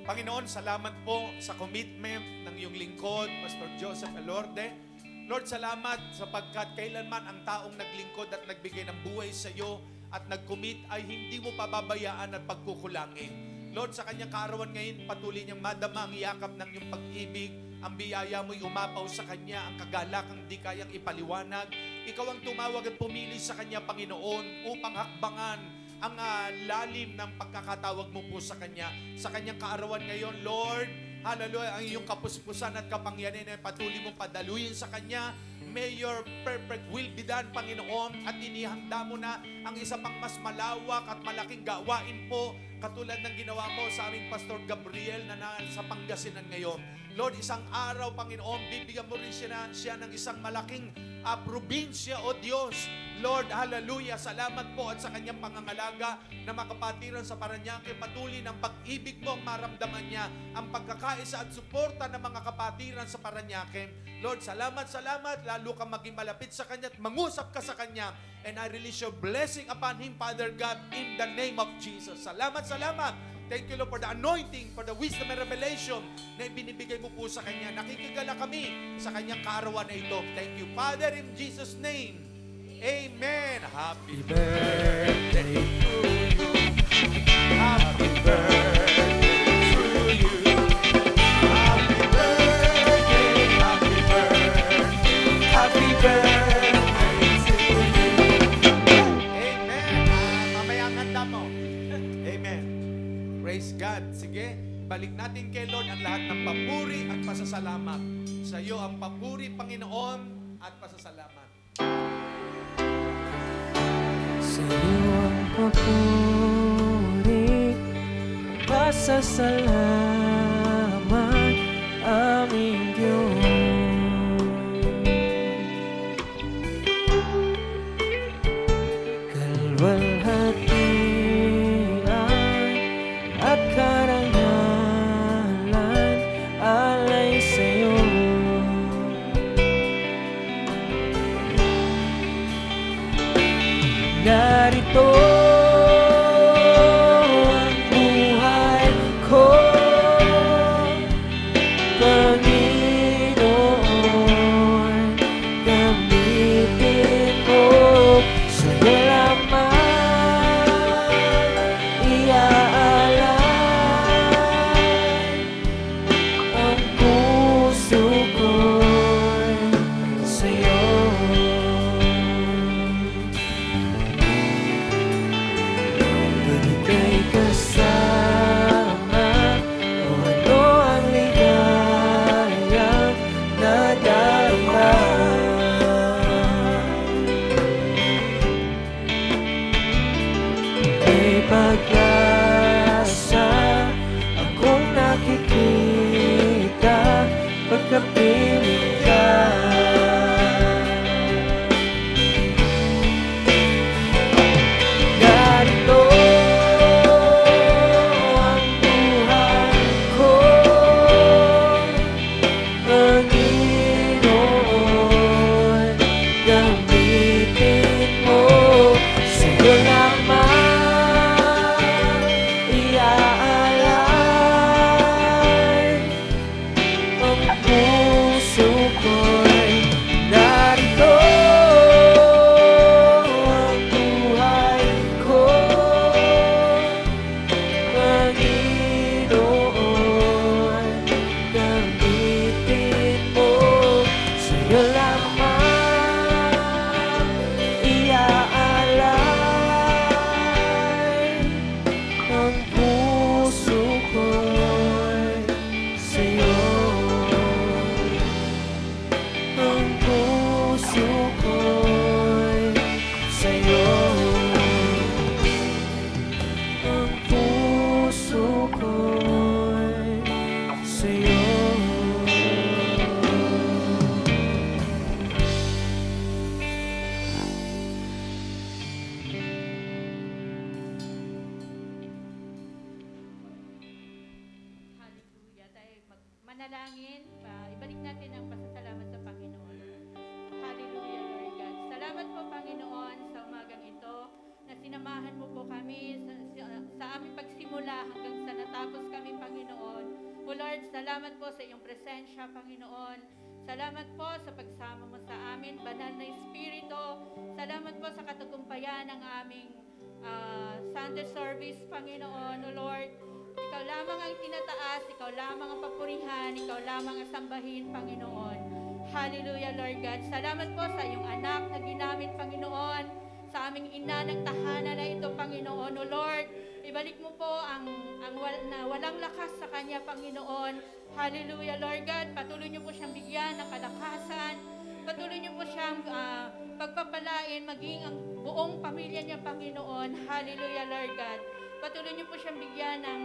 S3: Panginoon, salamat po sa commitment ng iyong lingkod, Pastor Joseph Elorde. Lord, salamat sapagkat kailanman ang taong naglingkod at nagbigay ng buhay sa iyo at nag-commit ay hindi mo pababayaan at pagkukulangin. Lord, sa kanyang kaarawan ngayon, patuloy niyang madama ang yakap ng iyong pag-ibig. Ang biyaya mo'y umapaw sa kanya, ang kagalakang di kayang ipaliwanag. Ikaw ang tumawag at pumili sa kanya, Panginoon, upang hakbangan ang lalim ng pagkakatawag mo po sa kanya. Sa kanyang kaarawan ngayon, Lord, hallelujah, ang iyong kapuspusan at kapangyarihan ay patuloy mong padaluyin sa kanya. May your perfect will be done, Panginoon, at inihanda mo na ang isa pang mas malawak at malaking gawain po, katulad ng ginawa mo sa aming Pastor Gabriel na nasa Pangasinan ngayon. Lord, isang araw, Panginoon, bibigyan mo rin siya ng isang malaking probinsya, O Diyos. Lord, hallelujah, salamat po at sa kanyang pangangalaga na makapatiran sa Parañaque, patuloy ng pag-ibig mo ang maramdaman niya, ang pagkakaisa at suporta ng mga kapatiran sa Parañaque. Lord, salamat, lalo kang maging malapit sa kanya at mangusap ka sa kanya. And I release your blessing upon him, Father God, in the name of Jesus. Salamat. Thank you, Lord, for the anointing, for the wisdom and revelation na ibinibigay mo po sa kanya. Nakikigala kami sa kanyang kaarawan na ito. Thank you, Father, in Jesus' name. Amen. Happy birthday to you. Happy birthday to you. Happy birthday, happy birthday, happy birthday to you. Amen. Mamaya ang handa mo. Amen. Praise God. Sige, balik natin kay Lord ang lahat ng papuri at pasasalamat. Sa iyo ang papuri, Panginoon, at pasasalamat.
S2: Sa iyo ang papuri, pasasalamat, aming Diyos. Kalwalhatian at karangalan, alay sa iyo. Narito ang buhay ko, Panginoon, gamitin mo, sa'yo lamang iaalay ang puso ko'y sa'yo. Ika'y kasama, o ano ang ligayang nadarama. May pag-asa akong nakikita pagkapiling ka. Narito ang buhay ko, Panginoon, gamitin mo, sa'yo lamang iaalay ang puso ko'y narito. Ang buhay ko, Panginoon, gamitin mo, sa'yo lamang iaalay ang puso ko'y sa'yo. Ang puso ko'y sa'yo. Ang puso ko'y sa'yo.
S6: Hallelujah. Tayo manalangin, ibalik natin ang pasasalamat sa Panginoon. Hallelujah, Lord God. Salamat po, Panginoon, sa umagang ito na sinamahan mo po kami sa aming pagsimula hanggang sa natapos kami, Panginoon. O Lord, salamat po sa iyong presensya, Panginoon. Salamat po sa pagsama mo sa amin, banal na Espiritu. Salamat po sa katagumpayan ng aming Sunday service, Panginoon. O Lord,
S7: Ikaw lamang ang tinataas, Ikaw lamang ang papurihan, Ikaw lamang ang sambahin, Panginoon. Hallelujah, Lord God. Salamat po sa iyong anak na ginamit, Panginoon, sa aming ina ng tahanan na ito, Panginoon. O Lord, ibalik mo po ang walang lakas sa kanya, Panginoon. Hallelujah, Lord God. Patuloy niyo po siyang bigyan ng kalakasan. Patuloy niyo po siyang pagpapalain, maging ang buong pamilya niya, Panginoon. Hallelujah, Lord God. Patuloy niyo po siyang bigyan ng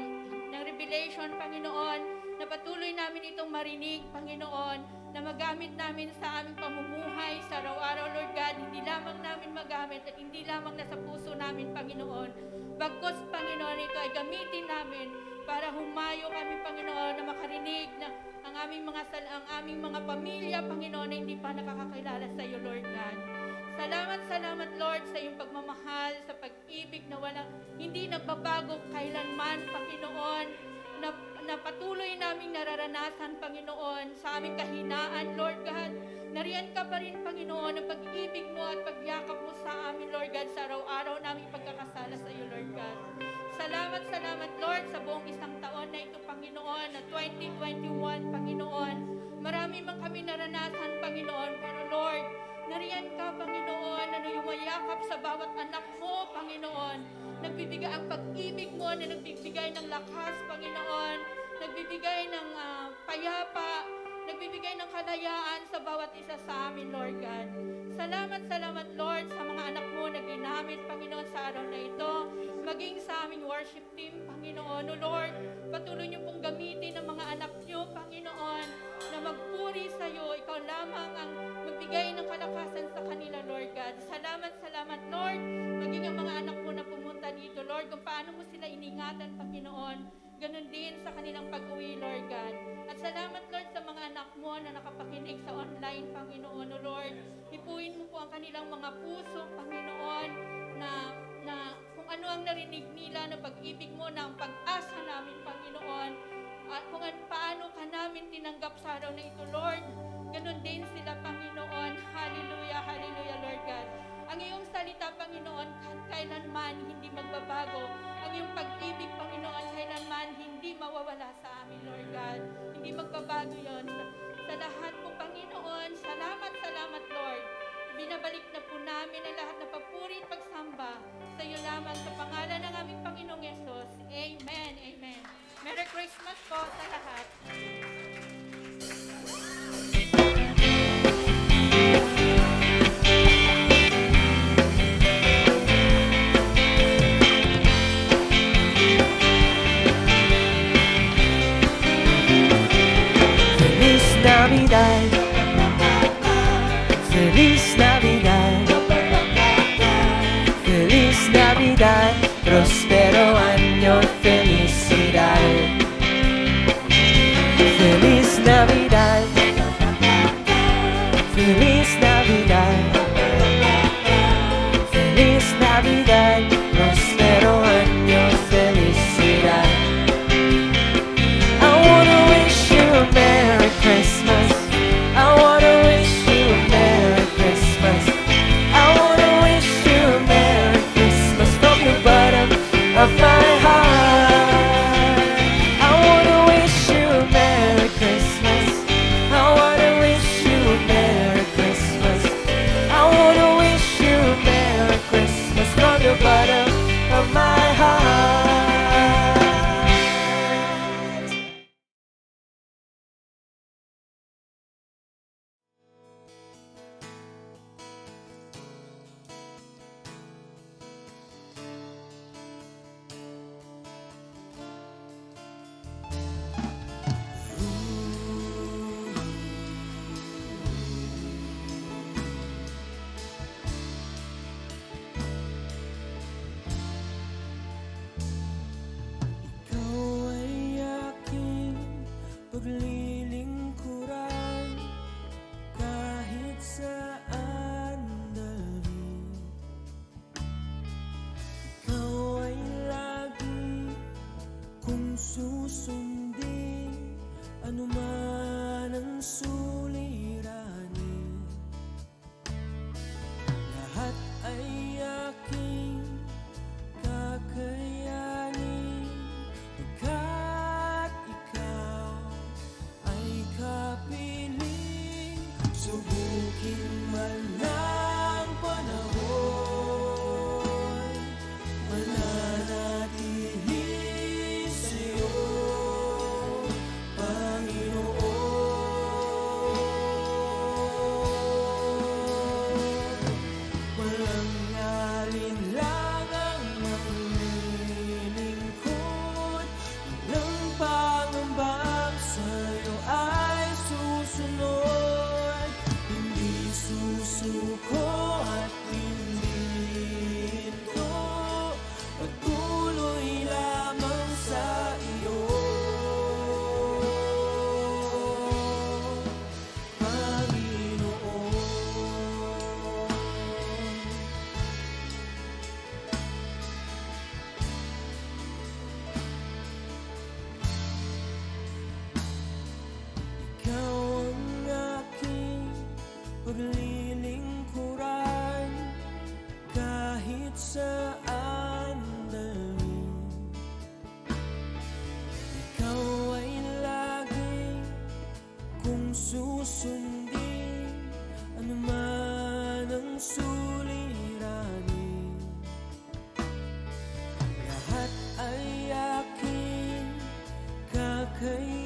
S7: revelation, Panginoon, na patuloy namin itong marinig, Panginoon, na magamit namin sa aming pamumuhay sa araw-araw, Lord God. Hindi lamang namin magamit at hindi lamang nasa puso namin, Panginoon. Bagkus, Panginoon, ito ay gamitin namin para humayo kami, Panginoon, na makarinig na ang aming mga pamilya, Panginoon, na hindi pa nakakakilala sa iyo, Lord God. Salamat, Lord, sa iyong pagmamahal, sa pag-ibig na hindi nagbabago kailanman, Panginoon, na patuloy naming nararanasan, Panginoon, sa aming kahinaan, Lord God. Nariyan ka pa rin, Panginoon, ang pag-ibig mo at pagyakap mo sa amin, Lord God, sa araw-araw naming pagkakasala sa iyo, Lord God. Salamat, Lord, sa buong isang taon na ito, Panginoon, na 2021, Panginoon. Marami man kami naranasan, Panginoon, pero Lord, nariyan ka, Panginoon, na yumayakap sa bawat anak mo, Panginoon. Nagbibigay ang pag-ibig mo na nagbibigay ng lakas, Panginoon. Nagbibigay ng payapa, nagbibigay ng kalayaan sa bawat isa sa amin, Lord God. Salamat, Lord, sa mga anak mo na ginamit, Panginoon, sa araw na ito. Maging sa aming worship team, Panginoon. O Lord, patuloy niyo pong gamitin ang mga anak niyo, Panginoon, na magpuri sa iyo. Ikaw lamang ang magbigay ng kalakasan sa kanila, Lord God. Salamat, Lord. Maging ang mga anak mo na pumunta dito, Lord, kung paano mo sila iningatan, Panginoon. Ganon din sa kanilang pag-uwi, Lord God. At salamat, Lord, sa mga anak mo na nakapakinig sa online, Panginoon. O Lord, ipuin mo po ang kanilang mga puso, Panginoon, na kung ano ang narinig nila na pag-ibig mo, na ang pag-asa namin, Panginoon, at kung paano ka namin tinanggap sa araw na ito, Lord, ganon din sila, Panginoon. Hallelujah, Lord God. Ang iyong salita, Panginoon, kailanman hindi magbabago. Ang iyong pag-ibig, Panginoon, kailanman hindi mawawala sa amin, Lord God. Hindi magbabago yon. Sa lahat po, Panginoon, salamat, Lord. Binabalik na po namin ang lahat na papuri at pagsamba sa iyo lamang sa pangalan ng aming Panginoong Yesus. Amen. Merry Christmas po sa lahat.
S2: Feliz Navidad, Feliz Navidad, Feliz Navidad, prospero año, felicidad. Feliz Navidad, Feliz Navidad, Feliz Navidad, prospero año, felicidad. I wanna wish you a Merry Christmas. I wanna wish you a Merry Christmas. I wanna wish you a Merry Christmas from the bottom of my heart. I wanna wish you a Merry Christmas. I wanna wish you a Merry Christmas. I wanna wish you a Merry Christmas from the bottom of my heart. Ikaw ay aking paglilingkuran kahit saan dalhin. Ikaw ay lagi kong susundin, anuman ang suliranin. Lahat ay aking kakayanin.
S1: kay